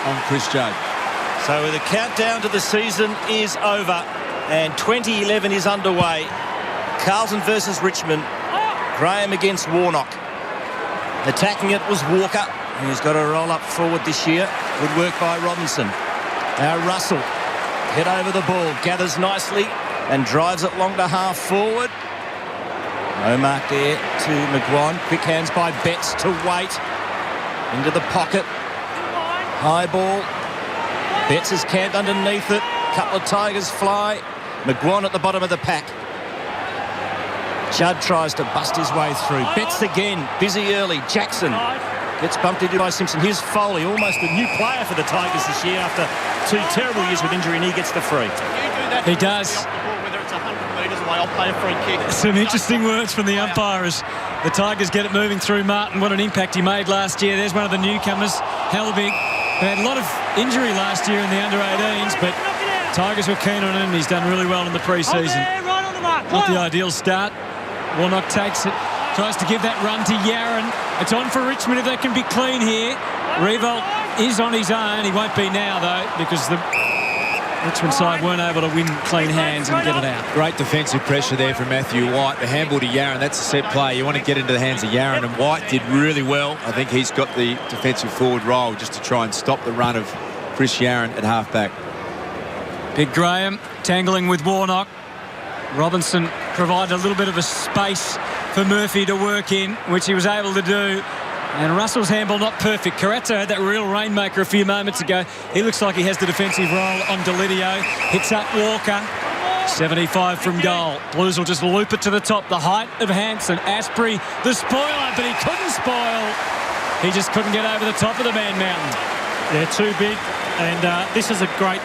on Chris Judd. So the countdown to the season is over and 2011 is underway. Carlton versus Richmond. Graham against Warnock. Attacking it was Walker, who's got a roll up forward this year. Good work by Robinson. Now Russell, head over the ball, gathers nicely and drives it long to half forward. No mark there to McGuan. Quick hands by Betts to Waite. Into the pocket. High ball. Betts is camped underneath it. Couple of Tigers fly. McGuan at the bottom of the pack. Judd tries to bust his way through. Betts again, busy early. Jackson gets bumped into by Simpson. Here's Foley, almost a new player for the Tigers this year after 2 terrible years with injury, and he gets the free. He does. Whether it's 100 metres away, I'll play a free kick. Some interesting words from the umpire as the Tigers get it moving through Martin. What an impact he made last year. There's one of the newcomers, Helbig, who had a lot of injury last year in the under-18s, but Tigers were keen on him. He's done really well in the pre-season. Not the ideal start. Warnock takes it, tries to give that run to Yaron. It's on for Richmond if they can be clean here. Revolt is on his own. He won't be now, though, because the Richmond side weren't able to win clean hands and get it out. Great defensive pressure there from Matthew White. The handball to Yaron, that's a set play. You want to get into the hands of Yaron, and White did really well. I think he's got the defensive forward role just to try and stop the run of Chris Yaron at half-back. Big Graham tangling with Warnock. Robinson provided a little bit of a space for Murphy to work in, which he was able to do. And Russell's handball not perfect. Carazzo had that real rainmaker a few moments ago. He looks like he has the defensive role on Delidio. Hits up Walker. 75 from goal. Blues will just loop it to the top. The height of Hansen. Asprey, the spoiler, but he couldn't spoil. He just couldn't get over the top of the Man Mountain. Yeah, too big. And this is a great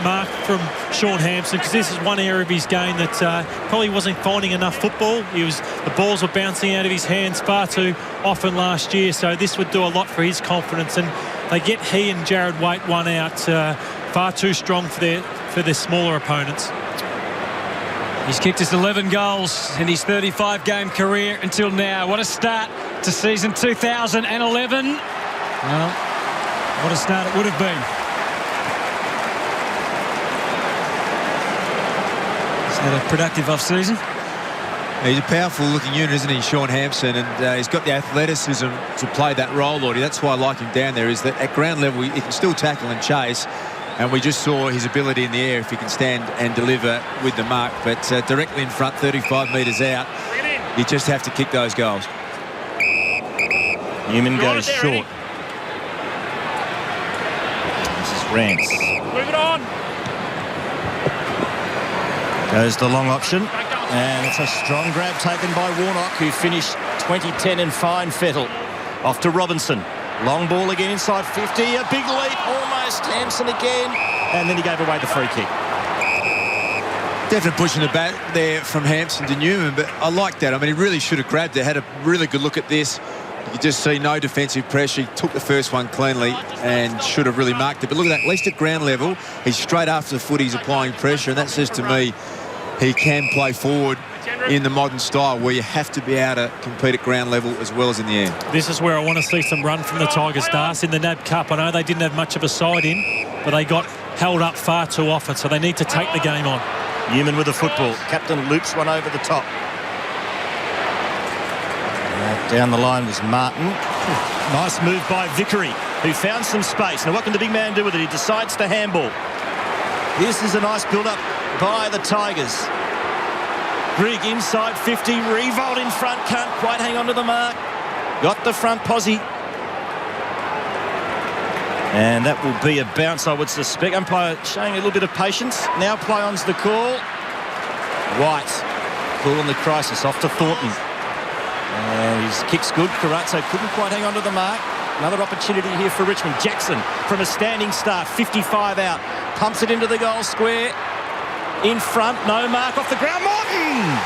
mark from Sean Hampson, because this is one area of his game that probably wasn't finding enough football. The balls were bouncing out of his hands far too often last year, so this would do a lot for his confidence. And they get he and Jared Waite one out, far too strong for their smaller opponents. He's kicked us 11 goals in his 35-game career until now. What a start to season 2011. Well, what a start it would have been. Had a productive off-season. He's a powerful-looking unit, isn't he, Sean Hampson? And he's got the athleticism to play that role, Lordy. That's why I like him down there, is that at ground level, he can still tackle and chase. And we just saw his ability in the air if he can stand and deliver with the mark. But directly in front, 35 metres out, you just have to kick those goals. Newman goes short. This is Rance. Move it on. Goes the long option, and it's a strong grab taken by Warnock, who finished 2010 in fine fettle. Off to Robinson. Long ball again inside 50. A big leap, almost. Hampson again, and then he gave away the free kick. Definitely pushing the bat there from Hampson to Newman, but I like that. I mean, he really should have grabbed it. Had a really good look at this. You could just see no defensive pressure. He took the first one cleanly and should have really marked it. But look at that, at least at ground level, he's straight after the foot, he's applying pressure, and that says to me he can play forward in the modern style where you have to be able to compete at ground level as well as in the air. This is where I want to see some run from the Tiger Stars in the NAB Cup. I know they didn't have much of a side in, but they got held up far too often, so they need to take the game on. Newman with the football. Captain loops one over the top. Down the line was Martin. Nice move by Vickery, who found some space. Now what can the big man do with it? He decides to handball. This is a nice build-up by the Tigers. Grigg inside 50, Revolt in front, can't quite hang on to the mark. Got the front posse. And that will be a bounce, I would suspect. Umpire showing a little bit of patience. Now play-on's the call. White, cool in the crisis, off to Thornton. His kick's good. Carazzo couldn't quite hang on to the mark. Another opportunity here for Richmond. Jackson from a standing start, 55 out. Pumps it into the goal square. In front, no mark off the ground. Morton!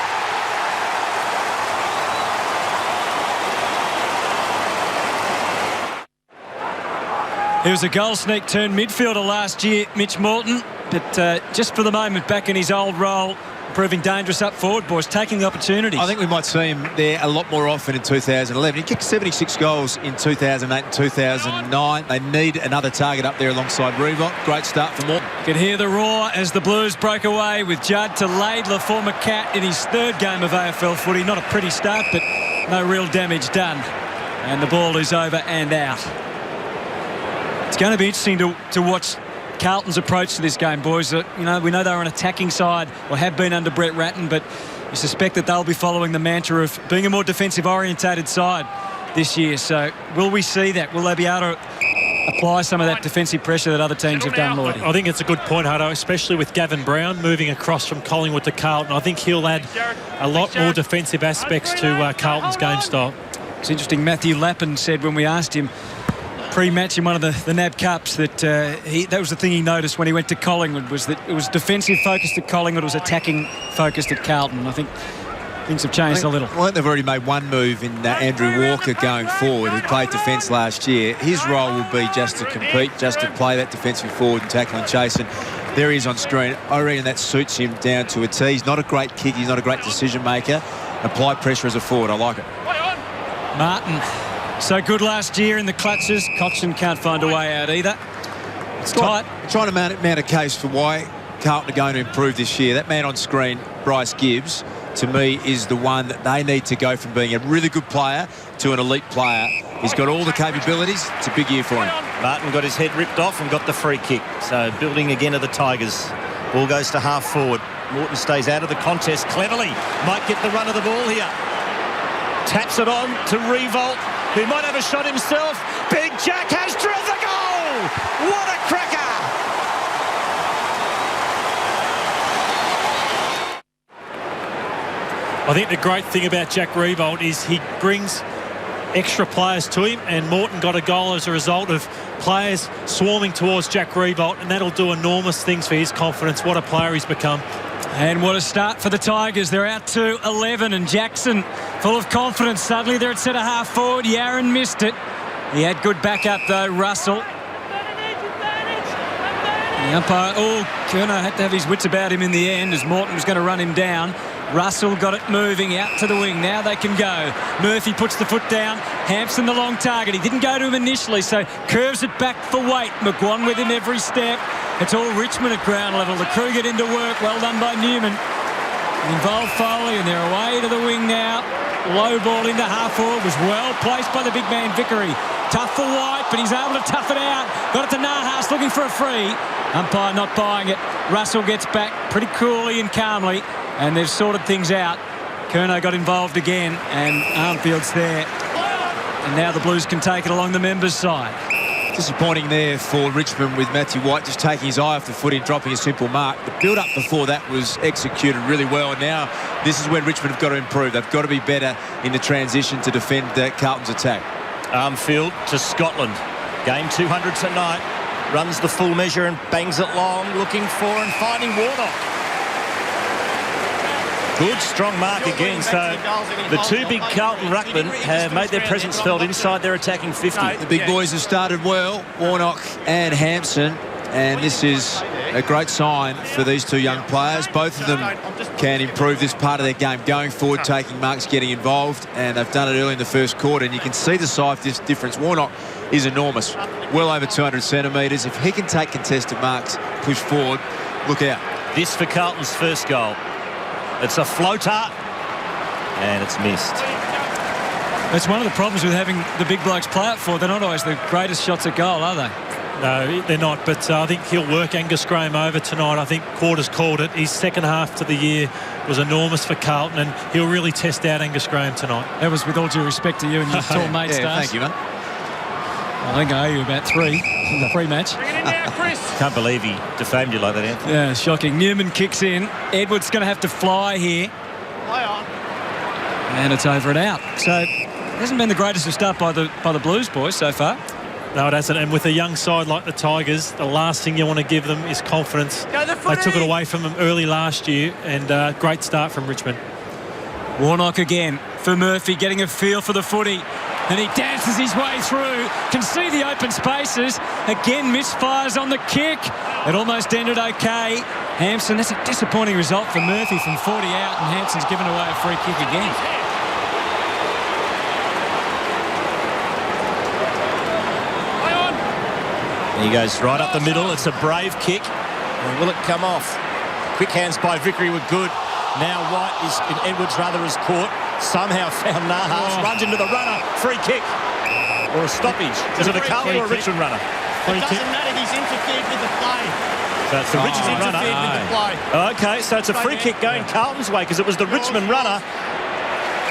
He was a goal sneak turn midfielder last year, Mitch Morton, but just for the moment back in his old role, proving dangerous up forward, boys, taking the opportunities. I think we might see him there a lot more often in 2011. He kicked 76 goals in 2008 and 2009. They need another target up there alongside Revolt. Great start for Morton. You could hear the roar as the Blues broke away with Judd to Laidler, former Cat, in his third game of AFL footy. Not a pretty start, but no real damage done. And the ball is over and out. It's going to be interesting to watch Carlton's approach to this game, boys. You know, we know they're an attacking side, or have been under Brett Ratton, but you suspect that they'll be following the mantra of being a more defensive-orientated side this year. So will we see that? Will they be able to apply some of that defensive pressure that other teams have done, Lloyd? I think it's a good point, Hutto, especially with Gavin Brown moving across from Collingwood to Carlton. I think he'll add a lot more defensive aspects to Carlton's game style. It's interesting, Matthew Lappin said when we asked him pre-match in one of the NAB Cups that that was the thing he noticed when he went to Collingwood, was that it was defensive focused at Collingwood, it was attacking focused at Carlton. I think things have changed a little. I think they've already made one move in Andrew Walker going forward, who played defence last year. His role will be just to compete, just to play that defensive forward and tackle and chase. And there he is on screen. I reckon that suits him down to a T. He's not a great kick. He's not a great decision maker. Apply pressure as a forward. I like it. Martin, so good last year in the clutches. Cochin can't find a way out either. It's tight. Trying to mount a case for why Carlton are going to improve this year. That man on screen, Bryce Gibbs, to me is the one that they need to go from being a really good player to an elite player. He's got all the capabilities. It's a big year for him. Martin got his head ripped off and got the free kick. So building again of the Tigers. Ball goes to half forward. Morton stays out of the contest cleverly. Might get the run of the ball here. Taps it on to Revolt, who might have a shot himself. Big Jack has drilled the goal! What a cracker! I think the great thing about Jack Revolt is he brings extra players to him, and Morton got a goal as a result of players swarming towards Jack Revolt, and that'll do enormous things for his confidence. What a player he's become. And what a start for the Tigers. They're out to 11, and Jackson full of confidence. Suddenly they're at centre half forward. Yaron missed it. He had good backup though, Russell. The umpire, Kerner had to have his wits about him in the end as Morton was going to run him down. Russell got it moving out to the wing. Now they can go. Murphy puts the foot down. Hampson the long target. He didn't go to him initially, so curves it back for weight. McGuan with him every step. It's all Richmond at ground level. The crew get into work. Well done by Newman. Involved Foley, and they're away to the wing now. Low ball into half forward. Was well placed by the big man Vickery. Tough for White, but he's able to tough it out. Got it to Nahas looking for a free. Umpire not buying it. Russell gets back pretty coolly and calmly, and they've sorted things out. Kerno got involved again, and Armfield's there. And now the Blues can take it along the members' side. Disappointing there for Richmond with Matthew White just taking his eye off the footy and dropping a simple mark. The build-up before that was executed really well, and now this is where Richmond have got to improve. They've got to be better in the transition to defend Carlton's attack. Armfield to Scotland. Game 200 tonight. Runs the full measure and bangs it long, looking for and finding Warnock. Good, strong mark again. So the two big Carlton ruckmen have made their presence felt inside their attacking 50. The big boys have started well, Warnock and Hampson, and this is a great sign for these two young players. Both of them can improve this part of their game, going forward, taking marks, getting involved, and they've done it early in the first quarter, and you can see the size difference. Warnock is enormous, well over 200 centimetres. If he can take contested marks, push forward, look out. This for Carlton's first goal. It's a floater, and it's missed. That's one of the problems with having the big blokes play up for. They're not always the greatest shots at goal, are they? No, they're not, but I think he'll work Angus Graham over tonight. I think Quarters called it. His second half to the year was enormous for Carlton, and he'll really test out Angus Graham tonight. That was with all due respect to you and your tall mate, Stars. Thank you, mate. I think I owe you about 3 in the pre-match. Can't believe he defamed you like that, Anthony. Yeah, shocking. Newman kicks in. Edwards going to have to fly here. And it's over and out. So it hasn't been the greatest of start by the Blues boys so far. No, it hasn't. And with a young side like the Tigers, the last thing you want to give them is confidence. They took it away from them early last year, and great start from Richmond. Warnock again for Murphy, getting a feel for the footy. and he dances his way through. Can see the open spaces. Again, misfires on the kick. It almost ended okay. Hampson, that's a disappointing result for Murphy from 40 out, and Hampson's given away a free kick again. He goes right up the middle. It's a brave kick. And will it come off? Quick hands by Vickery were good. Now White is in Edwards rather is caught. Somehow found Nahas. Runs into the runner. Free kick. Or a stoppage. Is it a Carlton or a Richmond runner? It doesn't matter. He's interfered with the play. So it's the Richmond runner. Interfered with the play. Okay, so it's a free kick going Carlton's way because it was the Richmond runner.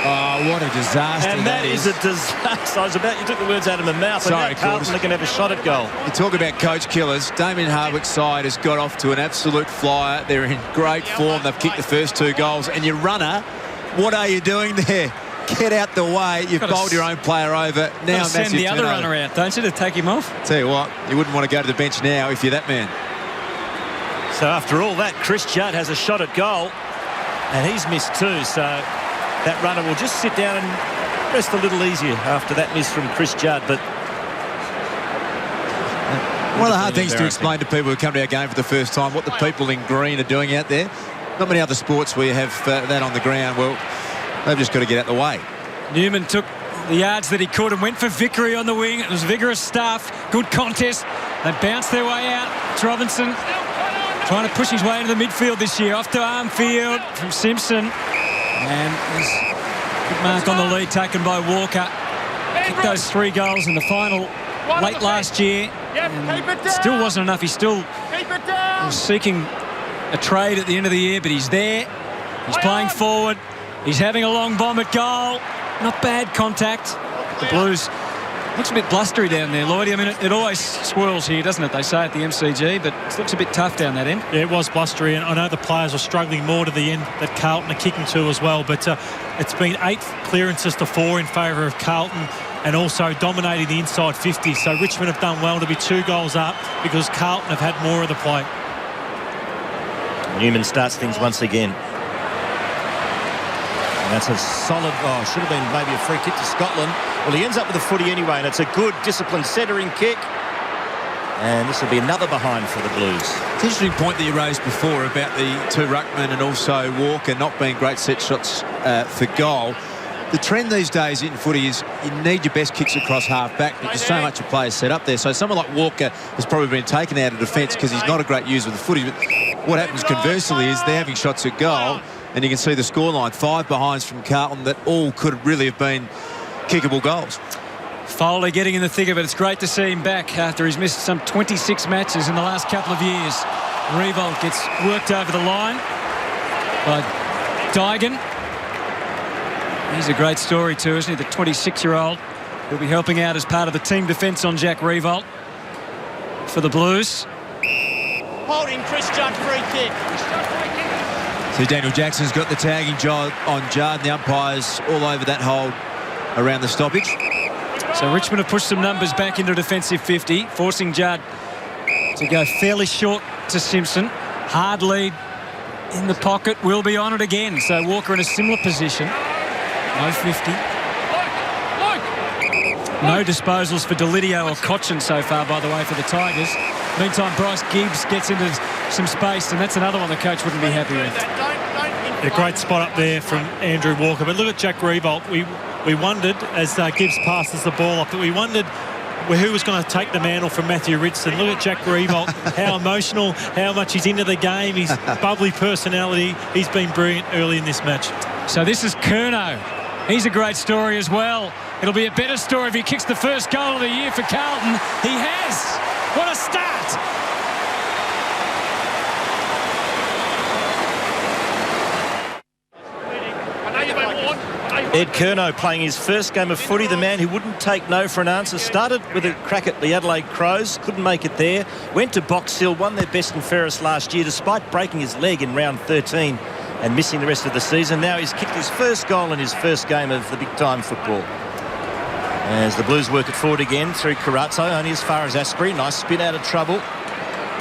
Oh, what a disaster. And that is a disaster. You took the words out of my mouth. Sorry, and now Carlton are going to have a shot at goal. You talk about coach killers. Damien Hardwick's side has got off to an absolute flyer. They're in great form. They've kicked the first 2 goals. And your runner, what are you doing there? Get out the way. You've bowled your own player over. Now send the other runner out, don't you, to take him off? Tell you what, you wouldn't want to go to the bench now if you're that man. So after all that, Chris Judd has a shot at goal. And he's missed 2. So that runner will just sit down and rest a little easier after that miss from Chris Judd. But one of the hard things to explain to people who come to our game for the first time, what the people in green are doing out there. Not many other sports where you have that on the ground. Well, they've just got to get out the way. Newman took the yards that he could and went for Vickery on the wing. It was vigorous stuff. Good contest. They bounced their way out. It's Robinson trying to push his way into the midfield this year. Off to Armfield from Simpson. And there's a good mark on the lead taken by Walker. Kicked those 3 goals in the final late last year. And still wasn't enough. He still was seeking a trade at the end of the year, but he's there. He's playing forward. He's having a long bomb at goal. Not bad contact. The Blues looks a bit blustery down there, Lloyd. I mean, it always swirls here, doesn't it? They say at the MCG, but it looks a bit tough down that end. Yeah, it was blustery, and I know the players are struggling more to the end that Carlton are kicking to as well, but it's been 8 clearances to 4 in favour of Carlton and also dominating the inside 50. So Richmond have done well to be 2 goals up because Carlton have had more of the play. Newman starts things once again. And that's a solid, should have been maybe a free kick to Scotland. Well, he ends up with a footy anyway, and it's a good, disciplined centering kick. And this will be another behind for the Blues. It's an interesting point that you raised before about the 2 ruckmen and also Walker not being great set shots for goal. The trend these days in footy is you need your best kicks across half-back because so much of players set up there. So someone like Walker has probably been taken out of defence because he's not a great user of the footy. But what happens conversely is they're having shots at goal, and you can see the scoreline, 5 behinds from Carlton that all could really have been kickable goals. Foley getting in the thick of it. It's great to see him back after he's missed some 26 matches in the last couple of years. Revolt gets worked over the line by Dygan. He's a great story too, isn't he? The 26-year-old who'll be helping out as part of the team defence on Jack Revolt for the Blues. Holding Chris Judd, free kick. So Daniel Jackson's got the tagging job on Judd, and the umpires all over that hold around the stoppage. So Richmond have pushed some numbers back into defensive 50, forcing Judd to go fairly short to Simpson. Hard lead in the pocket, will be on it again. So Walker in a similar position. No 50. No disposals for Delidio or Cochin so far, by the way, for the Tigers. Meantime, Bryce Gibbs gets into some space, and that's another one the coach wouldn't be happy with. A great spot up there from Andrew Walker. But look at Jack Revolt. We wondered, as Gibbs passes the ball up, that we wondered who was going to take the mantle from Matthew Richardson. Look at Jack Revolt, how emotional, how much he's into the game, his bubbly personality. He's been brilliant early in this match. So this is Curnow. He's a great story as well. It'll be a better story if he kicks the first goal of the year for Carlton. He has. What a start. Ed Curnow playing his first game of footy, the man who wouldn't take no for an answer. Started with a crack at the Adelaide Crows, couldn't make it there. Went to Box Hill, won their best and fairest last year despite breaking his leg in round 13 and missing the rest of the season. Now he's kicked his first goal in his first game of the big-time football. As the Blues work it forward again through Carazzo, only as far as Asprey. Nice spin out of trouble.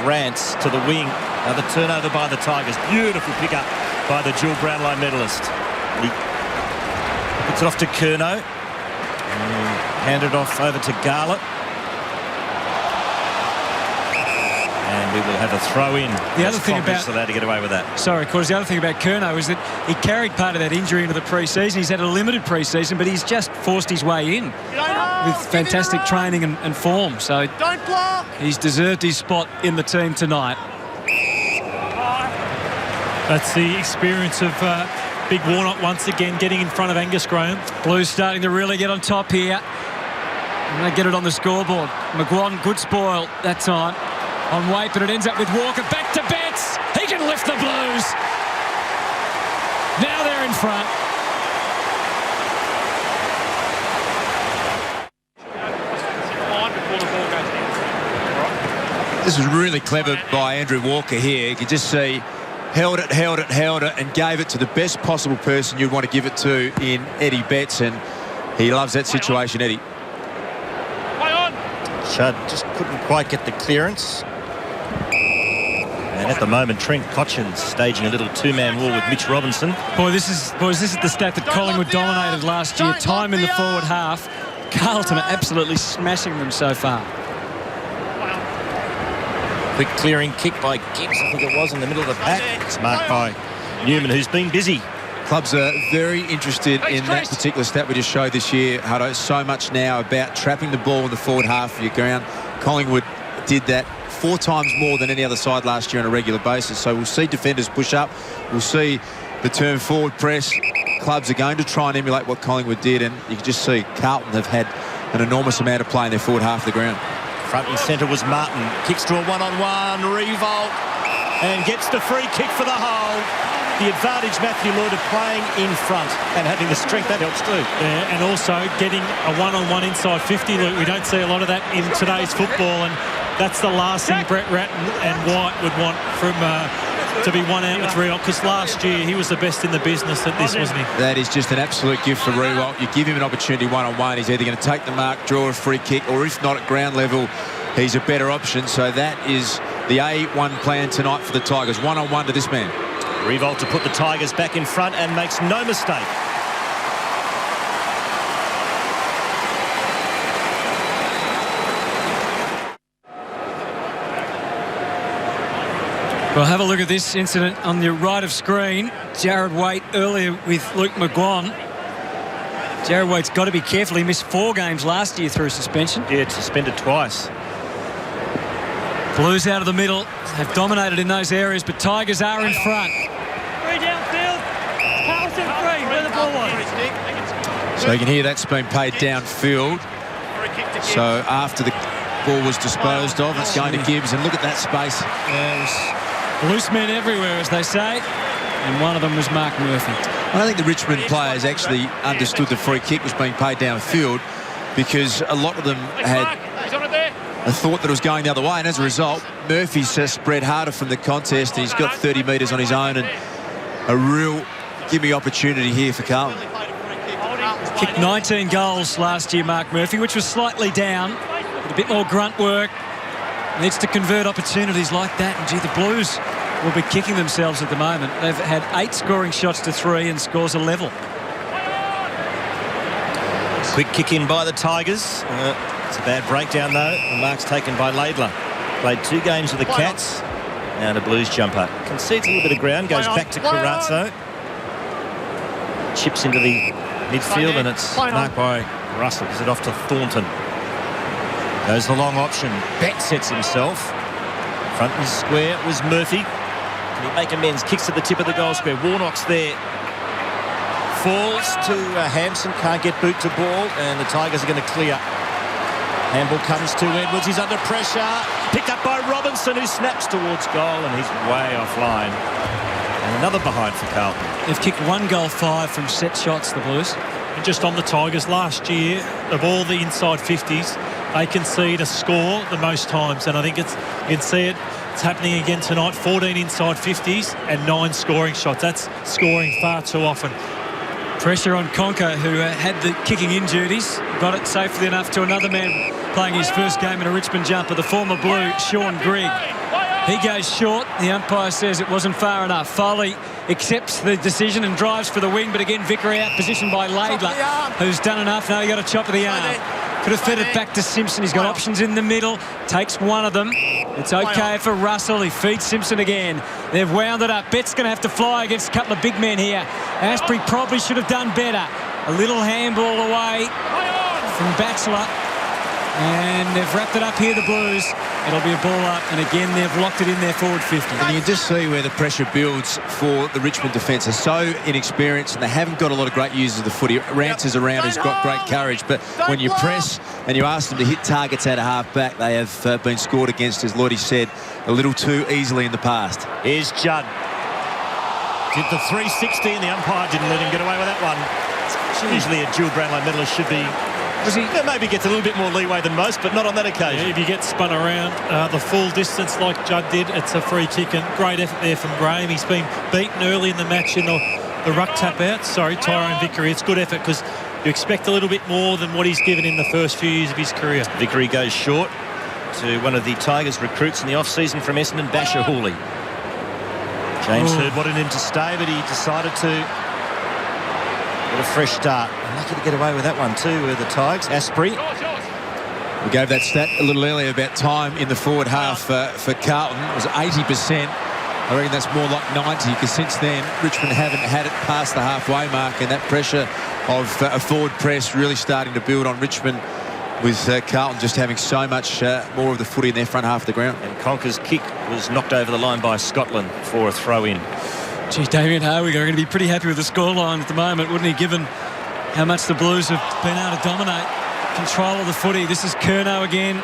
Rance to the wing. Another turnover by the Tigers. Beautiful pick-up by the dual Brownlow medalist. He puts it off to Curnow. Handed off over to Garlett. And we will have a throw in. The other thing about... allowed to get away with that. Sorry, of course, the other thing about Curnow is that he carried part of that injury into the pre-season. He's had a limited pre-season, but he's just forced his way in with fantastic training and form. So Don't block. he's deserved his spot in the team tonight. That's the experience of Big Warnock once again getting in front of Angus Graham. Blues starting to really get on top here. And they get it on the scoreboard. McGuan, good spoil that time on weight, but it ends up with Walker back to Betts. He can lift the Blues. Now they're in front. This was really clever by Andrew Walker here. You can just see held it, and gave it to the best possible person you'd want to give it to in Eddie Betts, and he loves that situation, Eddie. Judd just couldn't quite get the clearance. And at the moment, Trent Cotchin's staging a little two-man war with Mitch Robinson. This is the stat that Collingwood dominated last year. Time in the forward half. Carlton are absolutely smashing them so far. Quick clearing kick by Gibbs, I think it was, in the middle of the pack. It's marked by Newman, who's been busy. Clubs are very interested in that particular stat we just showed this year, Hutto. So much now about trapping the ball in the forward half of your ground. Collingwood did that 4 times more than any other side last year on a regular basis. So we'll see defenders push up. We'll see the turn forward press. Clubs are going to try and emulate what Collingwood did, and you can just see Carlton have had an enormous amount of play in their forward half of the ground. Front and centre was Martin. Kicks to a one-on-one, revolt, and gets the free kick for the hole. The advantage, Matthew Lloyd, of playing in front and having the strength, that helps too. Yeah, and also getting a one-on-one inside 50, Luke. We don't see a lot of that in today's football, and that's the last thing Brett Ratton and White would want from to be one out with Riewoldt, because last year he was the best in the business at this, wasn't he? That is just an absolute gift for Riewoldt. You give him an opportunity one-on-one, he's either going to take the mark, draw a free kick, or if not at ground level, he's a better option. So that is the A1 plan tonight for the Tigers. One-on-one to this man. Riewoldt to put the Tigers back in front and makes no mistake. Well, have a look at this incident on the right of screen. Jared Waite earlier with Luke McGuan. Jared Waite's got to be careful. He missed 4 games last year through suspension. Yeah, suspended twice. Blues out of the middle. Have dominated in those areas, but Tigers are in front. Free downfield. Carlton free. Where the ball was. So you can hear that's been paid downfield. So after the ball was disposed of, it's going to Gibbs, and look at that space. Loose men everywhere, as they say, and one of them was Mark Murphy. I don't think the Richmond players actually understood the free kick was being paid downfield, because a lot of them had a thought that it was going the other way, and as a result, Murphy's spread harder from the contest, and he's got 30 metres on his own, and a real gimme opportunity here for Carlton. Kicked 19 goals last year, Mark Murphy, which was slightly down, with a bit more grunt work. Needs to convert opportunities like that, and gee, the Blues will be kicking themselves at the moment. They've had 8 scoring shots to 3 and scores a level. Quick kick in by the Tigers. It's a bad breakdown though. The mark's taken by Laidler. Played 2 games with the Cats. Now the Blues jumper. Concedes a little bit of ground, goes back to Carazzo. Chips into the midfield, and it's marked by Russell. Gives it off to Thornton. Goes the long option. Beck sets himself. Front and square was Murphy. Can he make amends? Kicks at the tip of the goal square. Warnock's there. Falls to Hampson. Can't get boot to ball, and the Tigers are going to clear. Handball comes to Edwards. He's under pressure. Picked up by Robinson, who snaps towards goal, and he's way offline. And another behind for Carlton. They've kicked 1 goal 5 from set shots, the Blues. And just on the Tigers, last year, of all the inside 50s, they concede a score the most times, and I think you can see it's happening again tonight. 14 inside 50s and 9 scoring shots. That's scoring far too often. Pressure on Conker, who had the kicking in duties. Got it safely enough to another man playing his first game in a Richmond jumper, the former Blue, Sean Grigg. He goes short. The umpire says it wasn't far enough. Foley accepts the decision and drives for the win, but again Vickery out, positioned by Laidler, who's done enough. Now you got a chop of the arm. Could have fed it back to Simpson. He's got options in the middle. Takes one of them. It's okay for Russell. He feeds Simpson again. They've wound it up. Bett's going to have to fly against a couple of big men here. Asprey probably should have done better. A little handball away from Batchelor. And they've wrapped it up here, the Blues. It'll be a ball up, and again they've locked it in their forward 50. And you can just see where the pressure builds for the Richmond defence. They're so inexperienced and they haven't got a lot of great users of the footy. Rance is around, who's got great courage, but when you press and you ask them to hit targets out of half-back, they have been scored against, as Lloydie said, a little too easily in the past. Here's Judd. Did the 360 and the umpire didn't let him get away with that one. Usually a dual Brownlow medalist should be... maybe gets a little bit more leeway than most, but not on that occasion. Yeah, if you get spun around the full distance like Judd did, it's a free kick, and great effort there from Graham. He's been beaten early in the match in the ruck tap out. Sorry, Tyrone Vickery. It's good effort because you expect a little bit more than what he's given in the first few years of his career. Vickery goes short to one of the Tigers recruits in the off-season from Essendon, Basher Hooley. James Hird wanted him to stay, but he decided to get a fresh start. Lucky to get away with that one too, the Tigers. Asprey. We gave that stat a little earlier about time in the forward half for Carlton. It was 80%. I reckon that's more like 90, because since then Richmond haven't had it past the halfway mark, and that pressure of a forward press really starting to build on Richmond, with Carlton just having so much more of the footy in their front half of the ground. And Conker's kick was knocked over the line by Scotland for a throw-in. Gee, Damien Harwick are going to be pretty happy with the scoreline at the moment, wouldn't he, given how much the Blues have been able to dominate control of the footy. This is Curnow again,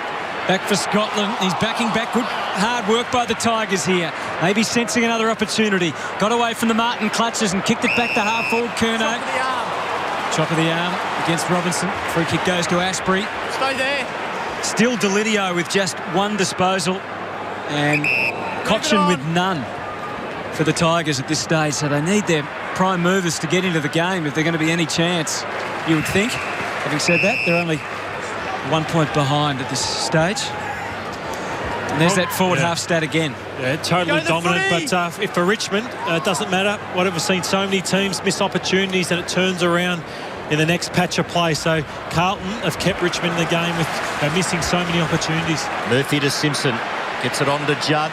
back for Scotland. He's backing back. Good hard work by the Tigers here. Maybe sensing another opportunity. Got away from the Martin clutches and kicked it back to half forward. Curnow. Chop of the arm against Robinson. Free kick goes to Asprey. Stay there. Still Delidio with just one disposal, and Cochin with none for the Tigers at this stage. So they need their prime movers to get into the game if they're going to be any chance, you would think. Having said that, they're only 1 point behind at this stage. And there's that forward half stat again. Yeah, totally dominant, but if for Richmond, it doesn't matter. What have we seen so many teams miss opportunities, and it turns around in the next patch of play. So Carlton have kept Richmond in the game with missing so many opportunities. Murphy to Simpson. Gets it on to Judd.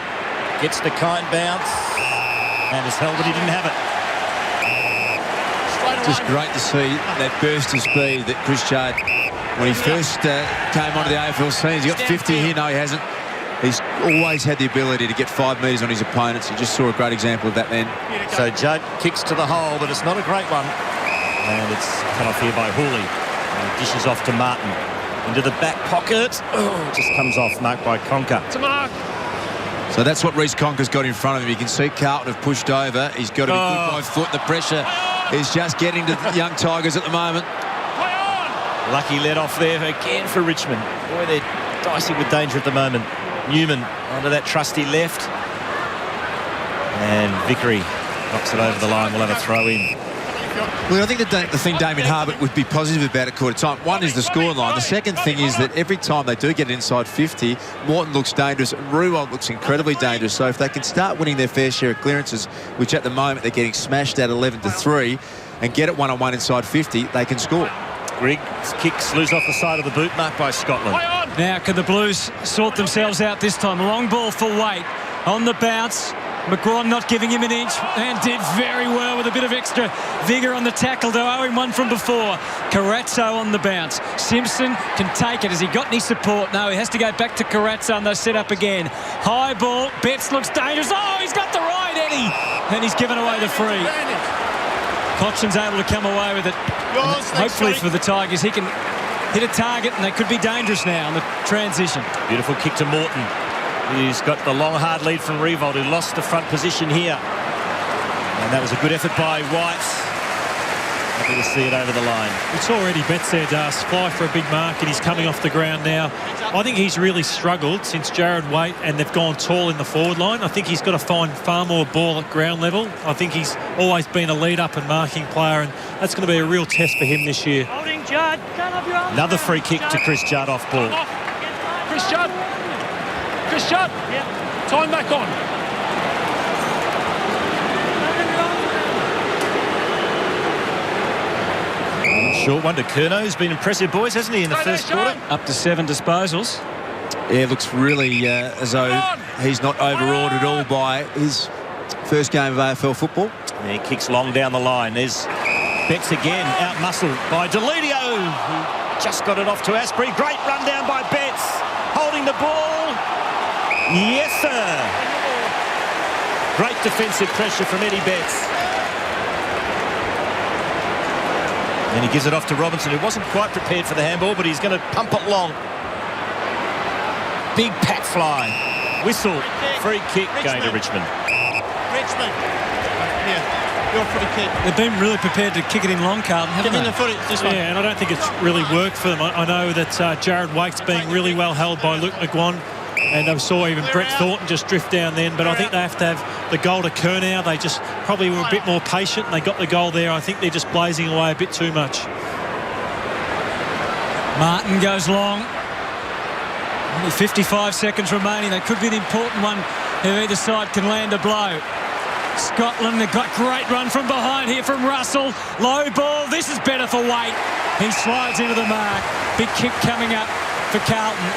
Gets the kind bounce. And it's held, but he didn't have it. Just great to see that burst of speed that Chris Judd, when he first came onto the AFL scene, he's got 50 here. No, he hasn't. He's always had the ability to get 5 metres on his opponents. You just saw a great example of that then. So Judd kicks to the hole, but it's not a great one. And it's cut off here by Hooley. And dishes off to Martin. Into the back pocket. Oh, just comes off, marked by Conker. To Mark. So that's what Reece Conker's got in front of him. You can see Carlton have pushed over. He's got to be good by foot. The pressure is just getting to the young Tigers at the moment. Lucky let off there again for Richmond. Boy, they're dicey with danger at the moment. Newman onto that trusty left. And Vickery knocks it over the line. We'll have a throw in. Well, I think the thing Damien Harbert would be positive about at quarter time, one is the scoreline. The second thing is that every time they do get it inside 50, Morton looks dangerous and Ruwald looks incredibly dangerous. So if they can start winning their fair share of clearances, which at the moment they're getting smashed at 11-3, and get it one-on-one inside 50, they can score. Griggs kicks loose off the side of the boot, marked by Scotland. Now can the Blues sort themselves out this time? Long ball for Waite on the bounce. McGraw not giving him an inch, and did very well with a bit of extra vigour on the tackle to owe him one from before. Carazzo on the bounce. Simpson can take it. Has he got any support? No, he has to go back to Carazzo, and they set up again. High ball. Betts looks dangerous. Oh, he's got the right, Eddie. And he's given away the free. Cochin's able to come away with it. Hopefully for the Tigers, he can hit a target, and they could be dangerous now on the transition. Beautiful kick to Morton. He's got the long, hard lead from Riewoldt, who lost the front position here. And that was a good effort by White. Happy to see it over the line. It's already Betts there, Das. Fly for a big mark, and he's coming off the ground now. I think he's really struggled since Jared Waite, and they've gone tall in the forward line. I think he's got to find far more ball at ground level. I think he's always been a lead-up and marking player, and that's going to be a real test for him this year. Holding Judd. Can't have your arms. Another free kick to Chris Judd off ball. Chris Judd. Chris Judd. Yeah. Time back on. Short one to Curnow, who's been impressive, boys, hasn't he, in the first quarter? Up to 7 disposals. Yeah, looks really as though he's not overawed at all by his first game of AFL football. He kicks long down the line. There's Betts again, out-muscled by Deledio, who just got it off to Asprey. Great run down by Betts, holding the ball. Yes, sir. Great defensive pressure from Eddie Betts. And he gives it off to Robinson, who wasn't quite prepared for the handball, but he's going to pump it long. Big pat fly. Whistle. Free kick going to Richmond. Richmond. Yeah, your footy kick. They've been really prepared to kick it in long, Carlton, haven't Give him they? the footy, this one. Yeah, and I don't think it's really worked for them. I know that Jared Waite's being really well held by Luke McGuan, and I saw even Brett Thornton just drift down then, but I think they have to have the goal to Curnow. They just probably were a bit more patient, and they got the goal there. I think they're just blazing away a bit too much. Martin goes long. Only 55 seconds remaining. That could be an important one if either side can land a blow. Scotland, they've got great run from behind here from Russell. Low ball. This is better for Waite. He slides into the mark. Big kick coming up for Carlton.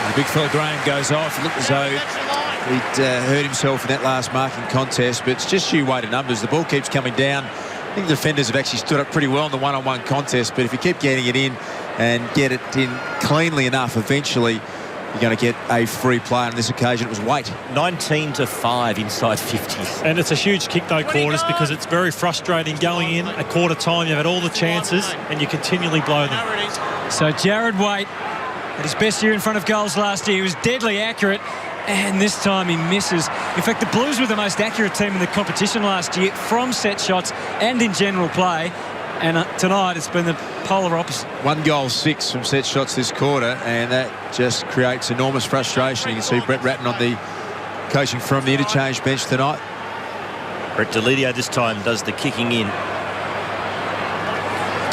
The big fella Graham goes off. It looked as though he'd hurt himself in that last marking contest, but it's just sheer weight of numbers. The ball keeps coming down. I think the defenders have actually stood up pretty well in the one-on-one contest, but if you keep getting it in and get it in cleanly enough, eventually you're going to get a free play. On this occasion, it was Waite. 19-5 inside 50. And it's a huge kick, though, Quarters, because it's very frustrating going in at quarter time. You've had all the chances, and you continually blow them. So Jared Waite, at his best year in front of goals last year, he was deadly accurate, and this time he misses. In fact, the Blues were the most accurate team in the competition last year from set shots and in general play. And tonight it's been the polar opposite. 1 goal 6 from set shots this quarter, and that just creates enormous frustration. You can see Brett Ratton on the coaching from the interchange bench tonight. Brett Deledio this time does the kicking in.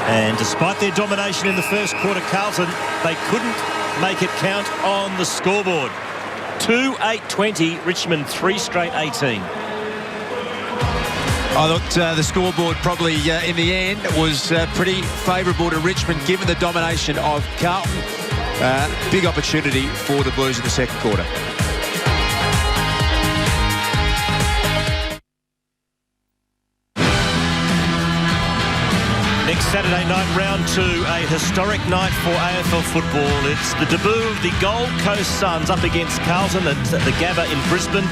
And despite their domination in the first quarter, Carlton, they couldn't make it count on the scoreboard. 2-8-20, Richmond 3 straight 18. I thought the scoreboard probably in the end was pretty favourable to Richmond given the domination of Carlton. Big opportunity for the Blues in the second quarter. Next Saturday night, round 2, a historic night for AFL football. It's the debut of the Gold Coast Suns up against Carlton at the Gabba in Brisbane.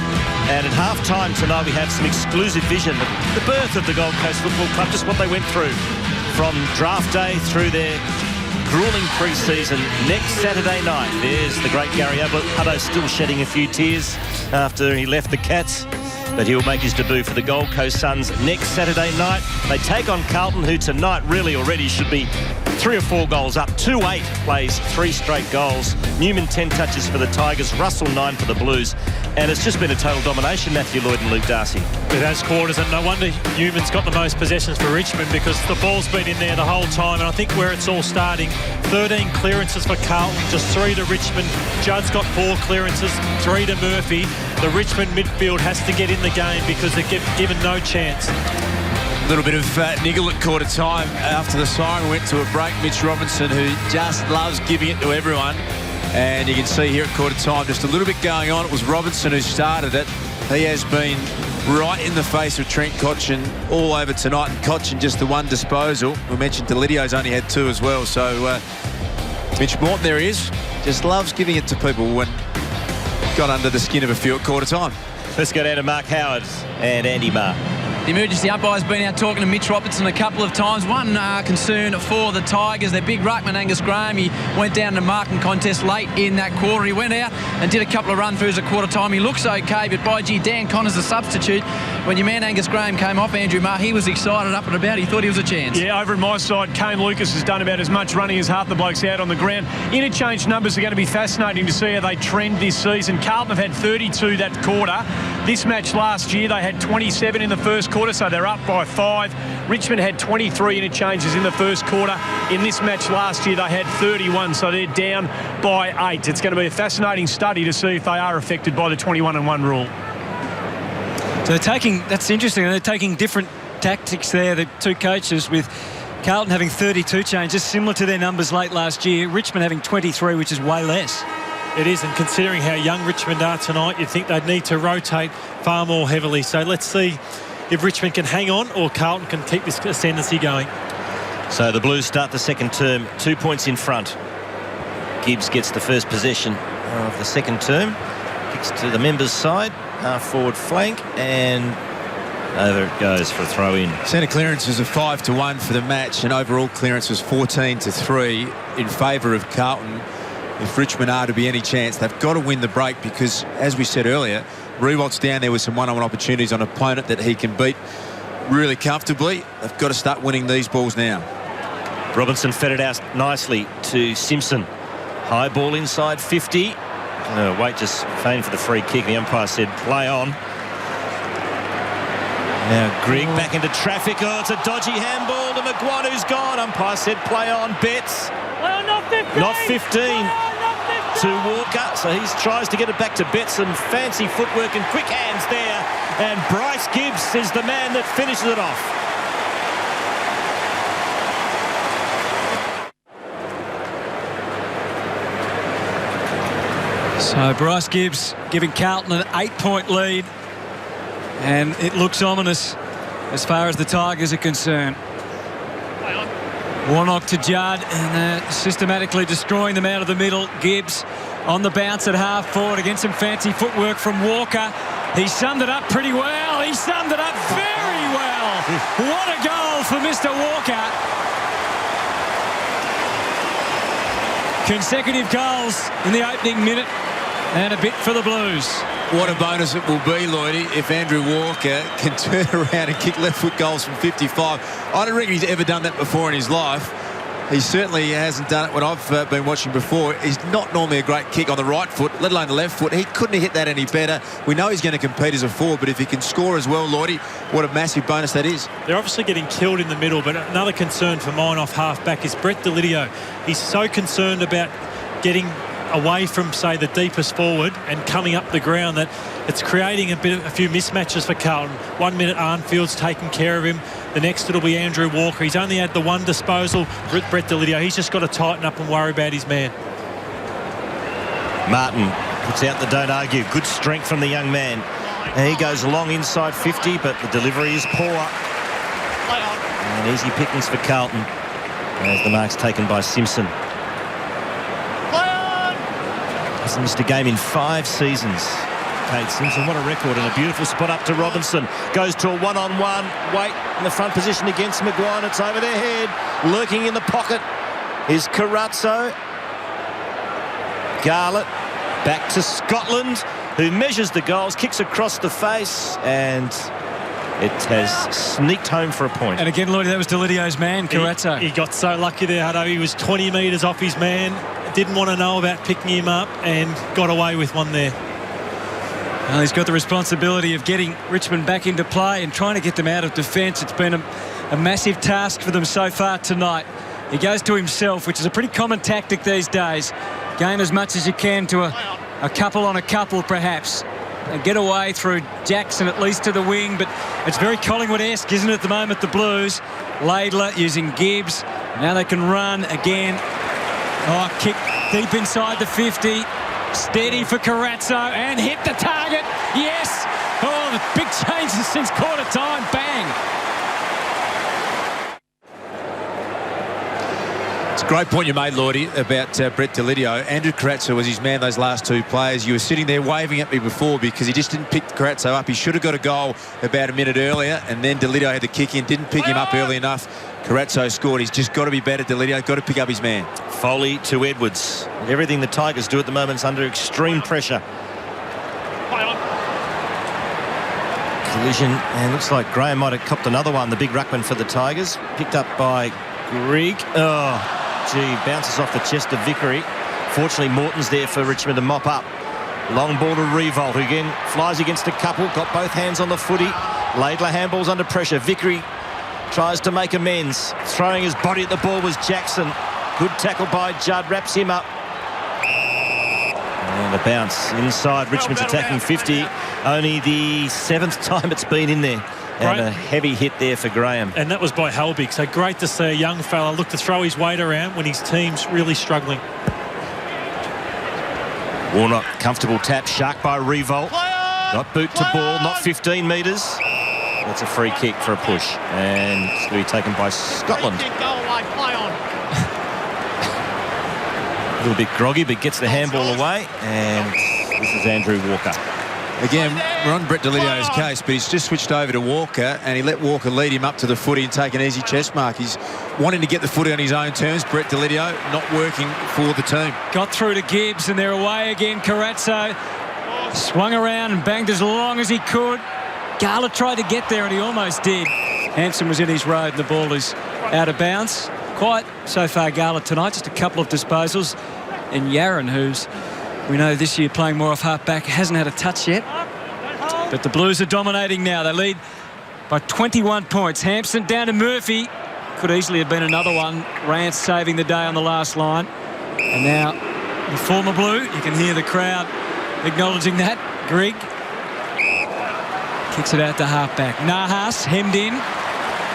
And at half-time tonight, we have some exclusive vision of the birth of the Gold Coast Football Club, just what they went through from draft day through their gruelling pre-season. Next Saturday night, there's the great Gary Hutto still shedding a few tears after he left the Cats. But he'll make his debut for the Gold Coast Suns next Saturday night. They take on Carlton, who tonight really already should be 3 or 4 goals up. 2-8 plays 3 straight goals. Newman 10 touches for the Tigers. Russell 9 for the Blues. And it's just been a total domination, Matthew Lloyd and Luke Darcy. It has, Quarters, and no wonder Newman's got the most possessions for Richmond, because the ball's been in there the whole time. And I think where it's all starting, 13 clearances for Carlton, just 3 to Richmond. Judd's got 4 clearances, 3 to Murphy. The Richmond midfield has to get in the game because they're given no chance. A little bit of niggle at quarter time after the siren went to a break. Mitch Robinson, who just loves giving it to everyone. And you can see here at quarter time just a little bit going on. It was Robinson who started it. He has been right in the face of Trent Cotchin all over tonight, and Cotchin just the 1 disposal. We mentioned Delidio's only had 2 as well. So Mitch Morton, there he is, just loves giving it to people when got under the skin of a few at quarter time. Let's go down to Mark Howard and Andy Marr. The emergency umpire's been out talking to Mitch Robertson a couple of times. One concern for the Tigers, their big ruckman Angus Graham. He went down to marking contest late in that quarter. He went out and did a couple of run-throughs at quarter time. He looks okay, but by gee, Dan Connor's the substitute. When your man Angus Graham came off, Andrew Marr, he was excited up and about. He thought he was a chance. Yeah, over on my side, Kane Lucas has done about as much running as half the blokes out on the ground. Interchange numbers are going to be fascinating to see how they trend this season. Carlton have had 32 that quarter. This match last year, they had 27 in the first quarter, so they're up by 5. Richmond had 23 interchanges in the first quarter. In this match last year, they had 31, so they're down by 8. It's going to be a fascinating study to see if they are affected by the 21-1 rule. So they're taking, that's interesting, they're taking different tactics there, the two coaches, with Carlton having 32 changes, similar to their numbers late last year. Richmond having 23, which is way less. It is, and considering how young Richmond are tonight, you'd think they'd need to rotate far more heavily. So let's see if Richmond can hang on or Carlton can keep this ascendancy going. So the Blues start the second term 2 points in front. Gibbs gets the first possession of the second term. Kicks to the members' side, forward flank, and over it goes for a throw in. Centre clearance was a 5-1 for the match, and overall clearance was 14-3 in favour of Carlton. If Richmond are to be any chance, they've got to win the break because, as we said earlier, Riewoldt down there with some one-on-one opportunities on an opponent that he can beat really comfortably. They've got to start winning these balls now. Robinson fed it out nicely to Simpson. High ball inside 50. Wait just feigned for the free kick. The umpire said play on. Now Grigg back into traffic. Oh, it's a dodgy handball to McGuan, who's gone. Umpire said play on. Betts. Well, not 15. Not 15. To Walker, so he tries to get it back to Betts, and fancy footwork and quick hands there, and Bryce Gibbs is the man that finishes it off. So Bryce Gibbs giving Carlton an 8-point lead, and it looks ominous as far as the Tigers are concerned. Warnock to Judd, and systematically destroying them out of the middle. Gibbs on the bounce at half forward against some fancy footwork from Walker. He summed it up pretty well. He summed it up very well. What a goal for Mr. Walker. Consecutive goals in the opening minute, and a bit for the Blues. What a bonus it will be, Lloydie, if Andrew Walker can turn around and kick left foot goals from 55. I don't reckon he's ever done that before in his life. He certainly hasn't done it when I've been watching before. He's not normally a great kick on the right foot, let alone the left foot. He couldn't have hit that any better. We know he's going to compete as a forward, but if he can score as well, Lloydie, what a massive bonus that is. They're obviously getting killed in the middle, but another concern for mine off half-back is Brett Delidio. He's so concerned about getting away from, say, the deepest forward and coming up the ground that it's creating a few mismatches for Carlton. 1 minute Arnfield's taking care of him. The next it'll be Andrew Walker. He's only had the one disposal. Brett Delidio, he's just got to tighten up and worry about his man. Martin puts out the don't argue. Good strength from the young man. And he goes long inside 50, but the delivery is poor. And easy pickings for Carlton as the mark's taken by Simpson. Hasn't missed a game in 5 seasons. Kate Simpson, what a record, and a beautiful spot up to Robinson. Goes to a one-on-one. Wait in the front position against McGuan. It's over their head. Lurking in the pocket is Carazzo. Garlett back to Scotland, who measures the goals, kicks across the face, and it has sneaked home for a point. And again, Lloydie, that was Delidio's man, Carazzo. He got so lucky there, Hutto. He was 20 metres off his man. Didn't want to know about picking him up and got away with one there. Well, he's got the responsibility of getting Richmond back into play and trying to get them out of defence. It's been a massive task for them so far tonight. He goes to himself, which is a pretty common tactic these days. Gain as much as you can to a couple on a couple, perhaps. And get away through Jackson, at least to the wing, but it's very Collingwood-esque, isn't it, at the moment, the Blues. Laidler using Gibbs. Now they can run again. Oh, kick deep inside the 50. Steady for Carazzo and hit the target. Yes. Oh, the big changes since quarter time. Bang. It's a great point you made, Lloydie, about Brett Delidio. Andrew Carazzo was his man those last 2 players. You were sitting there waving at me before because he just didn't pick Carazzo up. He should have got a goal about a minute earlier, and then Delidio had the kick in, didn't pick him up early enough. Carazzo scored. He's just got to be better, Delidio. Got to pick up his man. Foley to Edwards. Everything the Tigers do at the moment is under extreme pressure. Collision, and looks like Graham might have copped another one. The big ruckman for the Tigers. Picked up by Grigg. Oh, gee, bounces off the chest of Vickery. Fortunately, Morton's there for Richmond to mop up. Long ball to Riewoldt, who again flies against a couple. Got both hands on the footy. Laidler handballs under pressure. Vickery tries to make amends. Throwing his body at the ball was Jackson. Good tackle by Judd. Wraps him up. And a bounce inside. Richmond's attacking 50. Only the 7th time it's been in there. And a heavy hit there for Graham. And that was by Helbig. So great to see a young fella look to throw his weight around when his team's really struggling. Warnock, comfortable tap, shark by Revolt. Not boot to ball, not 15 metres. That's a free kick for a push. And it's going to be taken by Scotland. A little bit groggy, but gets the handball away. And this is Andrew Walker. Again, we're on Brett Delidio's case, but he's just switched over to Walker, and he let Walker lead him up to the footy and take an easy chest mark. He's wanting to get the footy on his own terms. Brett Delidio not working for the team. Got through to Gibbs, and they're away again. Carazzo swung around and banged as long as he could. Gala tried to get there, and he almost did. Hampson was in his road, and the ball is out of bounds. Quiet so far, Gala, tonight. Just a couple of disposals. And Yaron, who's, we know this year playing more off half-back, hasn't had a touch yet. But the Blues are dominating now. They lead by 21 points. Hampson down to Murphy. Could easily have been another one. Rance saving the day on the last line. And now the former Blue. You can hear the crowd acknowledging that. Grigg kicks it out to half-back. Nahas hemmed in.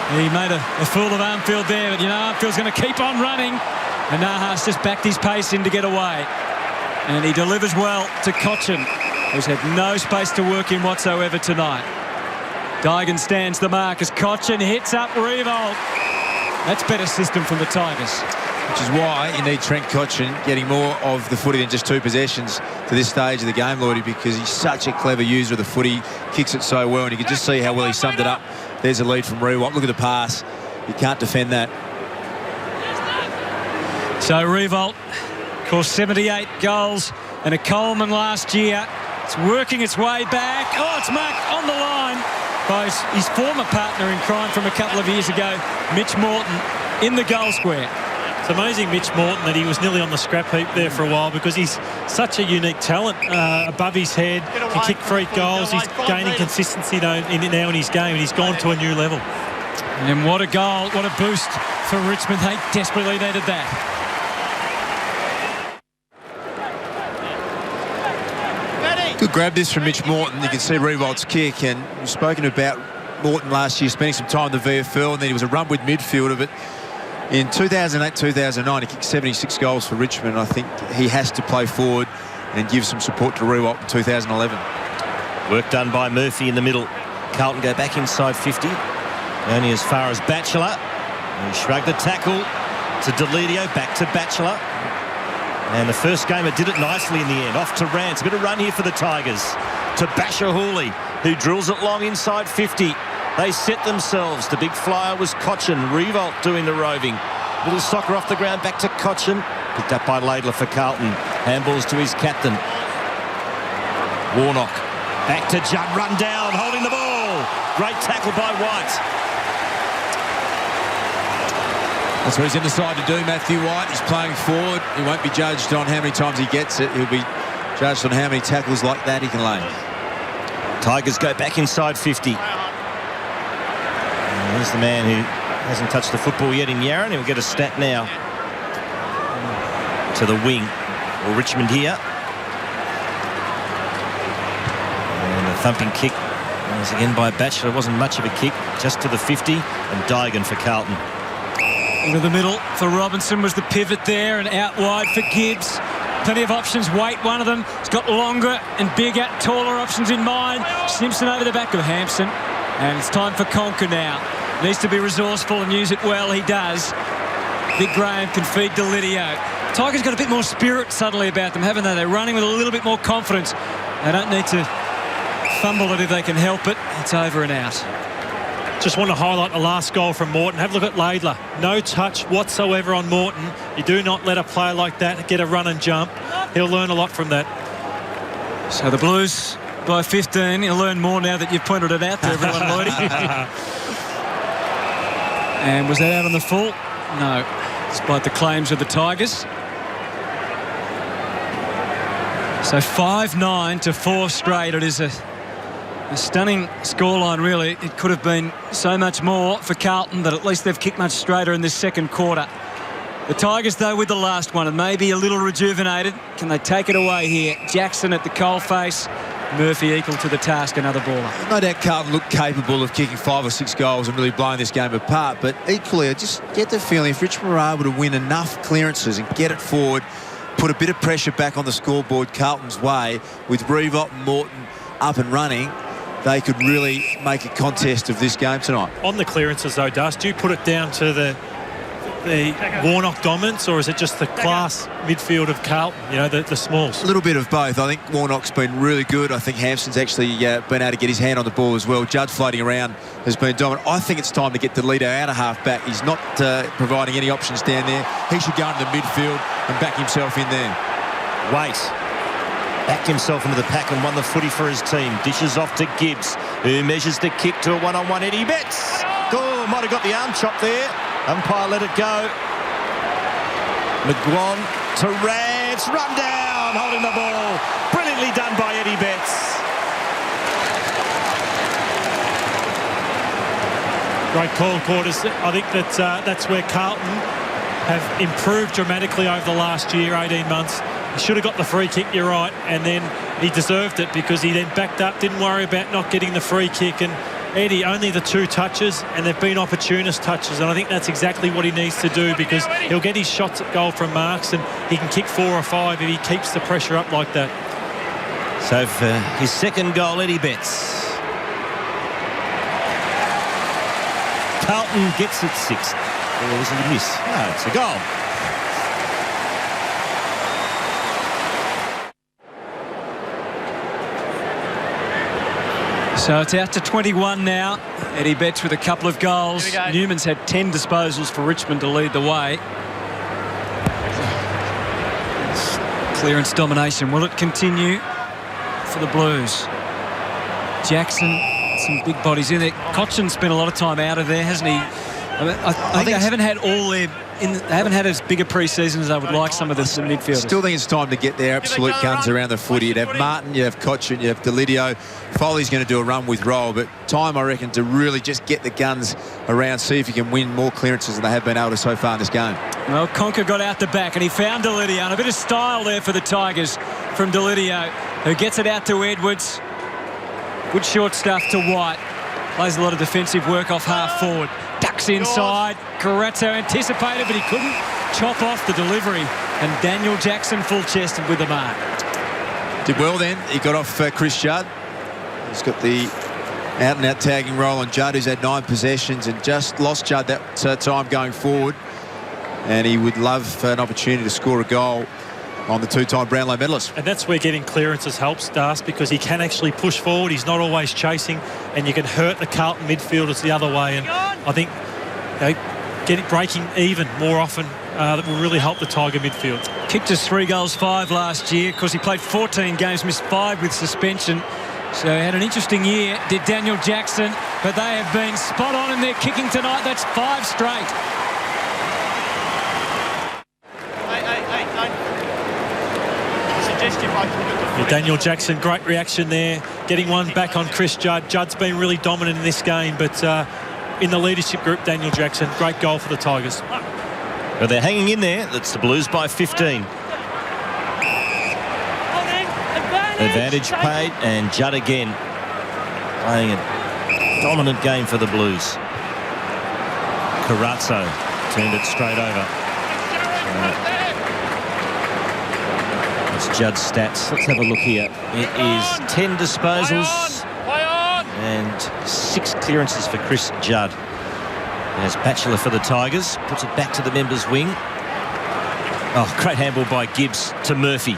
He made a fool of Armfield there, but you know Armfield's going to keep on running. And Nahas just backed his pace in to get away. And he delivers well to Cochin, who's had no space to work in whatsoever tonight. Dygan stands the mark as Cochin hits up Revolt. That's better system from the Tigers. Which is why you need Trent Cochin getting more of the footy than just 2 possessions to this stage of the game, Lloydie, because he's such a clever user of the footy, kicks it so well, and you can just see how well he summed it up. There's a lead from Revolt. Look at the pass. You can't defend that. So Revolt, of course, 78 goals and a Coleman last year. It's working its way back. Oh, it's marked on the line by his former partner in crime from a couple of years ago, Mitch Morton, in the goal square. It's amazing, Mitch Morton, that he was nearly on the scrap heap there for a while, because he's such a unique talent above his head. Can kick free goals. He's gaining consistency now in his game, and he's gone to a new level. And what a goal, what a boost for Richmond. They desperately needed that. Good grab this from Mitch Morton. You can see Revolt's kick, and we've spoken about Morton last year spending some time in the VFL, and then he was a run with midfielder, but in 2008-2009 he kicked 76 goals for Richmond. I think he has to play forward and give some support to Revolt in 2011. Work done by Murphy in the middle. Carlton go back inside 50, only as far as Batchelor. He shrugged the tackle to Delidio, back to Batchelor. And the first gamer did it nicely in the end. Off to Rance. A bit of run here for the Tigers. To Basher Hooley, who drills it long inside 50. They set themselves. The big flyer was Cochin. Revolt doing the roving. Little soccer off the ground, back to Cochin. Picked up by Laidler for Carlton. Handballs to his captain. Warnock. Back to Judd, run down, holding the ball. Great tackle by White. That's what he's in the side to do, Matthew White. He's playing forward. He won't be judged on how many times he gets it. He'll be judged on how many tackles like that he can lay. Tigers go back inside 50. And there's the man who hasn't touched the football yet in Yaron. He'll get a stat now. To the wing. Or Richmond here. And a thumping kick. Once again by Batchelor. It wasn't much of a kick. Just to the 50. And Dygan for Carlton. Into the middle for Robinson was the pivot there, and out wide for Gibbs. Plenty of options. Waite, one of them. He's got longer and bigger, taller options in mind. Simpson over the back of Hampson. And it's time for Conker now. Needs to be resourceful and use it well. He does. Big Graham can feed Delidio. Tigers got a bit more spirit suddenly about them, haven't they? They're running with a little bit more confidence. They don't need to fumble it if they can help it. It's over and out. Just want to highlight the last goal from Morton. Have a look at Laidler. No touch whatsoever on Morton. You do not let a player like that get a run and jump. He'll learn a lot from that. So the Blues by 15. He'll learn more now that you've pointed it out to everyone, Lloydie. And was that out on the full? No, despite the claims of the Tigers. So 5-9 to 4 straight. It is a stunning scoreline, really. It could have been so much more for Carlton, but at least they've kicked much straighter in this second quarter. The Tigers, though, with the last one, and maybe a little rejuvenated. Can they take it away here? Jackson at the coalface. Murphy equal to the task, another baller. No doubt Carlton looked capable of kicking 5 or 6 goals and really blowing this game apart, but equally I just get the feeling if Richmond were able to win enough clearances and get it forward, put a bit of pressure back on the scoreboard Carlton's way, with Reebok and Morton up and running, they could really make a contest of this game tonight. On the clearances though, Dust, do you put it down to the Warnock dominance, or is it just the class midfield of Carlton, you know, the smalls? A little bit of both. I think Warnock's been really good. I think Hampson's actually been able to get his hand on the ball as well. Judd floating around has been dominant. I think it's time to get Delito out of half-back. He's not providing any options down there. He should go into the midfield and back himself in there. Waite backed himself into the pack and won the footy for his team. Dishes off to Gibbs, who measures the kick to a one-on-one. Eddie Betts. Oh, might have got the arm chop there. Umpire let it go. McGuan to Rance. Run down, holding the ball. Brilliantly done by Eddie Betts. Great call, Quarters. I think that's where Carlton have improved dramatically over the last year, 18 months. He should have got the free kick, you're right, and then he deserved it because he then backed up, didn't worry about not getting the free kick. And Eddie, only the 2 touches, and they've been opportunist touches, and I think that's exactly what he needs to do, because he'll get his shots at goal from marks and he can kick 4 or 5 if he keeps the pressure up like that. So for his second goal, Eddie Betts. Carlton gets it 6th. Or was it a miss? No, it's a goal. So it's out to 21 now. Eddie Betts with a couple of goals. Newman's had 10 disposals for Richmond to lead the way. Clearance domination. Will it continue for the Blues? Jackson, some big bodies in there. Cochin's spent a lot of time out of there, hasn't he? I think they haven't had all their... they haven't had as big a pre-season as I would like some of the midfielders. Still think it's time to get their absolute guns around the footy. You'd have Martin, you have Cochin, you have Delidio. Foley's going to do a run with roll, but time, I reckon, to really just get the guns around, see if he can win more clearances than they have been able to so far in this game. Well, Conker got out the back and he found Delidio. And a bit of style there for the Tigers from Delidio, who gets it out to Edwards. Good short stuff to White. Plays a lot of defensive work off half forward. Ducks inside. Carazzo anticipated, but he couldn't chop off the delivery. And Daniel Jackson full-chested with the mark. Did well then. He got off Chris Judd. He's got the out-and-out tagging role on Judd, who's had 9 possessions and just lost Judd that time going forward. And he would love an opportunity to score a goal on the 2-time Brownlow medalist. And that's where getting clearances helps, Darce, because he can actually push forward. He's not always chasing, and you can hurt the Carlton midfielders the other way. And I think breaking even more often that will really help the Tiger midfield. Kicked us 3 goals 5 last year. Of course, he played 14 games, missed 5 with suspension. So had an interesting year, did Daniel Jackson, but they have been spot on in their kicking tonight. That's 5 straight. Daniel Jackson, great reaction there, getting one back on Chris Judd. Judd's been really dominant in this game, but in the leadership group, Daniel Jackson, great goal for the Tigers. Well, they're hanging in there. That's the Blues by 15. Advantage paid, and Judd again playing a dominant game for the Blues. Carazzo turned it straight over. It's Judd's stats. Let's have a look here. It is 10 disposals and 6 clearances for Chris Judd. There's Batchelor for the Tigers. Puts it back to the members' wing. Oh, great handball by Gibbs to Murphy.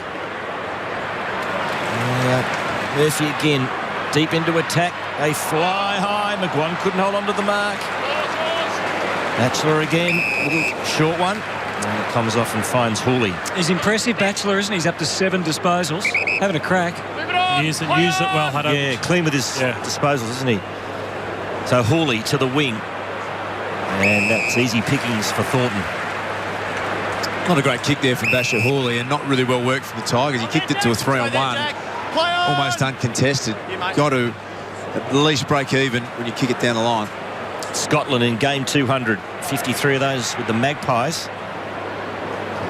Murphy again, deep into attack. They fly high. McGuan couldn't hold on to the mark. Batchelor again, little short one. And it comes off and finds Hooley. He's impressive, Batchelor, isn't he? He's up to 7 disposals. Having a crack. Used it well, Hutto. Yeah, clean with his disposals, isn't he? So Hooley to the wing. And that's easy pickings for Thornton. Not a great kick there from Basher Hawley, and not really well worked from the Tigers. He kicked it to a 3-on-1, almost uncontested. Got to at least break even when you kick it down the line. Scotland in game 200, 53 of those with the Magpies.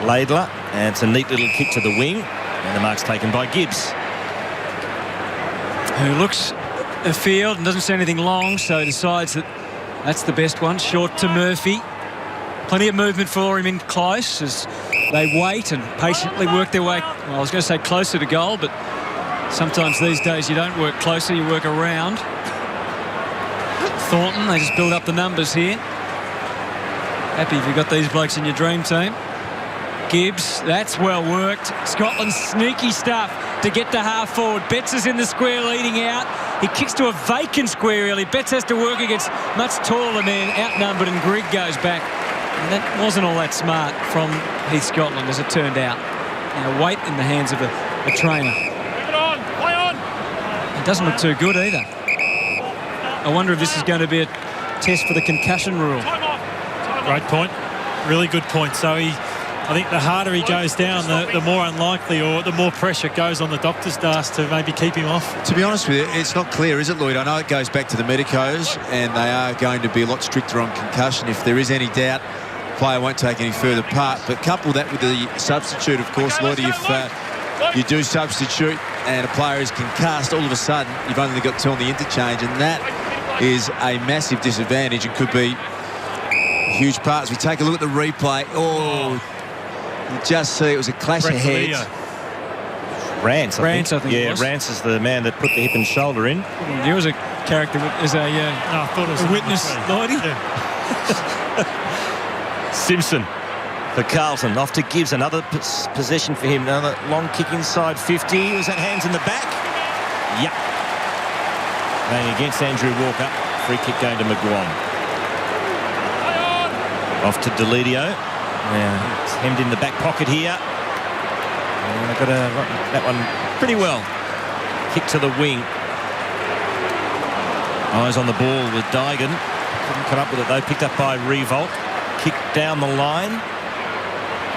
Laidler, and it's a neat little kick to the wing, and the mark's taken by Gibbs. who looks afield and doesn't see anything long, so decides that that's the best one. Short to Murphy. Plenty of movement for him in close as they wait and patiently work their way, well, I was going to say closer to goal, but sometimes these days you don't work closer, you work around. Thornton, they just build up the numbers here. Happy if you've got these blokes in your dream team. Gibbs, that's well worked. Scotland's sneaky stuff to get to half forward. Betts is in the square leading out. He kicks to a vacant square really. Betts has to work against much taller men, outnumbered, and Grigg goes back. And that wasn't all that smart from Heath Scotland as it turned out. Weight in the hands of a trainer. Play on. It doesn't look too good either. I wonder if this is going to be a test for the concussion rule. Great point. Really good point. So I think the harder he goes down, the more unlikely or the more pressure goes on the doctor's desk to maybe keep him off. To be honest with you, it's not clear, is it, Lloyd? I know it goes back to the medicos, and they are going to be a lot stricter on concussion. If there is any doubt, the player won't take any further part. But couple that with the substitute, of course, Lloyd, if you do substitute and a player is concussed, all of a sudden you've only got two on the interchange, and that is a massive disadvantage and could be huge parts. We take a look at the replay. You just see it was a clash of heads. Rance, I think it was. Rance is the man that put the hip and shoulder in. He was a character as a witness, Lloydie. Yeah. Simpson for Carlton. Off to Gibbs. Another possession for him. Another long kick inside 50. Was that hands in the back? Yep. Playing against Andrew Walker. Free kick going to McGuan. Off to Deledio. Now, it's hemmed in the back pocket here. And they've got that one pretty well. Kick to the wing. Eyes on the ball with Dygan. Couldn't come up with it though. Picked up by Revolt. Kick down the line.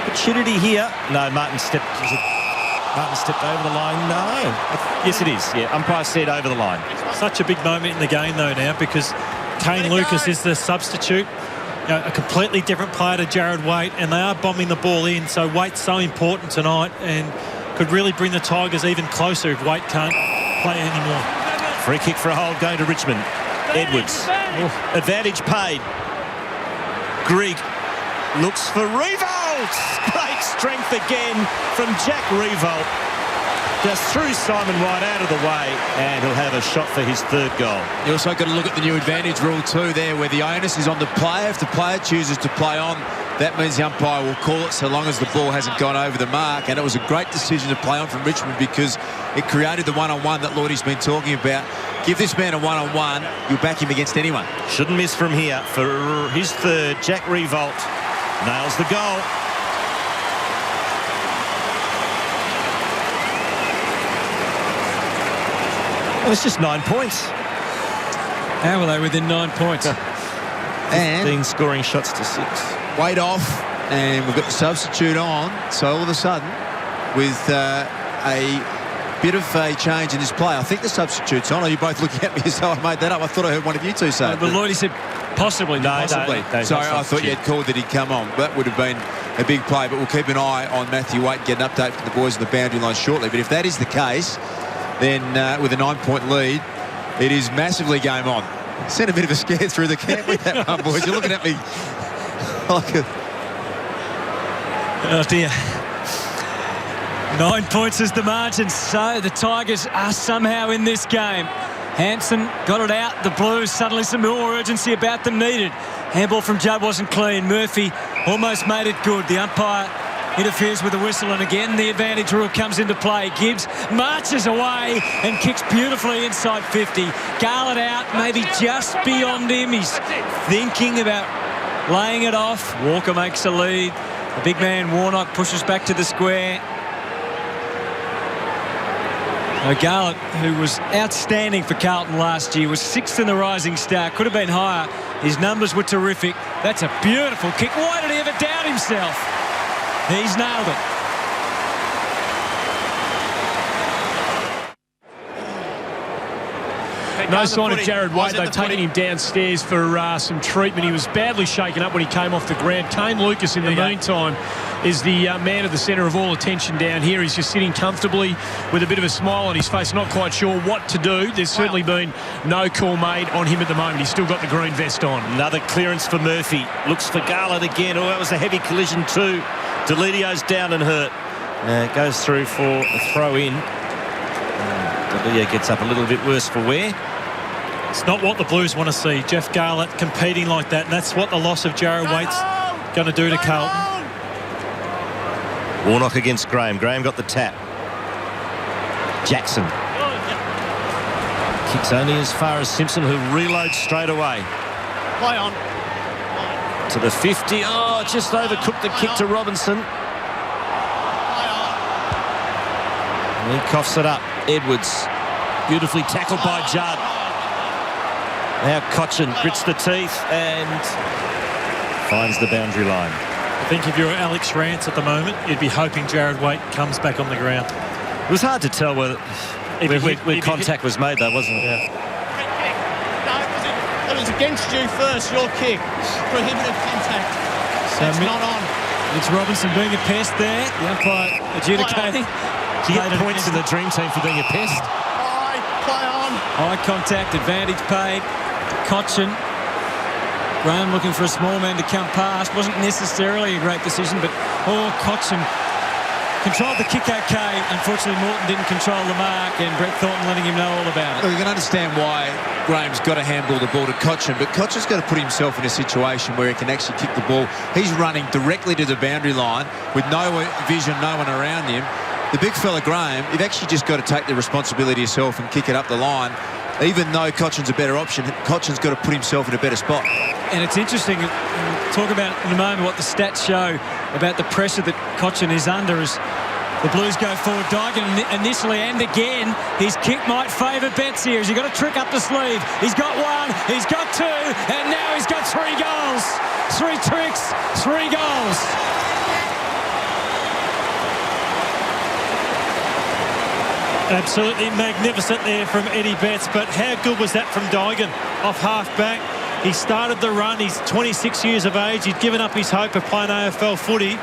Opportunity here. No, Martin stepped over the line. No. Yes, it is. Yeah, umpire said over the line. Such a big moment in the game though now, because Kane Lucas is the substitute. A completely different player to Jared Waite, and they are bombing the ball in, so Waite's so important tonight and could really bring the Tigers even closer if Waite can't play anymore. Free kick for a hold going to Richmond. Edwards. Advantage paid. Grigg looks for Revolt. Great strength again from Jack Revolt. Just threw Simon White out of the way, and he'll have a shot for his third goal. You also got to look at the new advantage rule too there, where the onus is on the player. If the player chooses to play on, that means the umpire will call it so long as the ball hasn't gone over the mark. And it was a great decision to play on from Richmond because it created the one-on-one that Lloydie's been talking about. Give this man a one-on-one, you'll back him against anyone. Shouldn't miss from here. For his third, Jack Revolt nails the goal. Well, it's just 9 points. How were they within 9 points? And 15 scoring shots to 6. Weight off, and we've got the substitute on. So all of a sudden, with a bit of a change in this play, I think the substitute's on. Are you both looking at me as though I made that up? I thought I heard one of you two say it. But Lloydie said possibly. Possibly. Sorry, I thought you had called that he'd come on. That would have been a big play, but we'll keep an eye on Matthew Waite and get an update from the boys on the boundary line shortly. But if that is the case, then with a 9-point lead, it is massively game on. Sent a bit of a scare through the camp with that one, boys. You're looking at me like a... Oh, dear. 9 points is the margin, so the Tigers are somehow in this game. Hampson got it out. The Blues, suddenly some more urgency about them needed. Handball from Judd wasn't clean. Murphy almost made it good. The umpire interferes with the whistle, and again the advantage rule comes into play. Gibbs marches away and kicks beautifully inside 50. Garland out, maybe just beyond him. He's thinking about laying it off. Walker makes a lead. The big man Warnock pushes back to the square. Garland, who was outstanding for Carlton last year, was 6th in the Rising Star. Could have been higher. His numbers were terrific. That's a beautiful kick. Why did he ever doubt himself? He's nailed it. No sign of Jared Waite. They've taken him downstairs for some treatment. He was badly shaken up when he came off the ground. Kane Lucas, in the meantime, is the man at the centre of all attention down here. He's just sitting comfortably with a bit of a smile on his face, not quite sure what to do. There's certainly been no call made on him at the moment. He's still got the green vest on. Another clearance for Murphy. Looks for Garland again. Oh, that was a heavy collision too. Delidio's down and hurt. Goes through for a throw-in. Delidio gets up a little bit worse for wear. It's not what the Blues want to see. Jeff Garlett competing like that, and that's what the loss of Jared Waite's going to do to Carlton. Warnock against Graham. Graham got the tap. Jackson. Kicks only as far as Simpson, who reloads straight away. Play on. To the 50. Oh, just overcooked the kick to Robinson. And he coughs it up. Edwards. Beautifully tackled by Judd. Now Cochin grits the teeth and finds the boundary line. I think if you're Alex Rance at the moment, you'd be hoping Jared Waite comes back on the ground. It was hard to tell where contact was made, though, wasn't it? Yeah. No, it was against you first, your kick. Prohibited contact. So it's not on. It's Robinson being a pest there. The umpire adjudicating. Do you get points in the dream team for being a pest? Play on. Eye contact, advantage paid. Cochin. Graham looking for a small man to come past. Wasn't necessarily a great decision, but Cochin controlled the kick okay. Unfortunately, Morton didn't control the mark, and Brett Thornton letting him know all about it. Well, you can understand why Graham's got to handball the ball to Cochin, but Cochin's got to put himself in a situation where he can actually kick the ball. He's running directly to the boundary line with no vision, no one around him. The big fella Graham, you've actually just got to take the responsibility yourself and kick it up the line. Even though Cochin's a better option, Cochin's got to put himself in a better spot. And it's interesting, we'll talk about in a moment what the stats show about the pressure that Cochin is under as the Blues go forward. Dygan initially and again, his kick might favour Betts here. Has he got a trick up the sleeve? He's got one, he's got two, and now he's got 3 goals. 3 tricks, 3 goals. Absolutely magnificent there from Eddie Betts, but how good was that from Dygan off half-back? He started the run. He's 26 years of age. He'd given up his hope of playing AFL footy,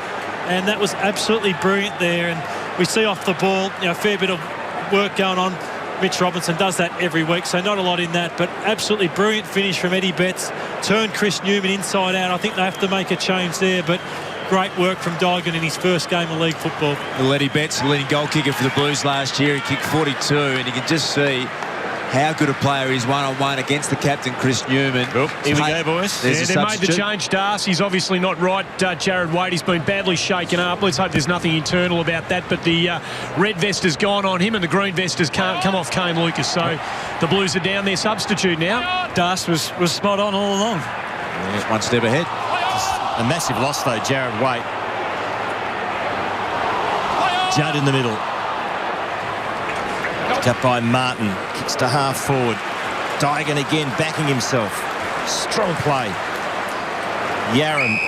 and that was absolutely brilliant there. And we see off the ball, a fair bit of work going on. Mitch Robinson does that every week, so not a lot in that, but absolutely brilliant finish from Eddie Betts. Turned Chris Newman inside out. I think they have to make a change there, but great work from Dygan in his first game of league football. Well, Eddie Betts, the leading goal kicker for the Blues last year, he kicked 42, and you can just see how good a player he is one-on-one against the captain, Chris Newman. Here we go, boys. Yeah, they made the change. Darcy's obviously not right. Jared Waite, he's been badly shaken up. Let's hope there's nothing internal about that. But the red vest has gone on him and the green vest has come off Kane Lucas. So the Blues are down their substitute now. Das was spot on all along. Just one step ahead. A massive loss, though, Jared Waite. Judd in the middle. Picked up by Martin. Kicks to half forward. Dygan again backing himself. Strong play. Yaron.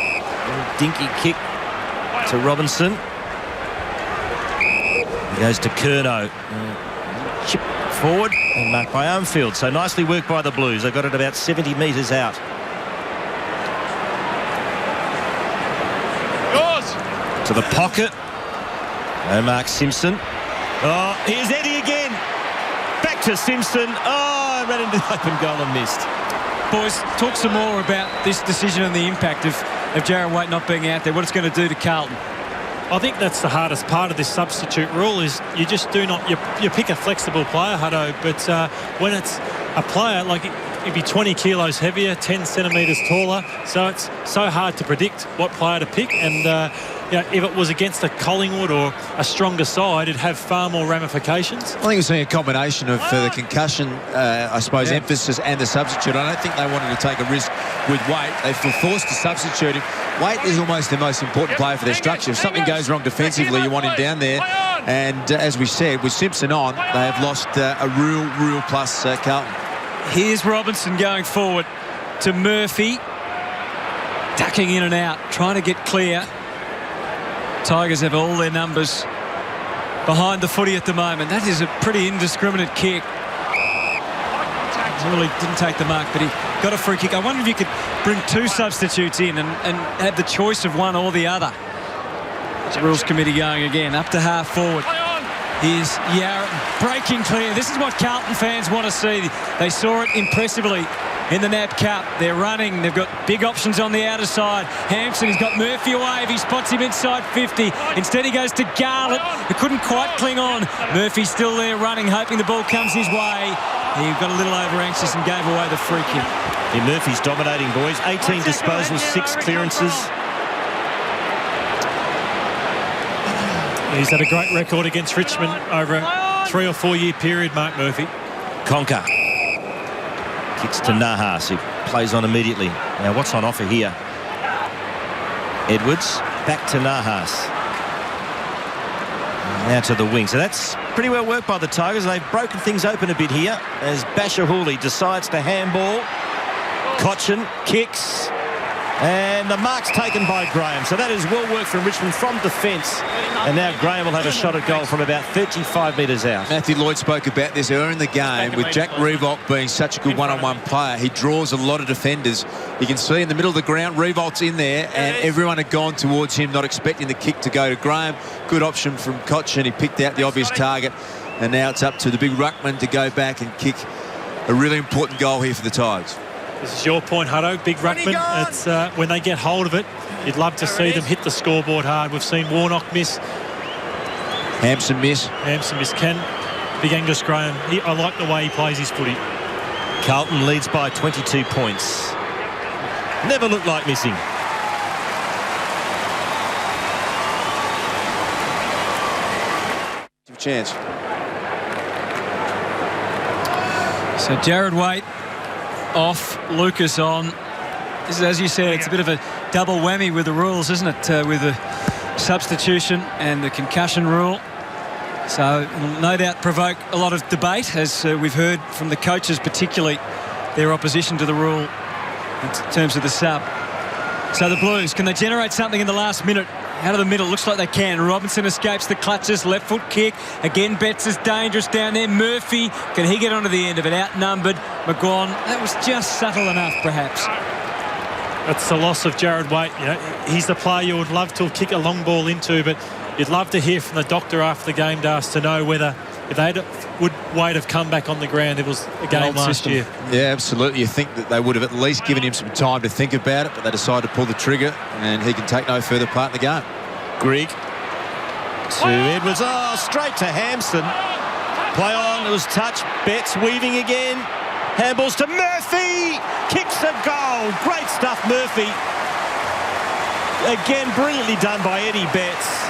Dinky kick to Robinson. He goes to Curnow. Chip forward and marked by Armfield. So nicely worked by the Blues. They got it about 70 metres out. To the pocket. No Mark Simpson. Oh, here's Eddie again. Back to Simpson. Oh, ran into the open goal and missed. Boys, talk some more about this decision and the impact of Jared Waite not being out there, what it's going to do to Carlton. I think that's the hardest part of this substitute rule is you just do not, you pick a flexible player, Hutto, but when it's a player, like he'd be 20 kilos heavier, 10 centimetres taller, so it's so hard to predict what player to pick, and if it was against a Collingwood or a stronger side, it'd have far more ramifications. I think we're seeing a combination of the concussion, I suppose, emphasis and the substitute. I don't think they wanted to take a risk with Waite. They were forced to substitute him. Waite is almost the most important player for their structure. If something goes wrong defensively, you want him down there. And as we said, with Simpson on, they have lost a real plus, Carlton. Here's Robinson going forward to Murphy. Ducking in and out, trying to get clear. Tigers have all their numbers behind the footy at the moment. That is a pretty indiscriminate kick. Really didn't take the mark, but he got a free kick. I wonder if you could bring 2 substitutes in and have the choice of one or the other. The rules committee going again, up to half forward. Here's Yarra breaking clear. This is what Carlton fans want to see. They saw it impressively in the NAB Cup. They're running. They've got big options on the outer side. Hampson, he's got Murphy away. If he spots him inside 50. Instead, he goes to Garlett, who couldn't quite cling on. Murphy's still there running, hoping the ball comes his way. He got a little over-anxious and gave away the free kick. Yeah, Murphy's dominating, boys. 18 disposals, 6 clearances. He's had a great record against Richmond over a 3 or 4 year period, Mark Murphy. Conker kicks to Nahas, who plays on immediately. Now, what's on offer here? Edwards back to Nahas. Now to the wing. So that's pretty well worked by the Tigers. They've broken things open a bit here as Basher Hooley decides to handball. Cochin kicks. And the mark's taken by Graham. So that is well worked from Richmond from defence. And now Graham will have a shot at goal from about 35 metres out. Matthew Lloyd spoke about this earlier in the game. With Jack Revolt being such a good one-on-one player, he draws a lot of defenders. You can see in the middle of the ground, Revolt's in there, and everyone had gone towards him, not expecting the kick to go to Graham. Good option from Cochin. He picked out the obvious target. And now it's up to the big ruckman to go back and kick a really important goal here for the Tigers. This is your point, Hutto. Big ruckman. It's when they get hold of it, you'd love to see them hit the scoreboard hard. We've seen Warnock miss. Hampson miss. Big Angus Graham. I like the way he plays his footy. Carlton leads by 22 points. Never looked like missing. Give a chance. So Jared Waite off, Lucas on. This is, as you said, it's a bit of a double whammy with the rules, isn't it? With the substitution and the concussion rule. So it'll no doubt provoke a lot of debate, as we've heard from the coaches, particularly their opposition to the rule in terms of the sub. So the Blues, can they generate something in the last minute? Out of the middle, looks like they can. Robinson escapes the clutches, left foot kick. Again, Betts is dangerous down there. Murphy, can he get onto the end of it? Outnumbered. McGuan, that was just subtle enough, perhaps. That's the loss of Jared Waite. You know, he's the player you would love to kick a long ball into, but you'd love to hear from the doctor after the game, Das, to know whether if would Waite have come back on the ground, it was a game last year. Yeah, absolutely. You think that they would have at least given him some time to think about it, but they decided to pull the trigger, and he can take no further part in the game. Grigg to Edwards. Oh, straight to Hampson. Play on. It was touch. Betts weaving again. Handballs to Murphy. Kicks a goal. Great stuff, Murphy. Again, brilliantly done by Eddie Betts.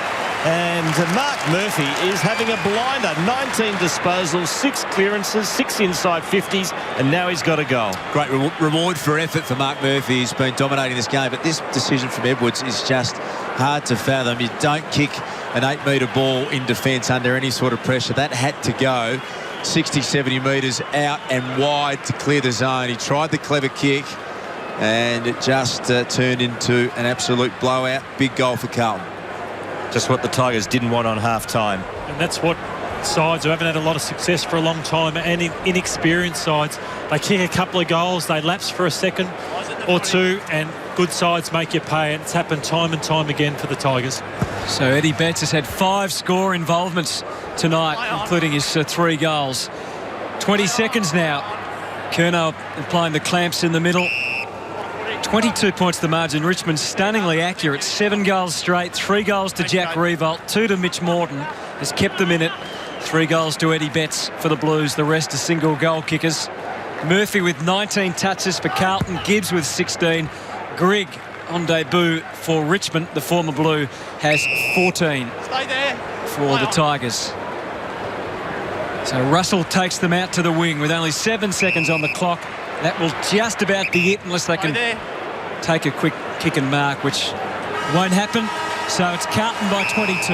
And Mark Murphy is having a blinder. 19 disposals, 6 clearances, 6 inside 50s, and now he's got a goal. Great reward for effort for Mark Murphy. He's been dominating this game, but this decision from Edwards is just hard to fathom. You don't kick an 8-metre ball in defence under any sort of pressure. That had to go 60, 70 metres out and wide to clear the zone. He tried the clever kick, and it just turned into an absolute blowout. Big goal for Carlton. Just what the Tigers didn't want on half-time. And that's what sides who haven't had a lot of success for a long time, and inexperienced sides, they kick a couple of goals, they lapse for a second or two, and good sides make you pay. And it's happened time and time again for the Tigers. So Eddie Betts has had 5 score involvements tonight, including his 3 goals. 20 seconds now. Curnow applying the clamps in the middle. 22 points the margin. Richmond stunningly accurate. 7 goals straight. 3 goals to Jack Revolt. 2 to Mitch Morton. Has kept them in it. 3 goals to Eddie Betts for the Blues. The rest are single goal kickers. Murphy with 19 touches for Carlton. Gibbs with 16. Grigg on debut for Richmond. The former Blue has 14 for the Tigers. So Russell takes them out to the wing with only 7 seconds on the clock. That will just about be it unless they can take a quick kick and mark, which won't happen. So it's Carlton by 22.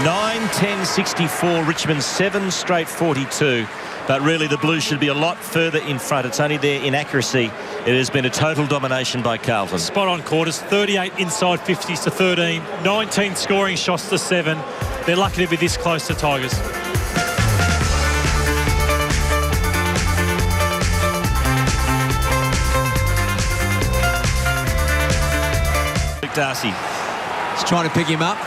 9-10-64, Richmond 7 straight 42. But really the Blues should be a lot further in front. It's only their inaccuracy. It has been a total domination by Carlton. Spot on quarters, 38 inside 50s to 13, 19 scoring shots to 7. They're lucky to be this close to Tigers. Darcy White's trying to pick him up.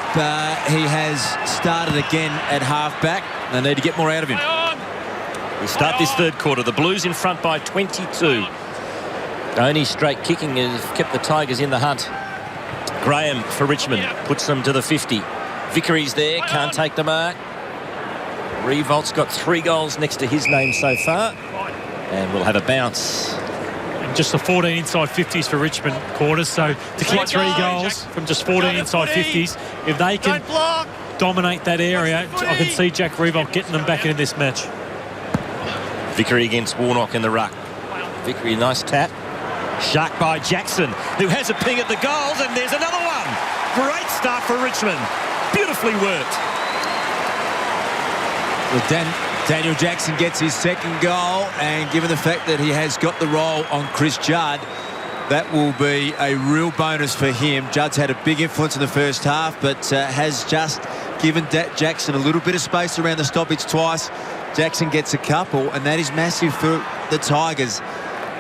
He has started again at half-back. They need to get more out of him. We start this third quarter. The Blues in front by 22. Only straight kicking has kept the Tigers in the hunt. Graham for Richmond puts them to the 50. Vickery's there, can't take the mark. Revolt's got 3 goals next to his name so far. And we'll have a bounce. And just the 14 inside 50s for Richmond quarters. So to kick 3 goals from just 14 inside 50s, if they can dominate that area, I can see Jack Revolt getting them back into this match. Vickery against Warnock in the ruck. Vickery, nice tap. Shark by Jackson, who has a ping at the goals, and there's another one. Great start for Richmond. Beautifully worked. Well, Daniel Jackson gets his second goal, and given the fact that he has got the role on Chris Judd, that will be a real bonus for him. Judd's had a big influence in the first half, but has just given Jackson a little bit of space around the stoppage twice. Jackson gets a couple, and that is massive for the Tigers.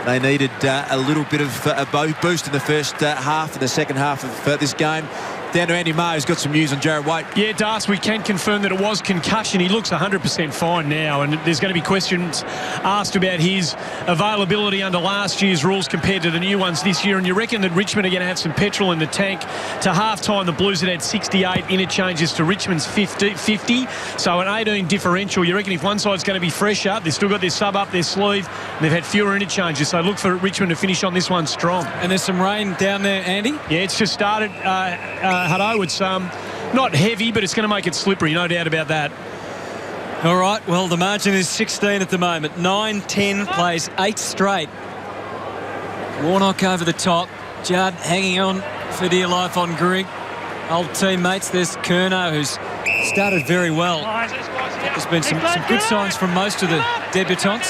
They needed a little bit of a boost in the first half and the second half of this game. Down to Andy Maher, who's got some news on Jared Waite. Yeah, Das, we can confirm that it was concussion. He looks 100% fine now, and there's going to be questions asked about his availability under last year's rules compared to the new ones this year. And you reckon that Richmond are going to have some petrol in the tank? To half-time, the Blues had 68 interchanges to Richmond's 50, so an 18 differential. You reckon if one side's going to be fresher, they've still got their sub up their sleeve, and they've had fewer interchanges, so look for Richmond to finish on this one strong. And there's some rain down there, Andy? Yeah, it's just started. Hutto, it's not heavy, but it's going to make it slippery, no doubt about that. All right, well, the margin is 16 at the moment. 9-10 plays 8 straight. Warnock over the top. Judd hanging on for dear life on Grigg. Old teammates. There's Curnow, who's started very well. There's been some good signs from most of the debutants.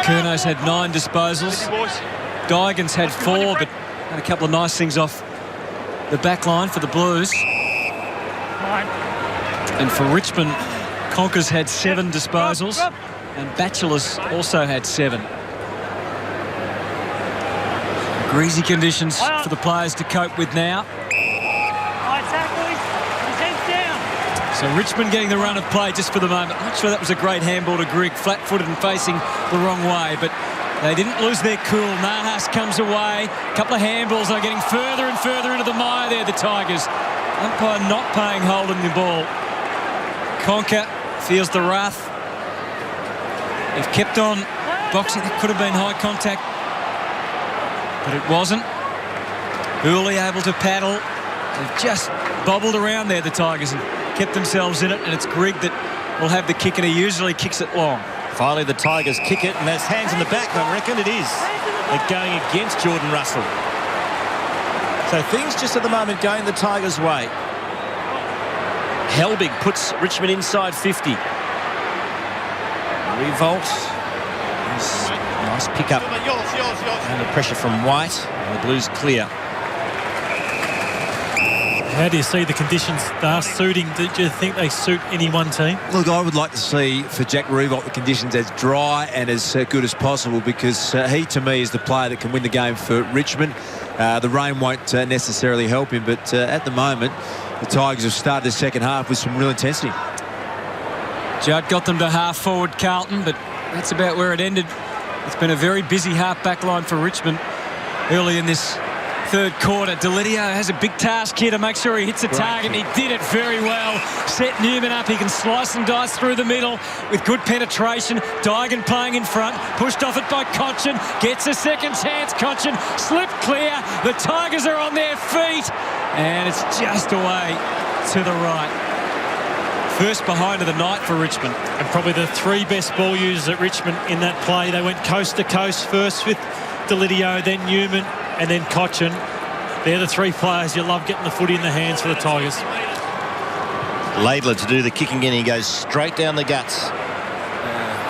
Curnow's had 9 disposals. Dygan's had 4, but had a couple of nice things off the back line for the Blues. And for Richmond, Conker's had 7 disposals, and Batchelor's also had 7. Greasy conditions for the players to cope with now. So Richmond getting the run of play just for the moment. Not sure that was a great handball to Grigg, flat-footed and facing the wrong way, but they didn't lose their cool. Nahas comes away. A couple of handballs are getting further and further into the mire there, the Tigers. Umpire not paying hold on the ball. Conker feels the wrath. They've kept on boxing. That could have been high contact, but it wasn't. Hooley able to paddle. They've just bobbled around there, the Tigers, and kept themselves in it, and it's Grigg that will have the kick, and he usually kicks it long. Finally, the Tigers kick it, and there's hands in the back, I reckon it is. They're going against Jordan Russell. So things just at the moment going the Tigers' way. Helbig puts Richmond inside 50. Revolt. Nice pick-up. Under pressure from White. And the Blues clear. How do you see the conditions are suiting? Do you think they suit any one team? Look, I would like to see for Jack Revolt the conditions as dry and as good as possible, because he, to me, is the player that can win the game for Richmond. The rain won't necessarily help him, but at the moment, the Tigers have started the second half with some real intensity. Judd got them to half-forward Carlton, but that's about where it ended. It's been a very busy half-back line for Richmond early in this third quarter. Delidio has a big task here to make sure he hits the target, and he did it very well. Set Newman up. He can slice and dice through the middle with good penetration. Dygan playing in front, pushed off it by Cochin, gets a second chance. Cochin slipped clear. The Tigers are on their feet, and it's just away to the right. First behind of the night for Richmond. And probably the 3 best ball users at Richmond in that play. They went coast to coast, first with Delidio, then Newman, and then Cochin. They're the 3 players you love getting the footy in the hands for the Tigers. Laidler to do the kicking in. He goes straight down the guts.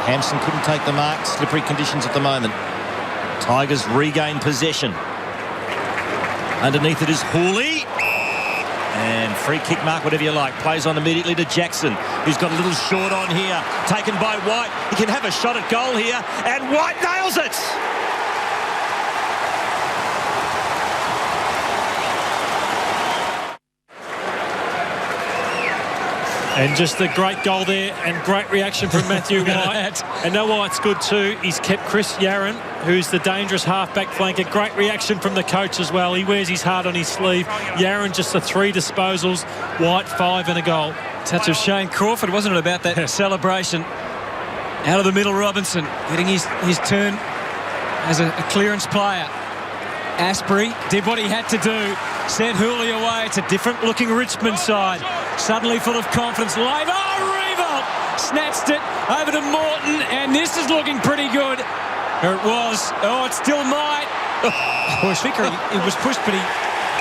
Hampson couldn't take the mark. Slippery conditions at the moment. Tigers regain possession. Underneath it is Hooley. And free kick mark, whatever you like. Plays on immediately to Jackson, who's got a little short on here. Taken by White. He can have a shot at goal here. And White nails it. And just a great goal there and great reaction from Matthew White. And know why it's good too? He's kept Chris Yarran, who's the dangerous half-back flanker. Great reaction from the coach as well. He wears his heart on his sleeve. Yarran just the 3 disposals. White 5 and a goal. Touch of Shane Crawford, wasn't it, about that celebration? Out of the middle, Robinson getting his turn as a clearance player. Asprey did what he had to do. Sent Hooley away. It's a different looking Richmond side. Suddenly full of confidence. Lave. Oh, Revolt snatched it over to Morton, and this is looking pretty good. Or it was. Oh, it still might. Vickery, he was pushed, but he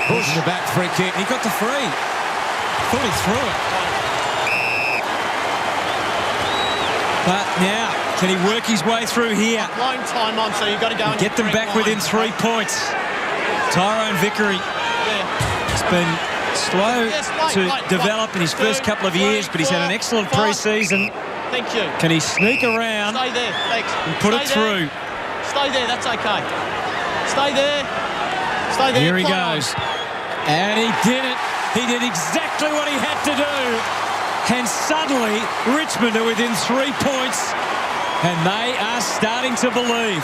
pushed in the back, free kick. He got the free. Thought he threw it. But now, can he work his way through here? Long time on, so you've got to go and get them back within 3 points. Tyrone Vickery has been slow to develop in his first couple of years, but he's had an excellent pre-season. Thank you. Can he sneak around Stay there, thanks. And put it through? Stay there, that's okay. Stay there. Stay there. Here he goes. And he did it. He did exactly what he had to do. And suddenly, Richmond are within 3 points, and they are starting to believe.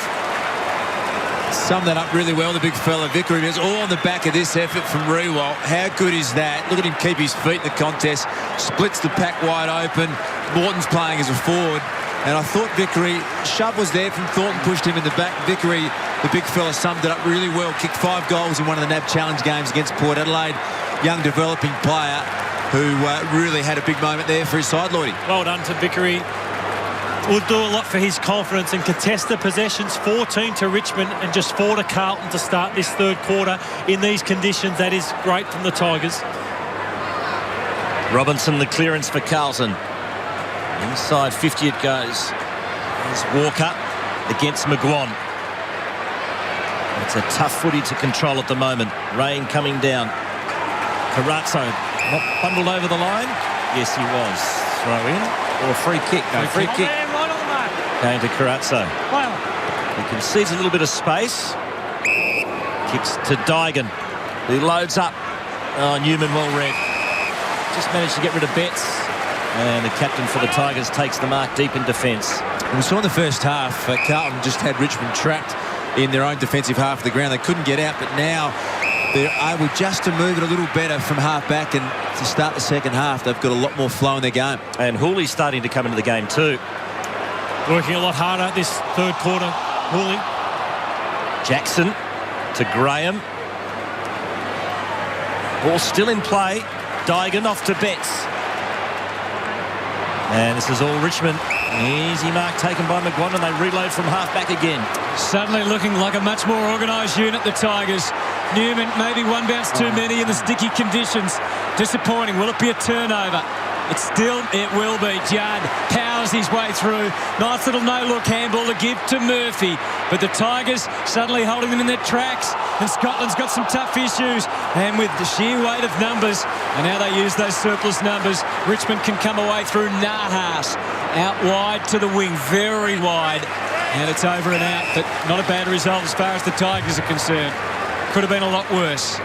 Summed that up really well, the big fella Vickery. It's all on the back of this effort from Rewalt. How good is that? Look at him keep his feet in the contest. Splits the pack wide open. Morton's playing as a forward. And I thought Vickery, shove was there from Thornton, pushed him in the back. Vickery, the big fella, summed it up really well. Kicked 5 goals in one of the NAB Challenge games against Port Adelaide. Young developing player who really had a big moment there for his side, Lloydie. Well done to Vickery. Will do a lot for his confidence and contested possessions. 14 to Richmond and just 4 to Carlton to start this third quarter in these conditions. That is great from the Tigers. Robinson, the clearance for Carlton. Inside 50 it goes. There's Walker against McGuan. It's a tough footy to control at the moment. Rain coming down. Carazzo not bundled over the line. Yes, he was. Throw in or a free kick. No, free kick. Going to Carazzo. He concedes a little bit of space. Kicks to Dygan, who loads up. Oh, Newman well read. Just managed to get rid of Betts. And the captain for the Tigers takes the mark deep in defence. We saw in the first half, Carlton just had Richmond trapped in their own defensive half of the ground. They couldn't get out, but now they're able just to move it a little better from half back, and to start the second half, they've got a lot more flow in their game. And Hooley's starting to come into the game too. Working a lot harder this third quarter, Hooley. Jackson to Graham. Ball still in play. Dygan off to Betts. And this is all Richmond. Easy mark taken by McGuan, and they reload from half back again. Suddenly looking like a much more organised unit, the Tigers. Newman, maybe one bounce too many in the sticky conditions. Disappointing. Will it be a turnover? It will be. Judd powers his way through. Nice little no-look handball to give to Murphy. But the Tigers suddenly holding them in their tracks. And Scotland's got some tough issues. And with the sheer weight of numbers, and how they use those surplus numbers, Richmond can come away through Nahas. Out wide to the wing, very wide. And it's over and out, but not a bad result as far as the Tigers are concerned. Could have been a lot worse.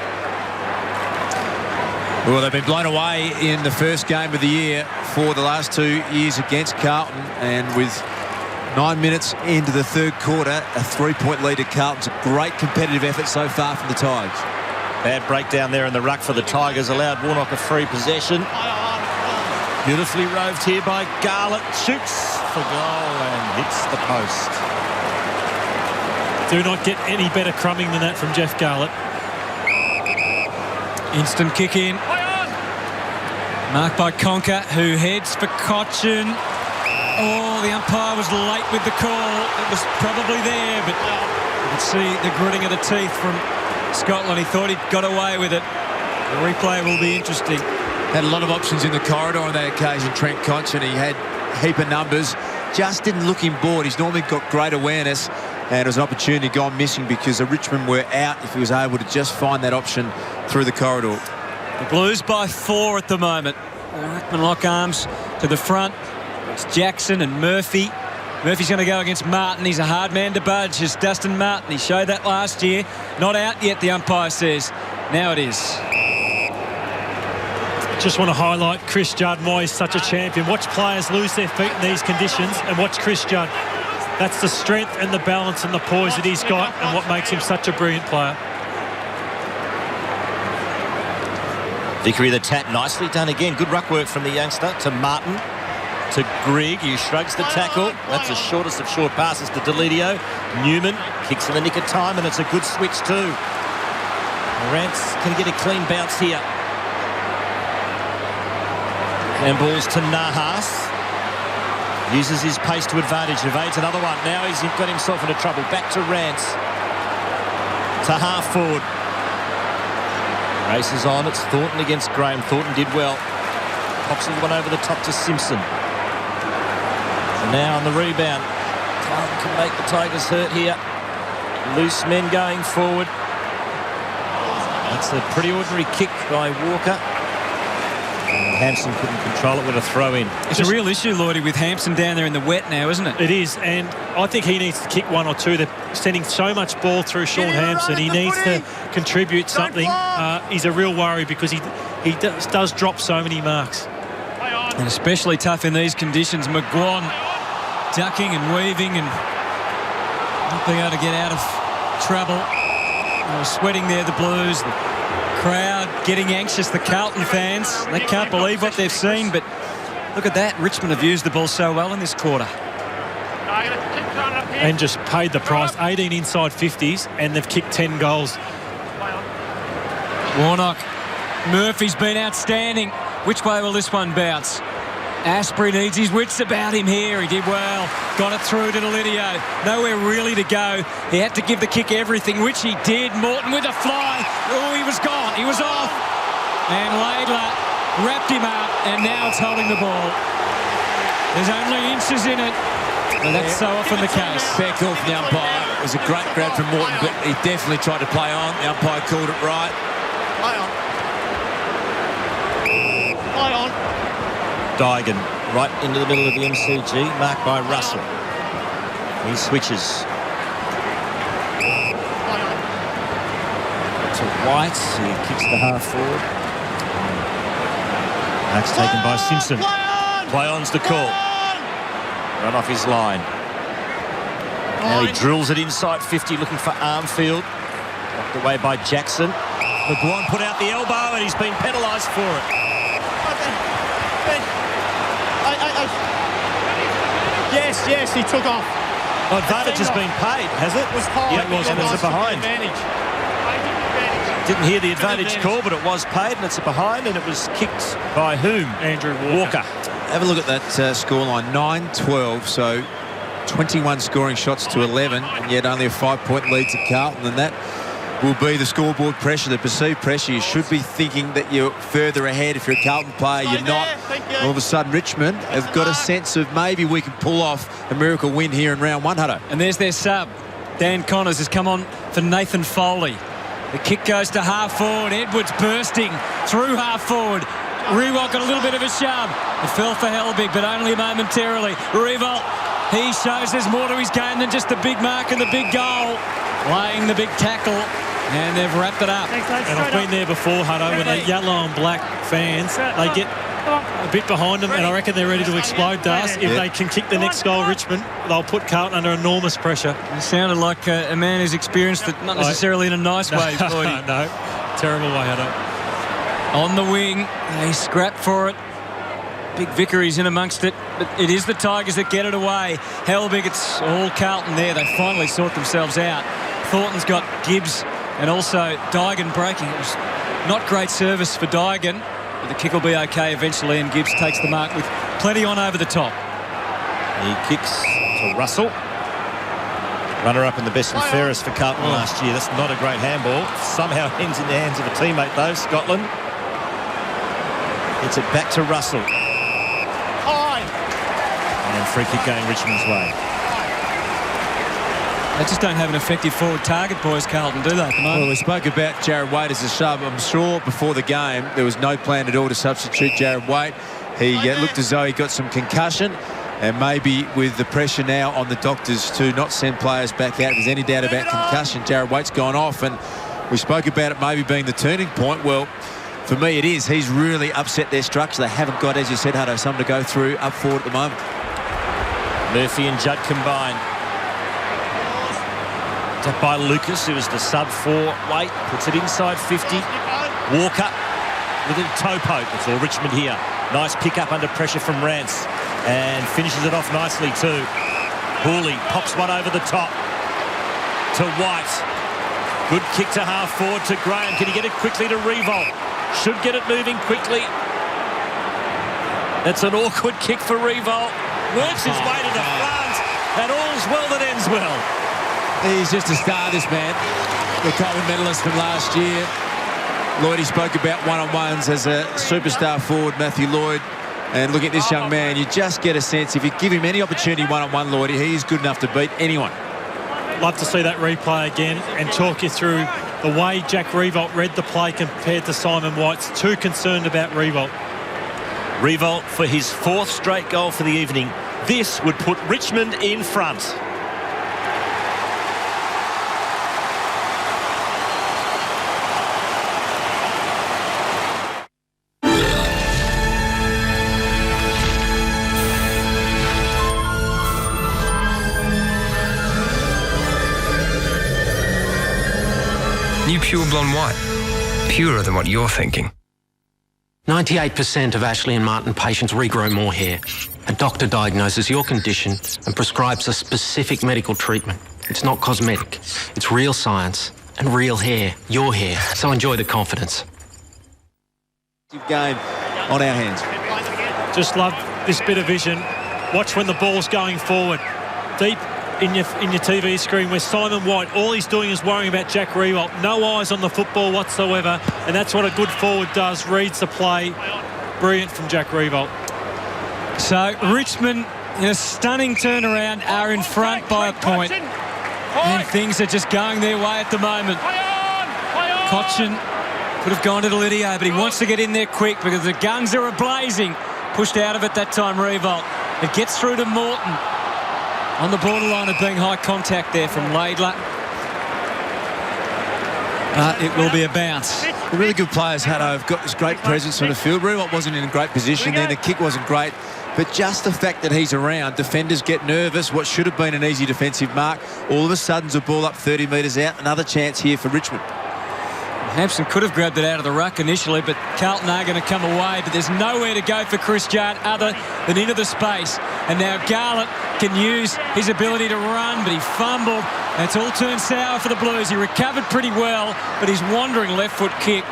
Well, they've been blown away in the first game of the year for the last 2 years against Carlton, and with 9 minutes into the third quarter, a 3-point lead to Carlton's a great competitive effort so far from the Tigers. Bad breakdown there in the ruck for the Tigers, allowed Warnock a free possession. Beautifully roved here by Garlett, shoots for goal and hits the post. Do not get any better crumbing than that from Jeff Garlett. Instant kick in. Marked by Conker, who heads for Cochin. Oh, the umpire was late with the call. It was probably there, but you could see the gritting of the teeth from Scotland. He thought he'd got away with it. The replay will be interesting. Had a lot of options in the corridor on that occasion, Trent Cochin. He had a heap of numbers. Just didn't look him bored. He's normally got great awareness. And it was an opportunity gone missing because the Richmond were out if he was able to just find that option through the corridor. The Blues by 4 at the moment. Ruckman lock arms to the front. It's Jackson and Murphy. Murphy's going to go against Martin. He's a hard man to budge. It's Dustin Martin. He showed that last year. Not out yet, the umpire says. Now it is. Just want to highlight Chris Judd and why he's such a champion. Watch players lose their feet in these conditions and watch Chris Judd. That's the strength and the balance and the poise that he's got and what makes him such a brilliant player. Vickery the tap, nicely done again. Good ruck work from the youngster to Martin, to Grigg, who shrugs the tackle. That's the shortest of short passes to Delidio. Newman kicks in the nick of time, and it's a good switch too. Rance can get a clean bounce here. And balls to Nahas. Uses his pace to advantage. Evades another one. Now he's got himself into trouble. Back to Rance. To half forward. Races on. It's Thornton against Graham. Thornton did well. Pops one over the top to Simpson. And now on the rebound. Carlton can make the Tigers hurt here. Loose men going forward. That's a pretty ordinary kick by Walker. Hampson couldn't control it with a throw in. It's a real issue, Lloydie, with Hampson down there in the wet now, isn't it? It is, and I think he needs to kick one or two. They're sending so much ball through Sean Hampson. He needs to contribute something. He's a real worry because he does drop so many marks. And especially tough in these conditions. McGuan ducking and weaving and not being able to get out of trouble. They were sweating there, the Blues. The crowd getting anxious, the Carlton fans. They can't believe what they've seen, but look at that. Richmond have used the ball so well in this quarter. And just paid the price. 18 inside 50s, and they've kicked 10 goals. Warnock. Murphy's been outstanding. Which way will this one bounce? Asprey needs his wits about him here. He did well. Got it through to Delidio. Nowhere really to go. He had to give the kick everything, which he did. Morton with a fly. Oh, he was gone. He was off. And Laidler wrapped him up, and now it's holding the ball. There's only inches in it. And that's so often the case. Fair call from the umpire. It was a great grab from Morton, but he definitely tried to play on. The umpire called it right. Play on. Play on. Dygan right into the middle of the MCG, marked by Russell. He switches to White. He kicks the half forward. That's taken by Simpson. Play on's the call. Run off his line. Now he drills it inside 50, looking for Armfield. Knocked away by Jackson. McGuan put out the elbow, and he's been penalised for it. Yes, he took off. Oh, advantage has been paid, has it? Was high. Yeah, it was, and it's a behind. Didn't hear the advantage call, but it was paid, and it's a behind, and it was kicked by whom? Andrew Walker. Have a look at that scoreline. 9-12, so 21 scoring shots to 11, and yet only a 5-point lead to Carlton, and that will be the scoreboard pressure, the perceived pressure. You should be thinking that you're further ahead. If you're a Carlton player, you're not. All of a sudden, Richmond have got a sense of maybe we can pull off a miracle win here in round one, Hutto. And there's their sub. Dan Connors has come on for Nathan Foley. The kick goes to half forward. Edwards bursting through half forward. Rewalt got a little bit of a shove. It fell for Helbig, but only momentarily. Rewalt, he shows there's more to his game than just the big mark and the big goal. Laying the big tackle, and they've wrapped it up. And I've been there before, Hutto, when the yellow and black fans, they get a bit behind them, and I reckon they're ready to explode to us. If they can kick the next goal, Richmond, they'll put Carlton under enormous pressure. It sounded like a man who's experienced it, not necessarily in a nice way, Lloydie. No, terrible way, Hutto. On the wing, they scrap for it. Big Vickery's in amongst it, but it is the Tigers that get it away. Helbig, it's all Carlton there. They finally sort themselves out. Thornton's got Gibbs and also Dygan breaking. It was not great service for Dygan, but the kick will be okay eventually, and Gibbs takes the mark with plenty on over the top. He kicks to Russell. Runner-up in the best and fairest for Carlton last year. That's not a great handball. Somehow ends in the hands of a teammate, though, Scotland. It's it back to Russell. And free kick going Richmond's way. They just don't have an effective forward target, boys, Carlton, do they, at the moment? Well, we spoke about Jared Waite as a sub. I'm sure before the game there was no plan at all to substitute Jared Waite. He looked as though he got some concussion, and maybe with the pressure now on the doctors to not send players back out, if there's any doubt about concussion, Jared Waite's gone off, and we spoke about it maybe being the turning point. Well, for me it is. He's really upset their structure. They haven't got, as you said, Hutto, something to go through up forward at the moment. Murphy and Judd combined. Up by Lucas, who is the sub-4 weight. Puts it inside 50. Walker with a toe poke. It's all Richmond here. Nice pick up under pressure from Rance. And finishes it off nicely too. Hooley pops one over the top to White. Good kick to half forward to Graham. Can he get it quickly to Revolt? Should get it moving quickly. That's an awkward kick for Revolt. Works his way to the front. And all's well that ends well. He's just a star, this man. The Coleman medalist from last year. Lloydie spoke about one-on-ones as a superstar forward, Matthew Lloyd. And look at this young man. You just get a sense, if you give him any opportunity one-on-one, Lloydie, he's good enough to beat anyone. Love to see that replay again and talk you through the way Jack Revolt read the play compared to Simon White's. Too concerned about Revolt. Revolt for his 4th straight goal for the evening. This would put Richmond in front. New Pure Blonde White. Purer than what you're thinking. 98% of Ashley and Martin patients regrow more hair. A doctor diagnoses your condition and prescribes a specific medical treatment. It's not cosmetic. It's real science and real hair. Your hair. So enjoy the confidence. Game on our hands. Just love this bit of vision. Watch when the ball's going forward. Deep in your TV screen where Simon White, all he's doing is worrying about Jack Revolt. No eyes on the football whatsoever, and that's what a good forward does, reads the play. Brilliant from Jack Revolt. So Richmond, in a stunning turnaround, are in front by a point. And things are just going their way at the moment. Cochin could have gone to the Lydio, but he wants to get in there quick because the guns are ablazing. Pushed out of it that time, Revolt. It gets through to Morton. On the borderline of being high contact there from Laidler. It will be a bounce. The really good players, Hutto, have got this great presence on the field. Revolt wasn't in a great position there. The kick wasn't great. But just the fact that he's around, defenders get nervous. What should have been an easy defensive mark, all of a sudden's a ball up 30 metres out. Another chance here for Richmond. Hampson could have grabbed it out of the ruck initially, but Carlton are going to come away. But there's nowhere to go for Chris Judd other than into the space. And now Garlett can use his ability to run, but he fumbled. And it's all turned sour for the Blues. He recovered pretty well, but his wandering left foot kick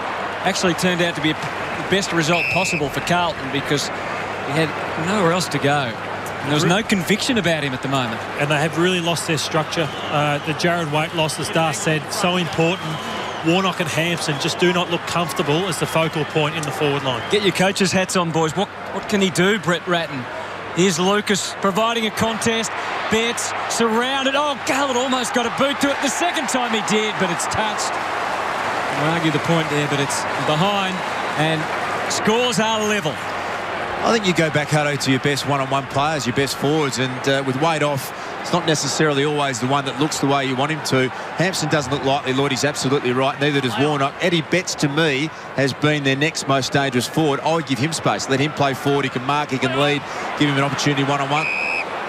actually turned out to be the best result possible for Carlton because he had nowhere else to go. And there was no conviction about him at the moment. And they have really lost their structure. The Jared Waite loss, as Dar said, so important. Warnock and Hampson just do not look comfortable as the focal point in the forward line. Get your coaches' hats on, boys. What can he do, Brett Ratton? Here's Lucas providing a contest. Betts surrounded. Oh, Garlett almost got a boot to it the second time he did, but it's touched. I'll argue the point there, but it's behind, and scores are level. I think you go back, Hutto, to your best one-on-one players, your best forwards, and with Wade off, it's not necessarily always the one that looks the way you want him to. Hampson doesn't look likely. Lloydie's absolutely right. Neither does Warnock. Eddie Betts, to me, has been their next most dangerous forward. I would give him space. Let him play forward. He can mark. He can lead. Give him an opportunity one-on-one.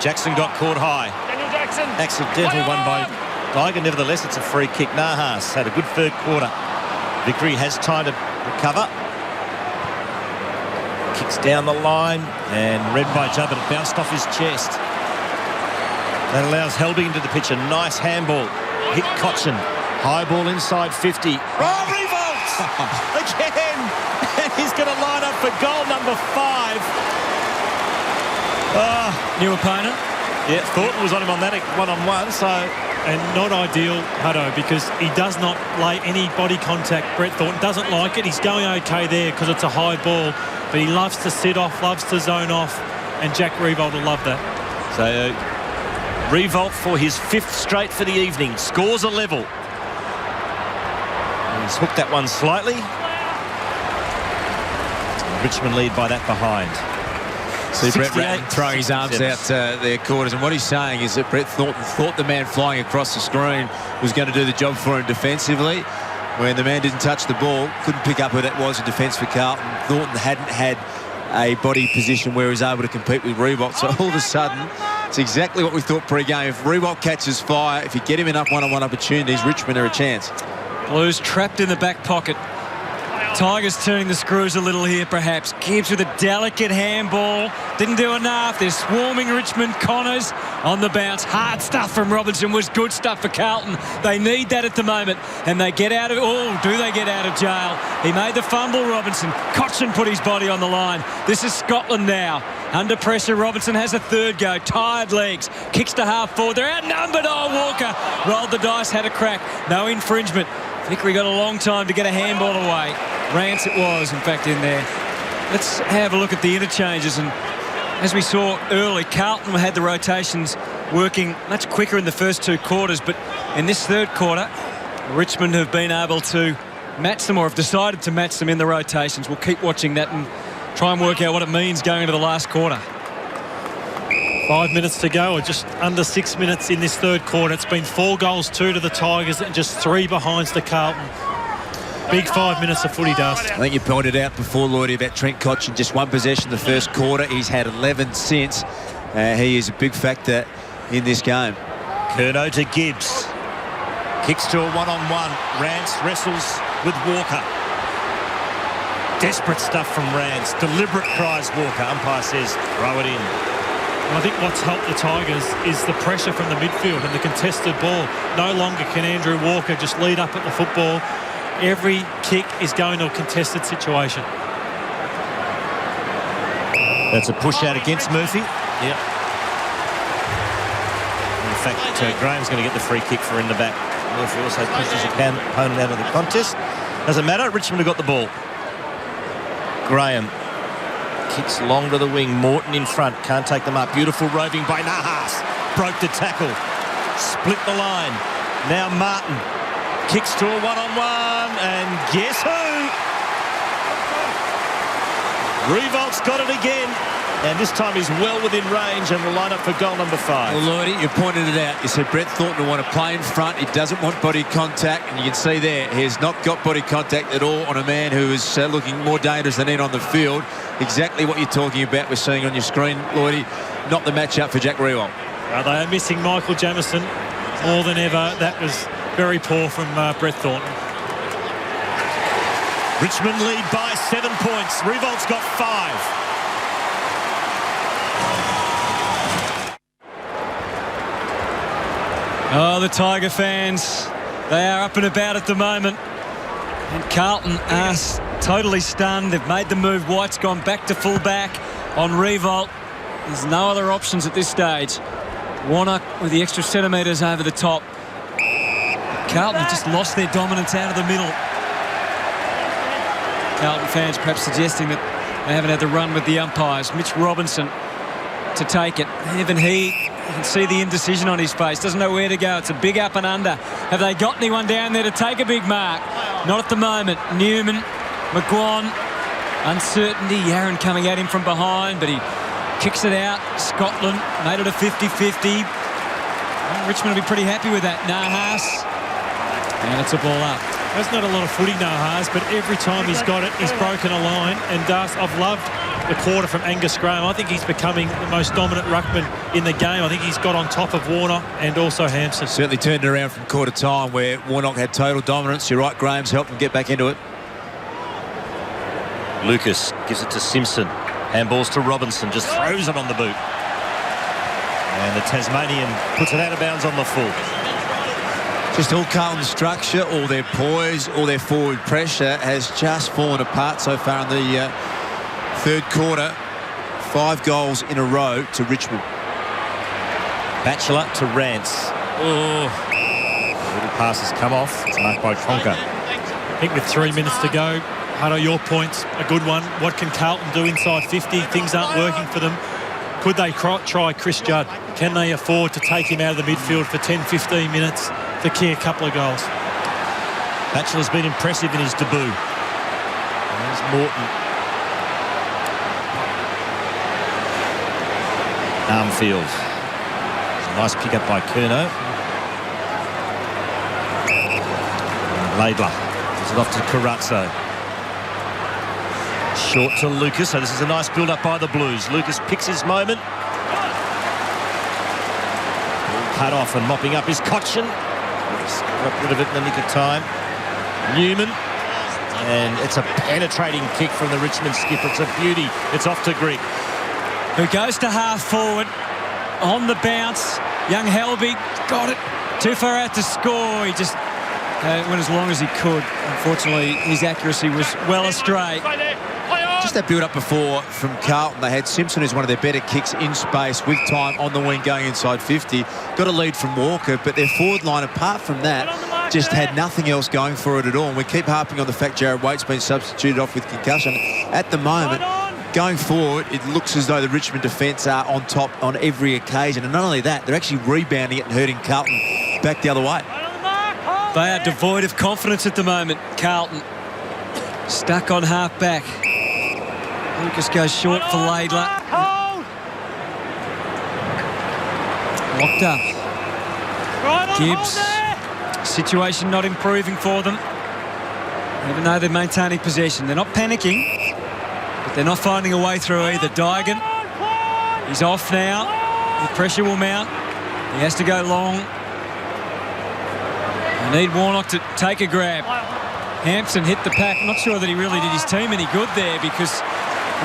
Jackson got caught high. Daniel Jackson. Accidental one by Tiger. Nevertheless, it's a free kick. Nahas had a good third quarter. Vickery has time to recover. Kicks down the line and read by Judd, but it bounced off his chest. That allows Helbig into the pitch. A nice handball. Hit Cochin. High ball inside 50. Oh, Revolt! Again! And he's going to line up for goal number 5. New opponent? Yeah, Thornton was on him on that one-on-one, so... And not ideal, Hutto, because he does not lay any body contact. Brett Thornton doesn't like it. He's going okay there because it's a high ball, but he loves to sit off, loves to zone off, and Jack Revolt will love that. So Revolt for his 5th straight for the evening. Scores a level. And he's hooked that one slightly. Richmond lead by that behind. See Brett Ratton throwing his arms out their quarters, and what he's saying is that Brett Thornton thought the man flying across the screen was going to do the job for him defensively. when the man didn't touch the ball, couldn't pick up who that was in defence for Carlton. Thornton hadn't had a body position where he was able to compete with Revolt. So all of a sudden, it's exactly what we thought pre-game. If Revolt catches fire, if you get him enough one-on-one opportunities, Richmond are a chance. Blues trapped in the back pocket. Tigers turning the screws a little here, perhaps. Gibbs with a delicate handball. Didn't do enough. They're swarming Richmond. Connors on the bounce. Hard stuff from Robinson was good stuff for Carlton. They need that at the moment. And they get out of... Oh, do they get out of jail? He made the fumble, Robinson. Cochin put his body on the line. This is Scotland now. Under pressure, Robinson has a third go. Tired legs. Kicks to half forward. They're outnumbered. Oh, Walker rolled the dice, had a crack. No infringement. Vickery got a long time to get a handball away. Rance it was, in fact, in there. Let's have a look at the interchanges. And as we saw early, Carlton had the rotations working much quicker in the first two quarters. But in this third quarter, Richmond have been able to match them, or have decided to match them in the rotations. We'll keep watching that and try and work out what it means going into the last quarter. 5 minutes to go, or just under 6 minutes in this third quarter. It's been 4 goals, 2 to the Tigers, and just 3 behinds to Carlton. Big 5 minutes of footy dust. I think you pointed out before, Lloydie, about Trent Cotchin. Just one possession the first quarter. He's had 11 since. He is a big factor in this game. Curnow to Gibbs. Kicks to a one-on-one. Rance wrestles with Walker. Desperate stuff from Rance. Deliberate cries Walker. Umpire says throw it in. I think what's helped the Tigers is the pressure from the midfield and the contested ball. No longer can Andrew Walker just lead up at the football. Every kick is going to a contested situation. That's a push out against Murphy. Yep. In fact, Graham's going to get the free kick for in the back. Murphy also pushes his opponent out of the contest. Doesn't matter. Richmond have got the ball. Graham kicks long to the wing. Morton in front. Can't take them up. Beautiful roving by Nahas. Broke the tackle. Split the line. Now Martin kicks to a one-on-one. And guess who? Revolt's got it again. And this time he's well within range and will line up for goal number 5. Well, Lloydie, you pointed it out. You said Brett Thornton will want to play in front. He doesn't want body contact. And you can see there, he has not got body contact at all on a man who is looking more dangerous than in on the field. Exactly what you're talking about. We're seeing on your screen, Lloydie. Not the matchup for Jack Riewoldt. They are missing Michael Jamieson more than ever. That was very poor from Brett Thornton. Richmond lead by 7 points. Revolt's got 5. Oh, the Tiger fans, they are up and about at the moment. And Carlton are totally stunned. They've made the move. White's gone back to full back on Revolt. There's no other options at this stage. Warnock with the extra centimetres over the top. Carlton have just lost their dominance out of the middle. Carlton fans perhaps suggesting that they haven't had the run with the umpires. Mitch Robinson to take it. Even he, you can see the indecision on his face. Doesn't know where to go. It's a big up and under. Have they got anyone down there to take a big mark? Not at the moment. Newman, McGuan, uncertainty. Yaron coming at him from behind, but he kicks it out. Scotland made it a 50-50. Well, Richmond will be pretty happy with that. Nahas. And it's a ball up. There's not a lot of footy, Nahas, but every time he's got it, he's broken a line. And I've loved the quarter from Angus Graham. I think he's becoming the most dominant ruckman in the game. I think he's got on top of Warnock and also Hampson. Certainly turned it around from quarter time where Warnock had total dominance. You're right, Graham's helped him get back into it. Lucas gives it to Simpson. Handballs to Robinson, just throws it on the boot. And the Tasmanian puts it out of bounds on the full. Just all Carlton's structure, all their poise, all their forward pressure has just fallen apart so far in the third quarter. 5 goals in a row to Richmond. Batchelor to Rance. Oh, little pass has come off. It's marked by Conker. I think with 3 minutes to go, Hutto, your point's a good one. What can Carlton do inside 50? Things aren't working for them. Could they try Chris Judd? Can they afford to take him out of the midfield for 10-15 minutes to key a couple of goals? Batchelor's been impressive in his debut. There's Morton. Armfield. Nice pick up by Curnow. Laidler it off to Carazzo. Short to Lucas, so this is a nice build-up by the Blues. Lucas picks his moment. Cut off and mopping up is Cotchin. Got rid of it in the nick of time. Newman. And it's a penetrating kick from the Richmond skipper. It's a beauty. It's off to Grigg. Who goes to half forward. On the bounce. Young Helbig got it. Too far out to score. He just went as long as he could. Unfortunately, his accuracy was well astray. Just that build-up before from Carlton. They had Simpson, who's one of their better kicks in space with time on the wing going inside 50. Got a lead from Walker, but their forward line, apart from that, just had nothing else going for it at all. And we keep harping on the fact Jared Waite's been substituted off with concussion. At the moment, going forward, it looks as though the Richmond defence are on top on every occasion. And not only that, they're actually rebounding it and hurting Carlton back the other way. They are devoid of confidence at the moment. Carlton stuck on half back. Lucas goes short for Laidler. Locked up. Gibbs. Situation not improving for them. Even though they're maintaining possession. They're not panicking, but they're not finding a way through either. Dygan, he's off now. The pressure will mount. He has to go long. They need Warnock to take a grab. Hampson hit the pack. I'm not sure that he really did his team any good there, because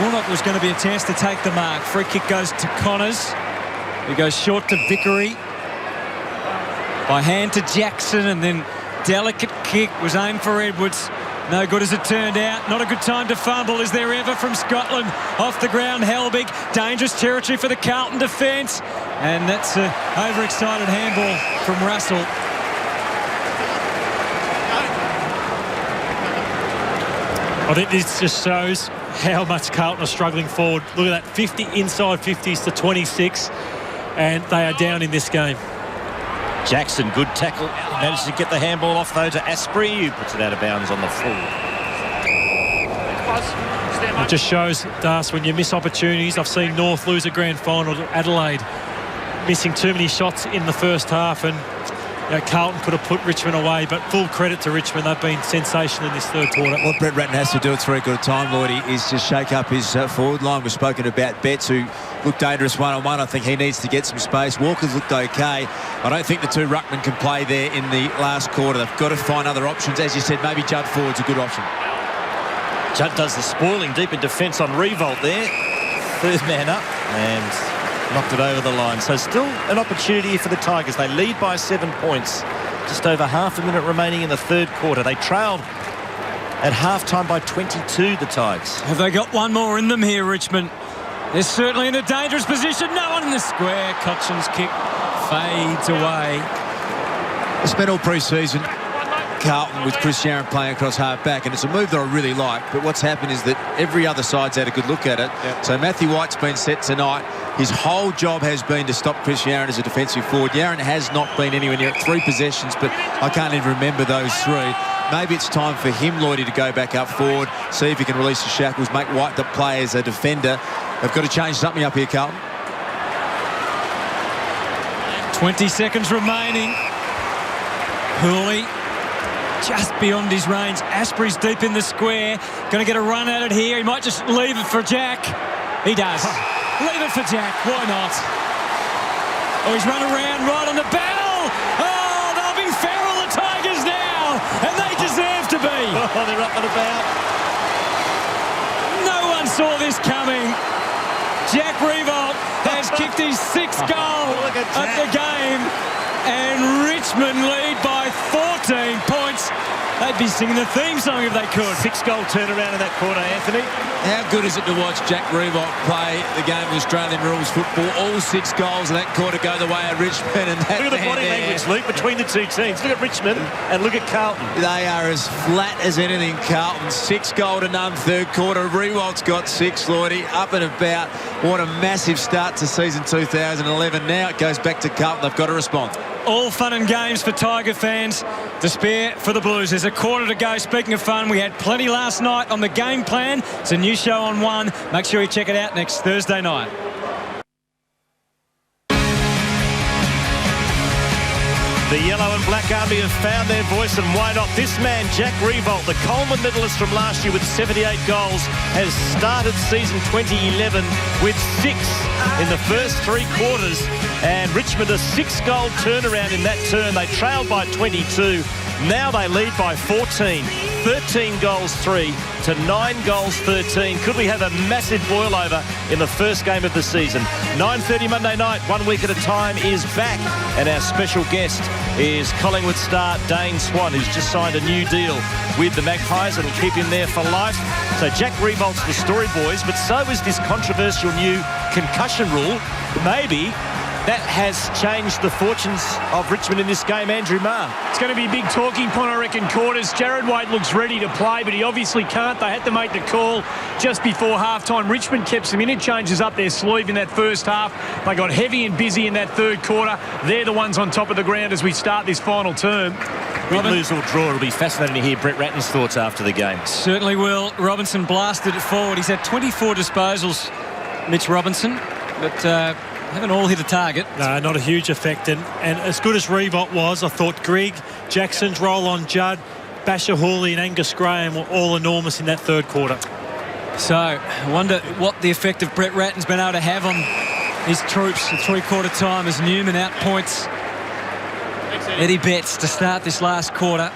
Warnock was going to be a chance to take the mark. Free kick goes to Connors. He goes short to Vickery. By hand to Jackson, and then delicate kick was aimed for Edwards. No good as it turned out. Not a good time to fumble, is there ever, from Scotland. Off the ground, Helbig. Dangerous territory for the Carlton defence. And that's an overexcited handball from Russell. I think this just shows how much Carlton are struggling forward. Look at that, 50 inside 50s to 26, and they are down in this game. Jackson, good tackle. Managed to get the handball off, though, to Asprey, who puts it out of bounds on the full. It just shows, Das, when you miss opportunities. I've seen North lose a grand final to Adelaide, missing too many shots in the first half, and Carlton could have put Richmond away, but full credit to Richmond. They've been sensational in this third quarter. What Brett Ratton has to do at 3 quarter time, Lloydie, is to shake up his forward line. We've spoken about Betts, who looked dangerous one-on-one. I think he needs to get some space. Walker's looked okay. I don't think the two ruckmen can play there in the last quarter. They've got to find other options. As you said, maybe Judd Ford's a good option. Judd does the spoiling deep in defence on Revolt there. Third man up and knocked it over the line. So still an opportunity for the Tigers. They lead by 7 points. Just over half a minute remaining in the third quarter. They trailed at half-time by 22, the Tigers. Have they got one more in them here, Richmond? They're certainly in a dangerous position. No one in the square. Cotchin's kick fades away. They spent all pre-season, Carlton, with Chris Sharon playing across half-back, and it's a move that I really like. But what's happened is that every other side's had a good look at it. Yep. So Matthew White's been set tonight. His whole job has been to stop Chris Yaron as a defensive forward. Yaron has not been anywhere near it. 3 possessions, but I can't even remember those 3. Maybe it's time for him, Lloydie, to go back up forward, see if he can release the shackles, make White the play as a defender. They've got to change something up here, Carlton. 20 seconds remaining. Hooley just beyond his range. Asprey's deep in the square. Going to get a run at it here. He might just leave it for Jack. He does. Leave it for Jack. Why not? Oh, he's run around right on the bell. Oh, they'll be feral, the Tigers now. And they deserve to be. Oh, they're up and about. No one saw this coming. Jack Revolt has kicked his 6th goal of the game. And Richmond lead by 14 points. They'd be singing the theme song if they could. 6-goal turnaround in that quarter, Anthony. How good is it to watch Jack Revolt play the game of Australian rules football? All 6 goals in that quarter go the way of Richmond. And that look at the body language, Luke, between the two teams. Look at Richmond and look at Carlton. They are as flat as anything, Carlton. 6-goal to none third quarter. Revolt's got 6, Lloydie. Up and about. What a massive start to season 2011. Now it goes back to Carlton. They've got to respond. All fun and games for Tiger fans. Despair for the Blues. There's a quarter to go. Speaking of fun, we had plenty last night on the Game Plan. It's a new show on 1. Make sure you check it out next Thursday night. The yellow and black army have found their voice, and why not? This man, Jack Riewoldt, the Coleman medalist from last year with 78 goals, has started season 2011 with 6 in the first 3 quarters. And Richmond a 6-goal turnaround in that turn. They trailed by 22. Now they lead by 14. 13 goals 3 to 9 goals 13. Could we have a massive boil over in the first game of the season? 9:30 Monday night, 1 week at a time, is back. And our special guest is Collingwood star Dane Swan, who's just signed a new deal with the Magpies that will keep him there for life. So Jack Riewoldt's the story, boys, but so is this controversial new concussion rule. Maybe that has changed the fortunes of Richmond in this game. Andrew Marr. It's going to be a big talking point, I reckon, quarters. Jared Waite looks ready to play, but he obviously can't. They had to make the call just before half-time. Richmond kept some interchanges up their sleeve in that first half. They got heavy and busy in that third quarter. They're the ones on top of the ground as we start this final term. Lose or draw. It'll be fascinating to hear Brett Ratton's thoughts after the game. Certainly will. Robinson blasted it forward. He's had 24 disposals, Mitch Robinson, but haven't all hit a target. No, not a huge effect. And as good as Riewoldt was, I thought Grigg, Jackson's roll on Judd, Basher Hawley and Angus Graham were all enormous in that third quarter. So I wonder what the effect of Brett Ratton's been able to have on his troops at 3/4 time as Newman outpoints Eddie Betts to start this last quarter.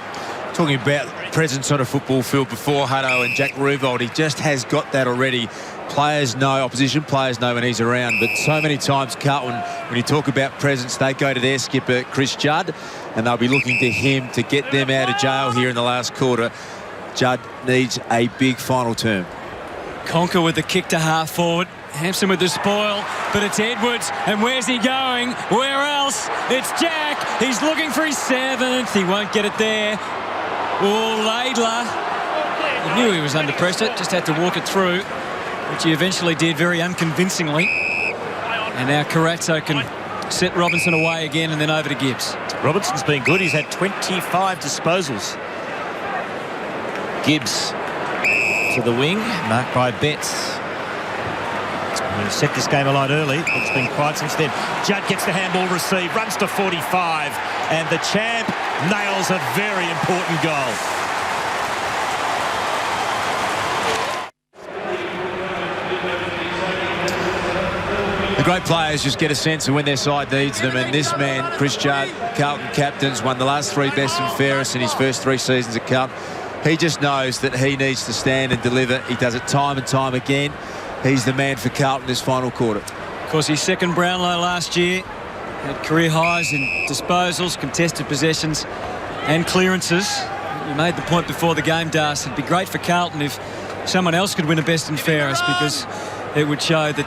Talking about presence on a football field before Hutto and Jack Riewoldt, he just has got that already. Players know, opposition players know when he's around, but so many times Carlton, when you talk about presence, they go to their skipper, Chris Judd, and they'll be looking to him to get them out of jail here in the last quarter. Judd needs a big final term. Conker with the kick to half forward. Hampson with the spoil, but it's Edwards, and where's he going? Where else? It's Jack. He's looking for his 7th. He won't get it there. Oh, Laidler. He knew he was under pressure, just had to walk it through, which he eventually did very unconvincingly. And now Carazzo can set Robinson away again and then over to Gibbs. Robinson's been good. He's had 25 disposals. Gibbs to the wing, marked by Betts. He set this game alight early. It's been quiet since then. Judd gets the handball received, runs to 45, and the champ nails a very important goal. The great players just get a sense of when their side needs them, and this man, Chris Judd, Carlton captains, won the last 3 best and fairest in his first 3 seasons at Carlton. He just knows that he needs to stand and deliver. He does it time and time again. He's the man for Carlton this final quarter. Of course, he's second Brownlow last year. Had career highs in disposals, contested possessions and clearances. You made the point before the game, Das. It'd be great for Carlton if someone else could win a best and fairest, because it would show that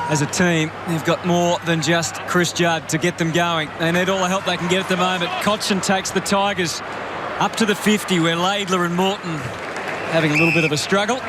as a team, they've got more than just Chris Judd to get them going. They need all the help they can get at the moment. Cotchin takes the Tigers up to the 50, where Laidler and Morton having a little bit of a struggle.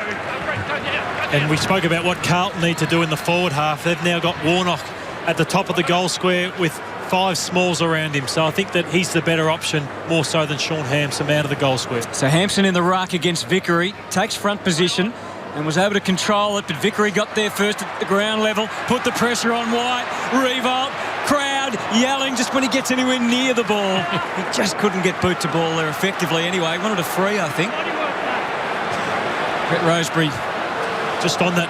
And we spoke about what Carlton need to do in the forward half. They've now got Warnock at the top of the goal square with 5 smalls around him. So I think that he's the better option, more so than Sean Hampson out of the goal square. So Hampson in the ruck against Vickery, takes front position and was able to control it, but Vickery got there first at the ground level, put the pressure on White. Riewoldt, crowd yelling just when he gets anywhere near the ball. He just couldn't get boot to ball there effectively anyway. He wanted a free, I think. Brett Rosebery. Just on that,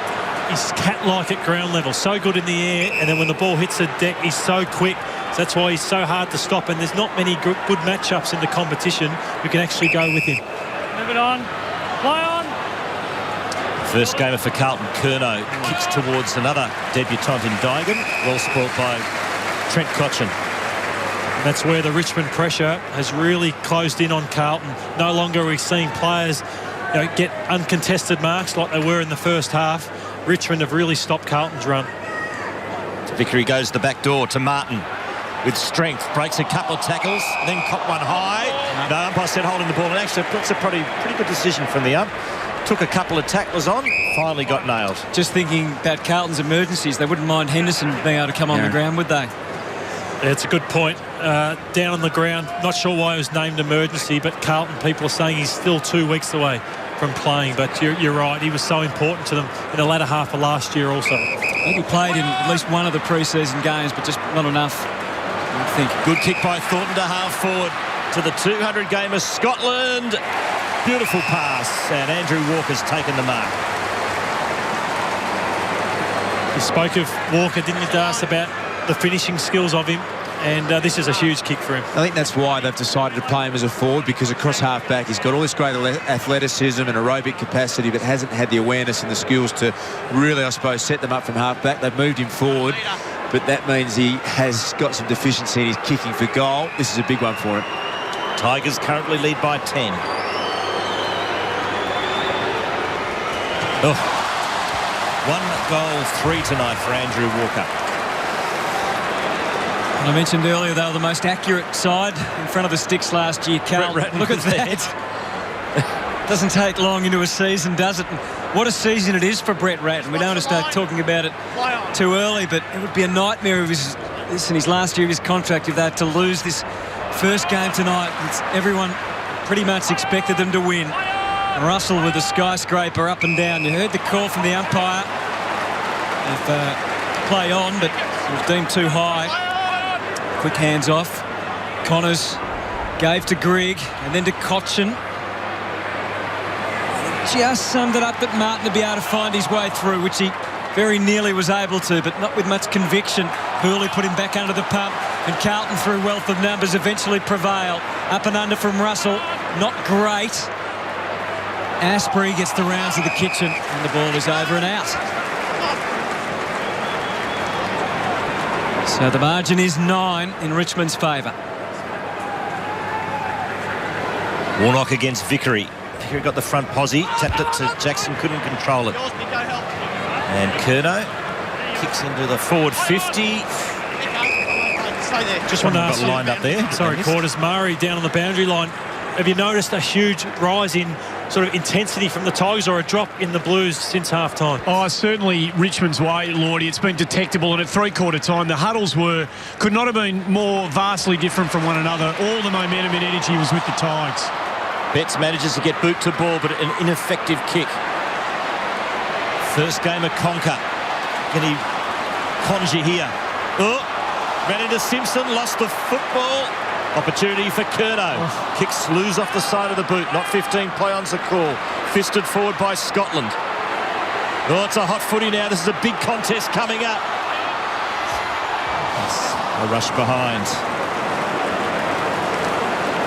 he's cat-like at ground level, so good in the air, and then when the ball hits the deck, he's so quick. So that's why he's so hard to stop, and there's not many good matchups in the competition who can actually go with him. Move it on. Play on. First gamer for Carlton, Curnow, kicks towards another debutant in Digan, well spoilt by Trent Cotchin. And that's where the Richmond pressure has really closed in on Carlton. No longer are we seeing players get uncontested marks like they were in the first half. Richmond have really stopped Carlton's run. Vickery goes to the back door to Martin with strength, breaks a couple of tackles, then caught one high. The umpire said holding the ball, and actually that's a pretty good decision from the ump. Took a couple of tacklers on, finally got nailed. Just thinking about Carlton's emergencies, they wouldn't mind Henderson being able to come on the ground, would they? Yeah, it's a good point. Down on the ground, not sure why it was named emergency, but Carlton people are saying he's still 2 weeks away from playing. But you're right, he was so important to them in the latter half of last year also. I think he played in at least one of the pre-season games, but just not enough I think. Good kick by Thornton to half forward to the 200 game of Scotland. Beautiful pass, and Andrew Walker's taken the mark. You spoke of Walker, didn't you, Das, about the finishing skills of him? And this is a huge kick for him. I think that's why they've decided to play him as a forward, because across half-back he's got all this great athleticism and aerobic capacity, but hasn't had the awareness and the skills to really, I suppose, set them up from half-back. They've moved him forward, but that means he has got some deficiency in his kicking for goal. This is a big one for him. Tigers currently lead by 10. Oh. 1 goal, 3 tonight for Andrew Walker. I mentioned earlier they were the most accurate side in front of the sticks last year, Carl. Look at that. Doesn't take long into a season, does it? And what a season it is for Brett Ratton. We don't want to start talking about it too early, but it would be a nightmare of this in his last year of his contract if they had to lose this first game tonight. Everyone pretty much expected them to win. Russell with the skyscraper up and down. You heard the call from the umpire of play on, but it was deemed too high. Quick hands off. Connors gave to Grigg and then to Cochin. Just summed it up that Martin to be able to find his way through, which he very nearly was able to, but not with much conviction. Hurley put him back under the pump, and Carlton, through wealth of numbers, eventually prevail. Up and under from Russell. Not great. Asprey gets the rounds of the kitchen, and the ball is over and out. So the margin is 9 in Richmond's favour. Warnock against Vickery. Vickery got the front posse, tapped it to Jackson, couldn't control it. And Curnow kicks into the forward 50. Just want to got ask lined up there. Sorry, Quarters. Murray down on the boundary line. Have you noticed a huge rise in sort of intensity from the Tigers, or a drop in the Blues since half-time? Oh, certainly Richmond's way, Lordy. It's been detectable, and at three-quarter time, the huddles could not have been more vastly different from one another. All the momentum and energy was with the Tigers. Betts manages to get boot to ball, but an ineffective kick. First game of Conker. Can he conjure here? Oh, ran into Simpson, lost the football. Opportunity for Curnow. Kicks loose off the side of the boot. Not 15 play-ons a call. Fisted forward by Scotland. Oh, it's a hot footy now. This is a big contest coming up. A rush behind.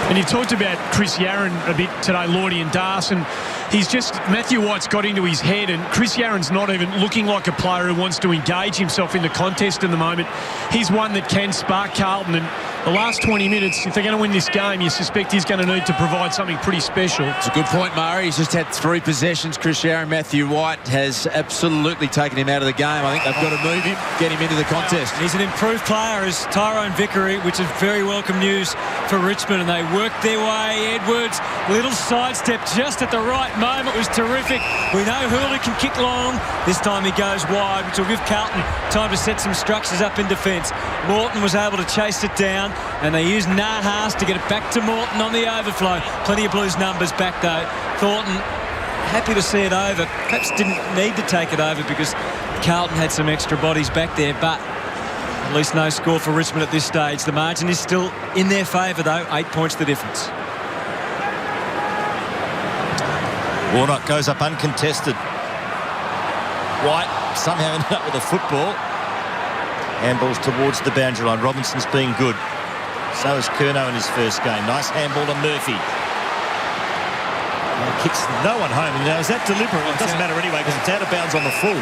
And you talked about Chris Yarran a bit today, Lordy and Darson. Matthew White's got into his head, and Chris Yarran's not even looking like a player who wants to engage himself in the contest at the moment. He's one that can spark Carlton, and the last 20 minutes, if they're going to win this game, you suspect he's going to need to provide something pretty special. It's a good point, Murray. He's just had 3 possessions. Chris Yarran, Matthew White has absolutely taken him out of the game. I think they've got to move him, get him into the contest. He's an improved player as Tyrone Vickery, which is very welcome news for Richmond, and they worked their way. Edwards, little sidestep just at the right moment, was terrific. We know Hurley can kick long. This time he goes wide, which will give Carlton time to set some structures up in defence. Morton was able to chase it down, and they used Nahas to get it back to Morton on the overflow. Plenty of Blues numbers back though. Thornton happy to see it over. Perhaps didn't need to take it over because Carlton had some extra bodies back there, but at least no score for Richmond at this stage. The margin is still in their favour though. 8 points the difference. Warnock goes up uncontested. White somehow ended up with a football. Handballs towards the boundary line. Robinson's been good. So is Curnow in his first game. Nice handball to Murphy. And kicks no one home. Now, is that deliberate? It doesn't matter anyway because it's out of bounds on the full.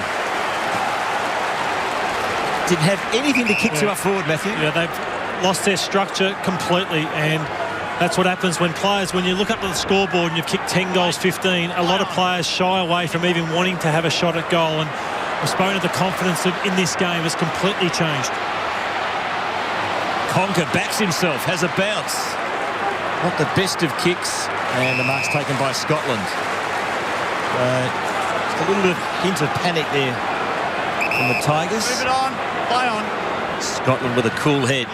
Didn't have anything to kick to up forward, Matthew. Yeah, they've lost their structure completely, and that's what happens when you look up at the scoreboard and you've kicked 10 goals, 15, a lot of players shy away from even wanting to have a shot at goal, and I've spoken of the confidence in this game has completely changed. Conker backs himself, has a bounce. Not the best of kicks, and the mark's taken by Scotland. Just a little bit of hint of panic there from the Tigers. Move it on, play on. Scotland with a cool head.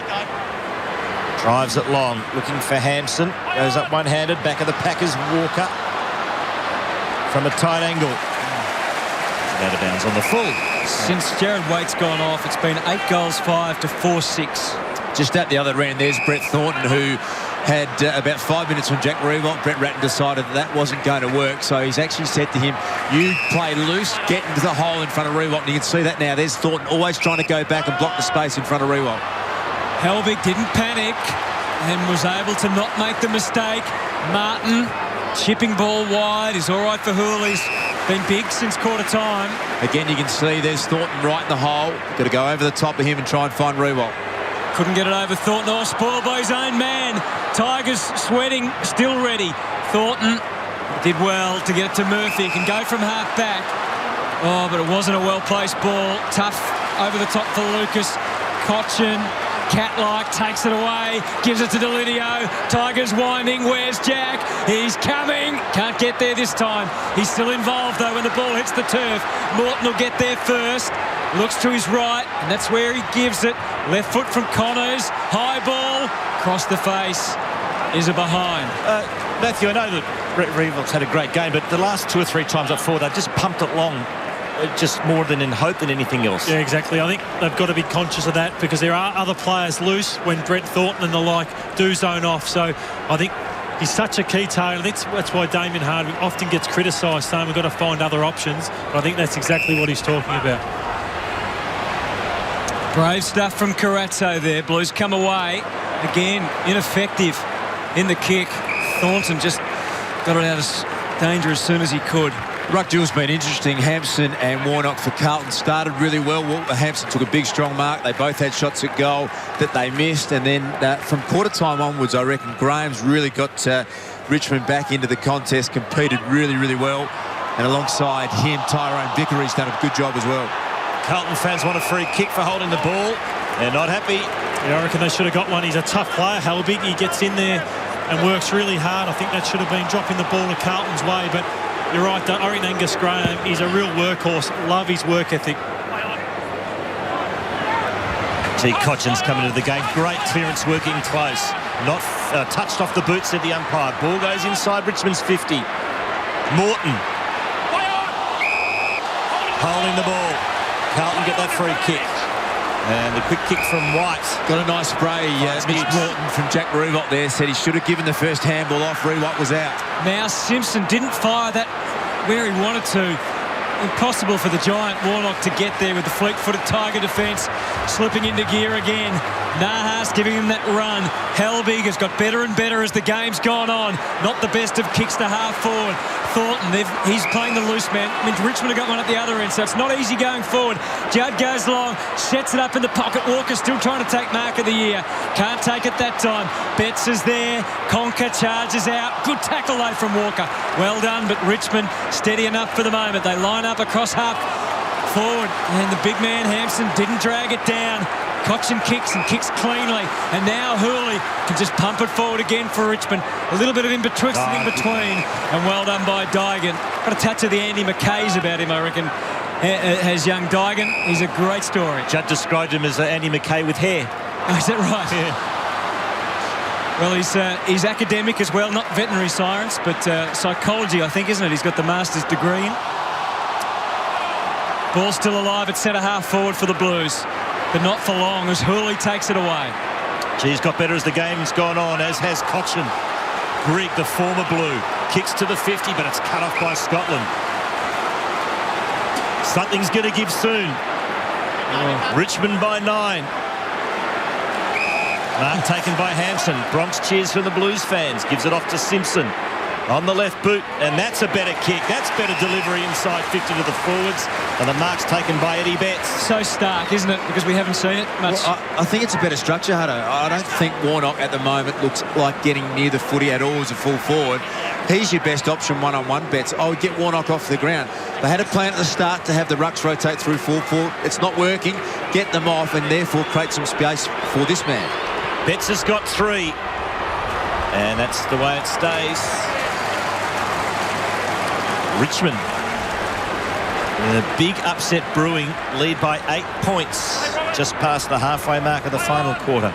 Drives it long, looking for Hampson. Goes up one-handed, back of the Packers, Walker. From a tight angle. Out of bounds on the full. Since Jared Waite's gone off, it's been 8 goals, 5 to 4-6. Just at the other end, there's Brett Thornton, who had about 5 minutes on Jack Rewalt. Brett Ratton decided that wasn't going to work, so he's actually said to him, you play loose, get into the hole in front of Rewalt. And you can see that now. There's Thornton always trying to go back and block the space in front of Rewalt. Helbig didn't panic and was able to not make the mistake. Martin, chipping ball wide, is all right for Hooley's. Been big since quarter time. Again, you can see there's Thornton right in the hole. Got to go over the top of him and try and find Rewalt. Couldn't get it over Thornton. Oh, spoiled by his own man. Tigers sweating, still ready. Thornton did well to get it to Murphy. He can go from half back. Oh, but it wasn't a well-placed ball. Tough over the top for Lucas. Cochin, cat-like, takes it away. Gives it to Delidio. Tigers winding. Where's Jack? He's coming. Can't get there this time. He's still involved, though, when the ball hits the turf. Morton will get there first. Looks to his right, and that's where he gives it. Left foot from Connors. High ball. Across the face. Is a behind. Matthew, I know that Brett Revolt's had a great game, but the last 2 or 3 times up forward, they've just pumped it long. Just more than in hope than anything else. Yeah, exactly. I think they've got to be conscious of that because there are other players loose when Brett Thornton and the like do zone off. So I think he's such a key target. That's why Damien Hardwick often gets criticised, saying we've got to find other options. But I think that's exactly what he's talking about. Brave stuff from Carazzo there. Blues come away. Again, ineffective in the kick. Thornton just got it out of danger as soon as he could. Ruck duel's been interesting. Hampson and Warnock for Carlton started really well. Hampson took a big, strong mark. They both had shots at goal that they missed. And then from quarter time onwards, I reckon Graham's really got Richmond back into the contest, competed really, really well. And alongside him, Tyrone Vickery's done a good job as well. Carlton fans want a free kick for holding the ball. They're not happy. Yeah, I reckon they should have got one. He's a tough player, Helbig. He gets in there and works really hard. I think that should have been dropping the ball to Carlton's way. But you're right, I reckon Angus Graham is a real workhorse. Love his work ethic. T. Cochin's coming into the game. Great clearance, working close. Not touched off the boot, said the umpire. Ball goes inside Richmond's 50. Morton. Holding the ball. Carlton get that free kick. And the quick kick from White. Got a nice spray. Mitch Morton from Jack Rewalt there said he should have given the first handball off. Rewalt was out. Now Simpson didn't fire that where he wanted to. Impossible for the giant Warnock to get there with the fleet-footed Tiger defence slipping into gear again. Nahas giving him that run. Helbig has got better and better as the game's gone on. Not the best of kicks to half forward. Thornton, he's playing the loose man. I mean, Richmond have got one at the other end, so it's not easy going forward. Judd goes long, sets it up in the pocket. Walker still trying to take mark of the year. Can't take it that time. Betts is there. Conker charges out. Good tackle though from Walker. Well done, but Richmond steady enough for the moment. They line up across half forward, and the big man Hampson didn't drag it down. Cochin kicks and kicks cleanly, and now Hooley can just pump it forward again for Richmond. A little bit of in betwixt and in between, and well done by Dygan. Got a touch of the Andy McKays about him, I reckon, has young Dygan. He's a great story. Judd described him as Andy McKay with hair. Oh, is that right? Yeah. Well, he's academic as well, not veterinary science, but psychology, I think, isn't it? He's got the master's degree in. Ball still alive at centre half forward for the Blues, but not for long as Hooley takes it away. He's got better as the game's gone on, as has Cochin. Grigg, the former Blue, kicks to the 50, but it's cut off by Scotland. Something's going to give soon. Richmond by 9. Mark taken by Hampson. Bronx cheers from the Blues fans. Gives it off to Simpson. On the left boot, and that's a better kick. That's better delivery inside 50 to the forwards. And the mark's taken by Eddie Betts. So stark, isn't it? Because we haven't seen it much. Well, I think it's a better structure, Hutto. I don't think Warnock at the moment looks like getting near the footy at all as a full forward. He's your best option one-on-one, Betts. I would get Warnock off the ground. They had a plan at the start to have the rucks rotate through full forward. It's not working. Get them off and therefore create some space for this man. Betts has got 3. And that's the way it stays. Richmond, a big upset brewing, lead by 8 points, just past the halfway mark of the final quarter.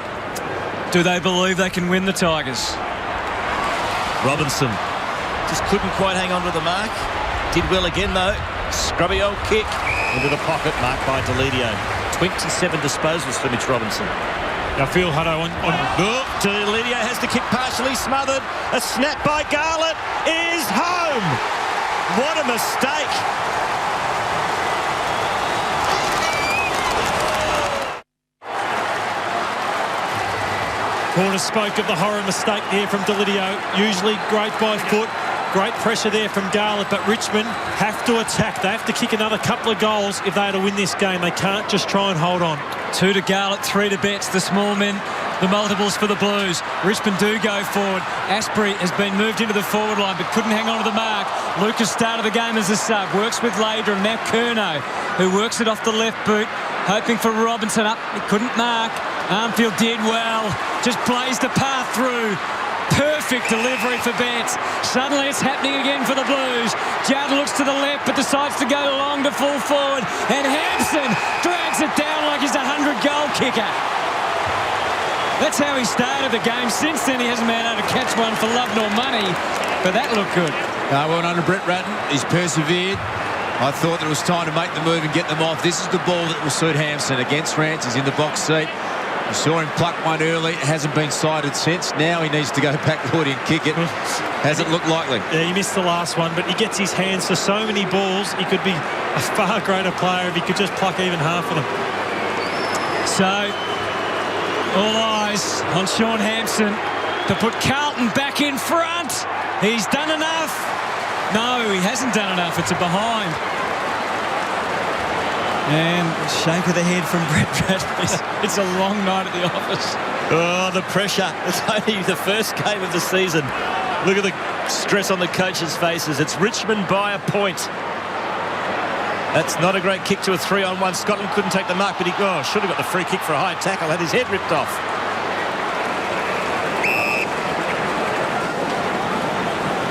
Do they believe they can win the Tigers? Robinson just couldn't quite hang on to the mark. Did well again though. Scrubby old kick into the pocket, marked by Delidio. 27 disposals for Mitch Robinson. Now Phil Hutto on Lydia has the kick partially smothered. A snap by Garlett is home. What a mistake. Porter spoke of the horror mistake there from Delidio. Usually great by foot. Great pressure there from Garlett, but Richmond have to attack. They have to kick another couple of goals if they are to win this game. They can't just try and hold on. 2 to Garlett, 3 to Betts, the small men, the multiples for the Blues. Richmond do go forward. Asprey has been moved into the forward line but couldn't hang on to the mark. Lucas started the game as a sub, works with Lader and now Curnow, who works it off the left boot, hoping for Robinson up. He couldn't mark. Armfield did well, just blazed a path through. Perfect delivery for Betts. Suddenly it's happening again for the Blues. Judd looks to the left but decides to go long to full forward, and Hampson drags it down like he's a 100-goal kicker. That's how he started the game. Since then he hasn't been able to catch one for love nor money, but that looked good. Well, under Brett Ratton, he's persevered. I thought that it was time to make the move and get them off. This is the ball that will suit Hampson against Rance. He's in the box seat. You saw him pluck one early. It hasn't been sighted since. Now he needs to go back, Lord, and kick it. Hasn't looked likely. Yeah, he missed the last one, but he gets his hands to so many balls. He could be a far greater player if he could just pluck even half of them. So, all eyes on Sean Hampson to put Carlton back in front. He's done enough. No, he hasn't done enough. It's a behind. And shake of the head from Brett Ratton. It's a long night at the office. Oh, the pressure. It's only the first game of the season. Look at the stress on the coaches' faces. It's Richmond by a point. That's not a great kick to a 3-on-1. Scotland couldn't take the mark, but he should have got the free kick for a high tackle. Had his head ripped off.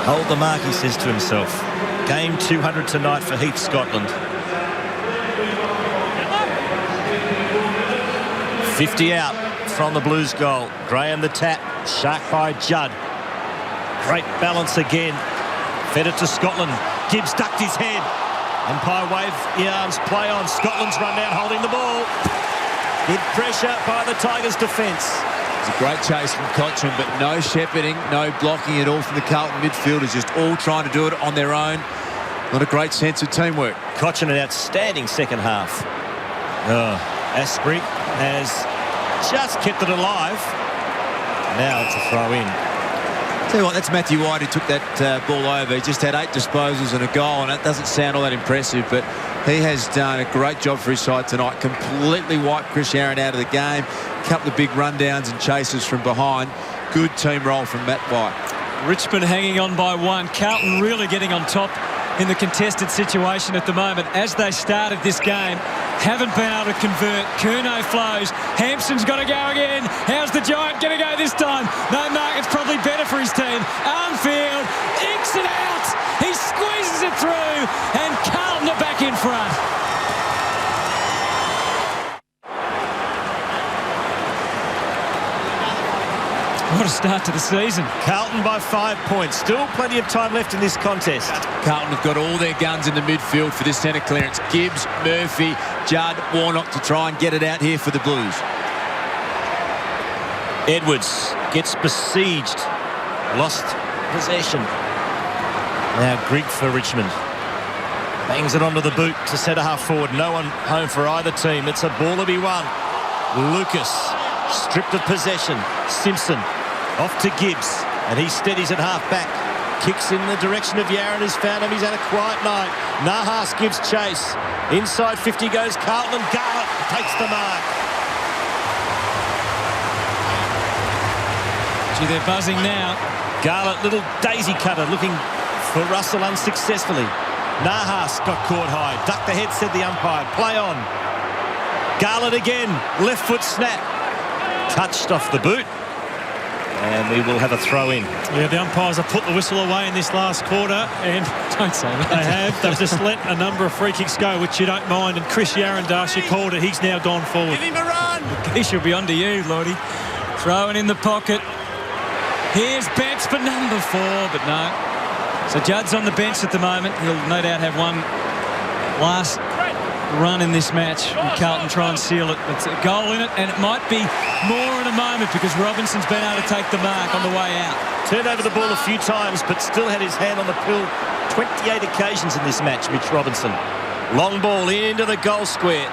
Hold the mark, he says to himself. Game 200 tonight for Heath, Scotland. 50 out from the Blues goal. Graham the tap. Shark by Judd. Great balance again. Fed it to Scotland. Gibbs ducked his head. Umpire wave the arms. Play on. Scotland's run down holding the ball. Good pressure by the Tigers' defence. It's a great chase from Cochrane, but no shepherding, no blocking at all from the Carlton midfielders. Just all trying to do it on their own. Not a great sense of teamwork. Cochrane an outstanding second half. Asprey has just kept it alive. Now it's a throw-in. Tell you what, that's Matthew White who took that ball over. He just had 8 disposals and a goal, and that doesn't sound all that impressive, but he has done a great job for his side tonight. Completely wiped Chris Aaron out of the game. A couple of big rundowns and chases from behind. Good team role from Matt White. Richmond hanging on by 1. Carlton really getting on top in the contested situation at the moment. As they started this game, haven't been able to convert. Curnow flows. Hampson's got to go again. How's the Giant going to go this time? No mark. It's probably better for his team. Armfield inks it out. He squeezes it through, and Carlton are back in front. What a start to the season. Carlton by 5 points. Still plenty of time left in this contest. Carlton have got all their guns in the midfield for this centre clearance. Gibbs, Murphy, Judd, Warnock to try and get it out here for the Blues. Edwards gets besieged. Lost possession. Now Grigg for Richmond. Bangs it onto the boot to centre half forward. No one home for either team. It's a ball to be won. Lucas stripped of possession. Simpson off to Gibbs, and he steadies at half back. Kicks in the direction of Yaron, has found him. He's had a quiet night. Nahas gives chase. Inside 50 goes Carlton, and Garlett takes the mark. Gee, they're buzzing now. Garlett, little daisy cutter, looking for Russell unsuccessfully. Nahas got caught high. Duck the head, said the umpire. Play on. Garlett again. Left foot snap. Touched off the boot. And we will have a throw-in. Yeah, the umpires have put the whistle away in this last quarter, and don't say that. They have. They've just let a number of free kicks go, which you don't mind. And Chris Yarandashi called it. He's now gone forward. Give him a run. He should be on to you, Lordy. Throwing in the pocket. Here's Betts for number 4, but no. So Judd's on the bench at the moment. He'll no doubt have one last run in this match. And Carlton try and seal it. It's a goal in it, and it might be more in a moment because Robinson's been able to take the mark on the way out. Turned over the ball a few times, but still had his hand on the pill 28 occasions in this match, Mitch Robinson. Long ball into the goal square.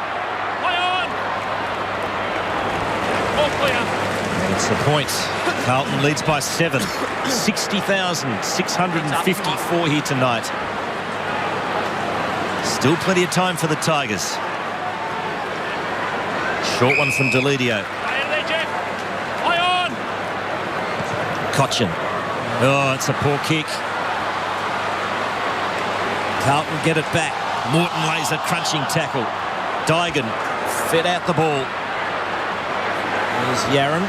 It's the points. Carlton leads by 7. 60,654 here tonight. Still plenty of time for the Tigers. Short one from Delidio. Cochin. Oh, it's a poor kick. Carlton get it back. Morton lays a crunching tackle. Dygan fed out the ball. There's Yaron.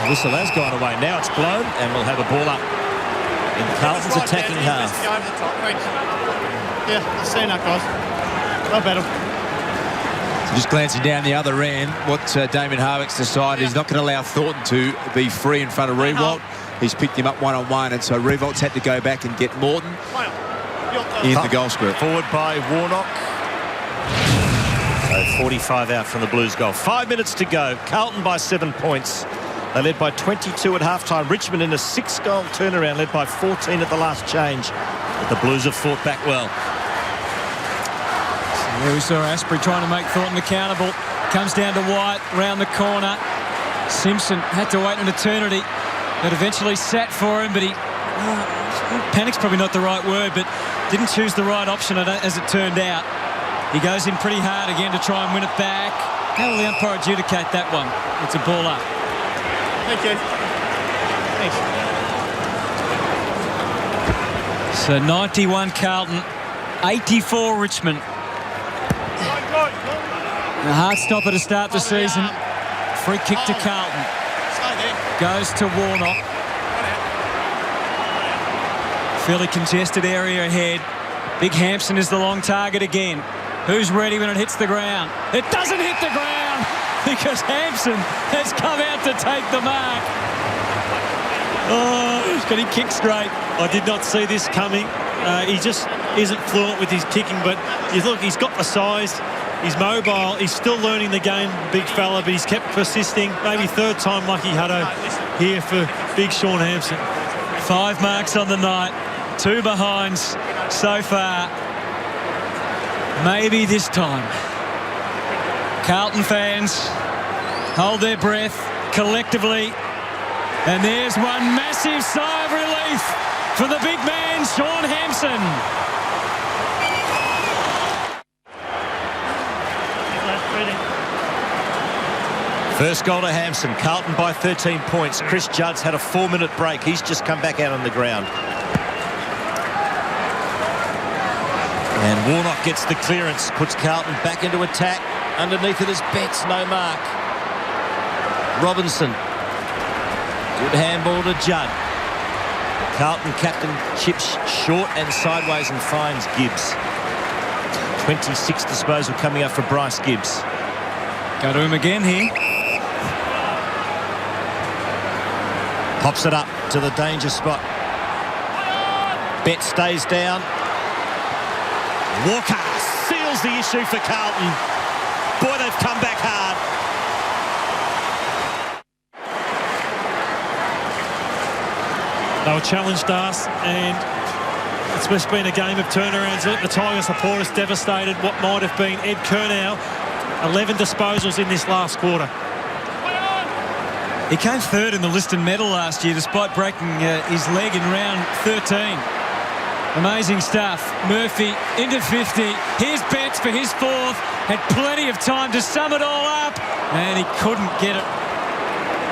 The whistle has gone away. Now it's blown, and we'll have a ball up in Carlton's attacking half. Yeah, I've seen that, guys. No better. So just glancing down the other end, what Damien Harvick's decided, he's not going to allow Thornton to be free in front of Revolt. He's picked him up one-on-one, and so Revolt's had to go back and get Morton in the goal square. Forward by Warnock. So 45 out from the Blues goal. 5 minutes to go. Carlton by 7 points. They led by 22 at halftime. Richmond in a 6-goal turnaround, led by 14 at the last change. But the Blues have fought back well. So there we saw Asprey trying to make Thornton accountable. Comes down to White, round the corner. Simpson had to wait an eternity. That eventually sat for him, but he... panic's probably not the right word, but didn't choose the right option as it turned out. He goes in pretty hard again to try and win it back. How will the umpire adjudicate that one? It's a ball up. Thank you. Thanks. So 91 Carlton, 84 Richmond. A hard stopper to start the season. Free kick to Carlton. Goes to Warnock. Fairly congested area ahead. Big Hampson is the long target again. Who's ready when it hits the ground? It doesn't hit the ground because Hampson has come out to take the mark. Oh, he's getting kicked straight. I did not see this coming. He just isn't fluent with his kicking, but you look, he's got the size. He's mobile. He's still learning the game, big fella, but he's kept persisting. Maybe third time lucky Hutto here for big Sean Hampson. 5 marks on the night. 2 behinds so far. Maybe this time. Carlton fans hold their breath collectively. And there's one massive sigh of relief for the big man, Sean Hampson. First goal to Hampson. Carlton by 13 points. Chris Judd's had a 4-minute break. He's just come back out on the ground. And Warnock gets the clearance, puts Carlton back into attack. Underneath it is Betts, no mark. Robinson. Good handball to Judd. Carlton captain chips short and sideways and finds Gibbs. 26 disposal coming up for Bryce Gibbs. Go to him again here. Pops it up to the danger spot. Betts stays down. Walker seals the issue for Carlton. Boy, they've come back hard. They were challenged us, and it's just been a game of turnarounds. The Tiger supporters devastated what might have been Ed Curnow. 11 disposals in this last quarter. He came third in the Liston medal last year despite breaking his leg in round 13. Amazing stuff. Murphy into 50. Here's Betts for his 4th. Had plenty of time to sum it all up, and he couldn't get it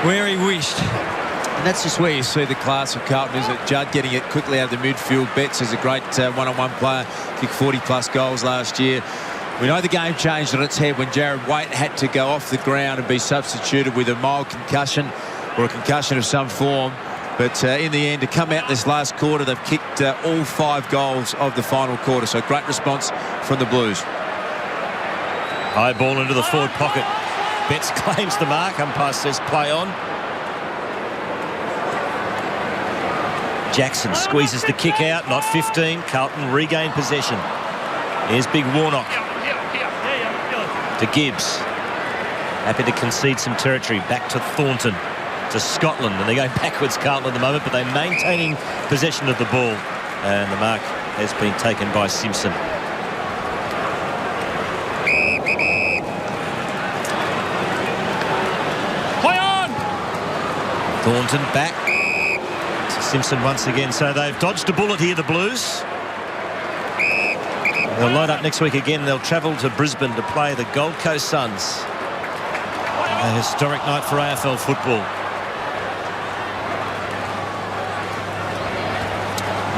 where he wished. And that's just where you see the class of Carlton, is it? Judd getting it quickly out of the midfield. Betts is a great one-on-one player. Kicked 40-plus goals last year. We know the game changed on its head when Jared Waite had to go off the ground and be substituted with a mild concussion or a concussion of some form. But in the end, to come out this last quarter, they've kicked all 5 goals of the final quarter. So great response from the Blues. High ball into the forward pocket. Betts claims the mark. Umpire says play on. Jackson squeezes the kick out, not 15. Carlton regain possession. Here's big Warnock to Gibbs. Happy to concede some territory. Back to Thornton, to Scotland. And they're going backwards, Carlton, at the moment, but they're maintaining possession of the ball. And the mark has been taken by Simpson. Play on! Thornton back to Simpson once again. So they've dodged a bullet here, the Blues. They'll load up next week again. They'll travel to Brisbane to play the Gold Coast Suns. A historic night for AFL football.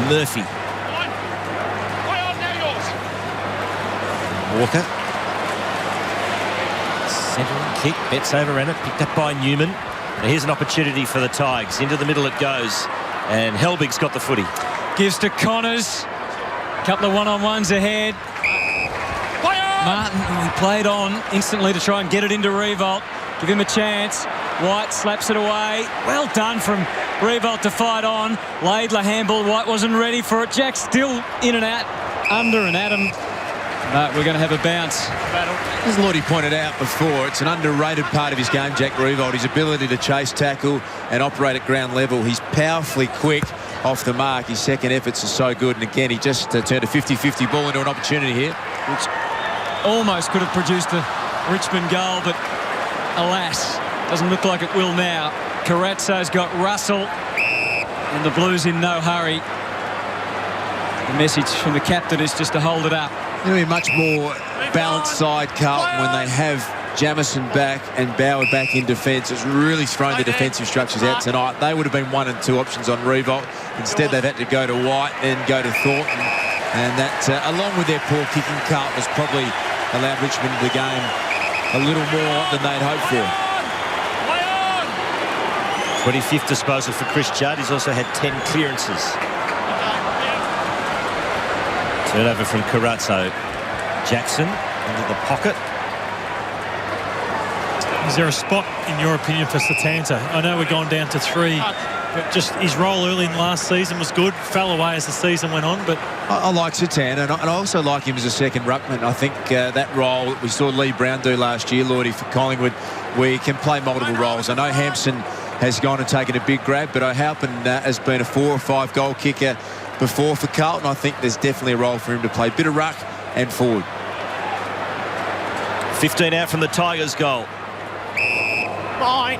Murphy. Walker. Centering kick. Betts overran it. Picked up by Newman. And here's an opportunity for the Tigers. Into the middle it goes. And Helbig's got the footy. Gives to Connors. Couple of one-on-ones ahead. Martin, he played on instantly to try and get it into Revolt. Give him a chance. White slaps it away. Well done from Revolt to fight on. Laidler handball. White wasn't ready for it. Jack still in and out. Under and at him. But we're going to have a bounce. As Lloydie pointed out before, it's an underrated part of his game, Jack Revolt. His ability to chase, tackle and operate at ground level. He's powerfully quick off the mark. His second efforts are so good. And again, he just turned a 50-50 ball into an opportunity here. Which almost could have produced a Richmond goal, but alas, doesn't look like it will now. Carazzo's got Russell, and the Blues in no hurry. The message from the captain is just to hold it up. They'll be a much more balanced side, Carlton, when they have Jamison back and Bauer back in defence. It's really thrown the defensive structures out tonight. They would have been 1 and 2 options on Revolt. Instead, they've had to go to White and go to Thornton. And that, along with their poor kicking, Carlton has probably allowed Richmond the game a little more than they'd hoped for. 25th disposal for Chris Judd. He's also had 10 clearances. Turnover from Carazzo. Jackson into the pocket. Is there a spot, in your opinion, for Satanta? I know we're gone down to 3, but just his role early in last season was good. Fell away as the season went on, but I like Satanta, and I also like him as a second ruckman. I think that role that we saw Lee Brown do last year, Lloydie, for Collingwood, where he can play multiple roles. I know Hampson has gone and taken a big grab, but Halpin has been a 4 or 5 goal kicker before for Carlton. I think there's definitely a role for him to play. Bit of ruck and forward. 15 out from the Tigers' goal. Bye.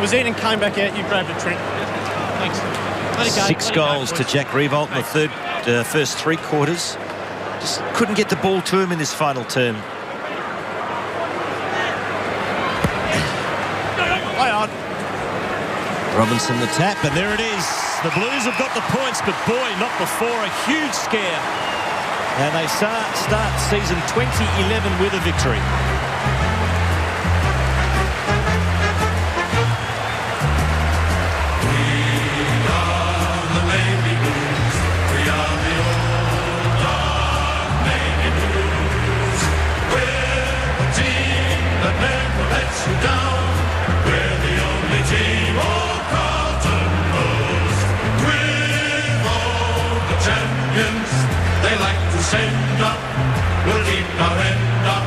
Was in and came back out. You grabbed a Trent. Thanks. 6 goals to Jack Revolt in the first 3 quarters. Just couldn't get the ball to him in this final term. Play on. Robinson the tap, and there it is. The Blues have got the points, but boy, not before. A huge scare. And they start season 2011 with a victory. They like to send up, we'll keep our end up,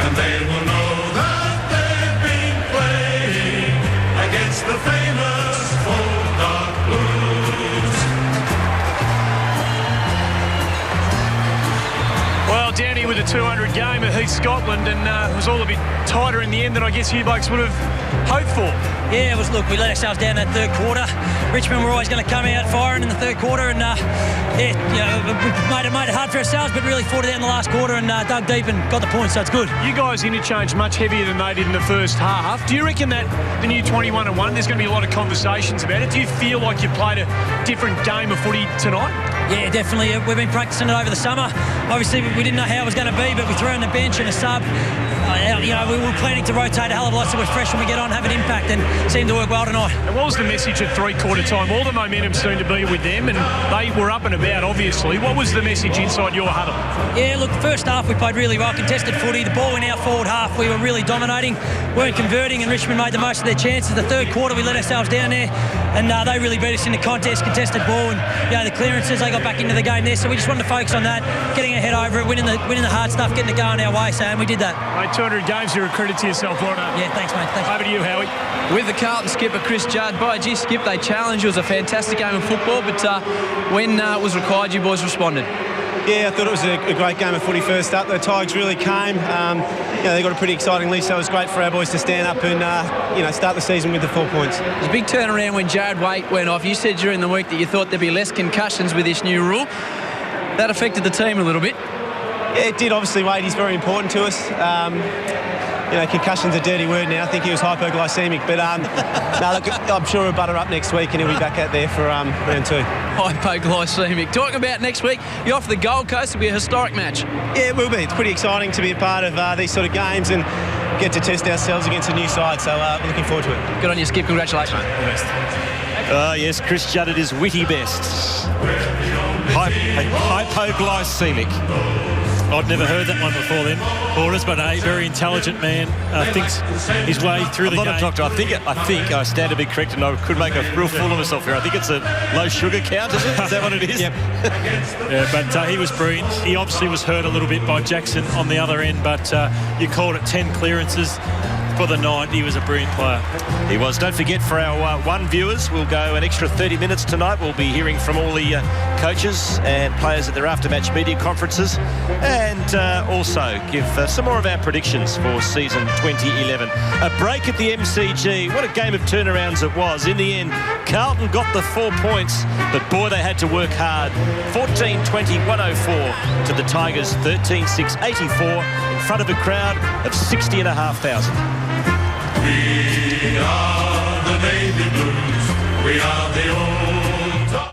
and they will know that they've been playing against the famous Full Dark Blues. Well, Danny with a 200 game at Heath, Scotland, and it was all a bit tighter in the end than I guess you blokes would have hoped for. Yeah, it was. Look, we let ourselves down that third quarter. Richmond were always going to come out firing in the third quarter, and we made it hard for ourselves, but really fought it out in the last quarter and dug deep and got the points, so it's good. You guys interchanged much heavier than they did in the first half. Do you reckon that the new 21-1, there's going to be a lot of conversations about it? Do you feel like you played a different game of footy tonight? Yeah, definitely. We've been practicing it over the summer. Obviously, we didn't know how it was going to be, but we threw on the bench and a sub. We were planning to rotate a hell of a lot so we're fresh when we get on, have an impact, and seemed to work well tonight. And what was the message at three-quarter time? All the momentum seemed to be with them, and they were up and about, obviously. What was the message inside your huddle? Yeah, look, first half we played really well, contested footy. The ball went out forward half. We were really dominating, weren't converting, and Richmond made the most of their chances. The third quarter we let ourselves down there, and they really beat us in the contest, contested ball, and the clearances, they got back into the game there. So we just wanted to focus on that, getting our head over it, winning the hard stuff, getting it going our way. So, and we did that. Mate, 200 games, you're a credit to yourself, well done. Yeah, thanks, mate. Thanks. Over to you, Howie. With the Carlton skipper, Chris Judd. By gee, Skip, they challenged you. It was a fantastic game of football, but when it was required, you boys responded. Yeah, I thought it was a great game of footy first up. The Tigers really came. They got a pretty exciting lead, so it was great for our boys to stand up and start the season with the 4 points. It was a big turnaround when Jared Waite went off. You said during the week that you thought there'd be less concussions with this new rule. That affected the team a little bit. Yeah, it did. Obviously, Waite is very important to us. Concussion's a dirty word now. I think he was hypoglycemic. But look, I'm sure he'll butter up next week and he'll be back out there for round 2. Hypoglycemic. Talking about next week, you're off to the Gold Coast. It'll be a historic match. Yeah, it will be. It's pretty exciting to be a part of these sort of games and get to test ourselves against a new side. So we're looking forward to it. Good on you, Skip. Congratulations, mate. Yes, Chris Judd at his witty best. Hypoglycemic. I'd never heard that one before then, Borders, but a very intelligent man thinks his way through the game. I'm not a doctor. I think I stand to be corrected, and I could make a real fool of myself here. I think it's a low sugar count, is it? Is that what it is? Yep. Yeah, but he was brilliant. He obviously was hurt a little bit by Jackson on the other end, but you called it 10 clearances. For the night, he was a brilliant player. He was. Don't forget, for our One viewers, we'll go an extra 30 minutes tonight. We'll be hearing from all the coaches and players at their after-match media conferences, and also give some more of our predictions for season 2011. A break at the MCG. What a game of turnarounds it was. In the end, Carlton got the 4 points, but boy, they had to work hard. 14-20-104 to the Tigers, 13-6-84 in front of a crowd of 60,500. We are the Navy Blues. We are the old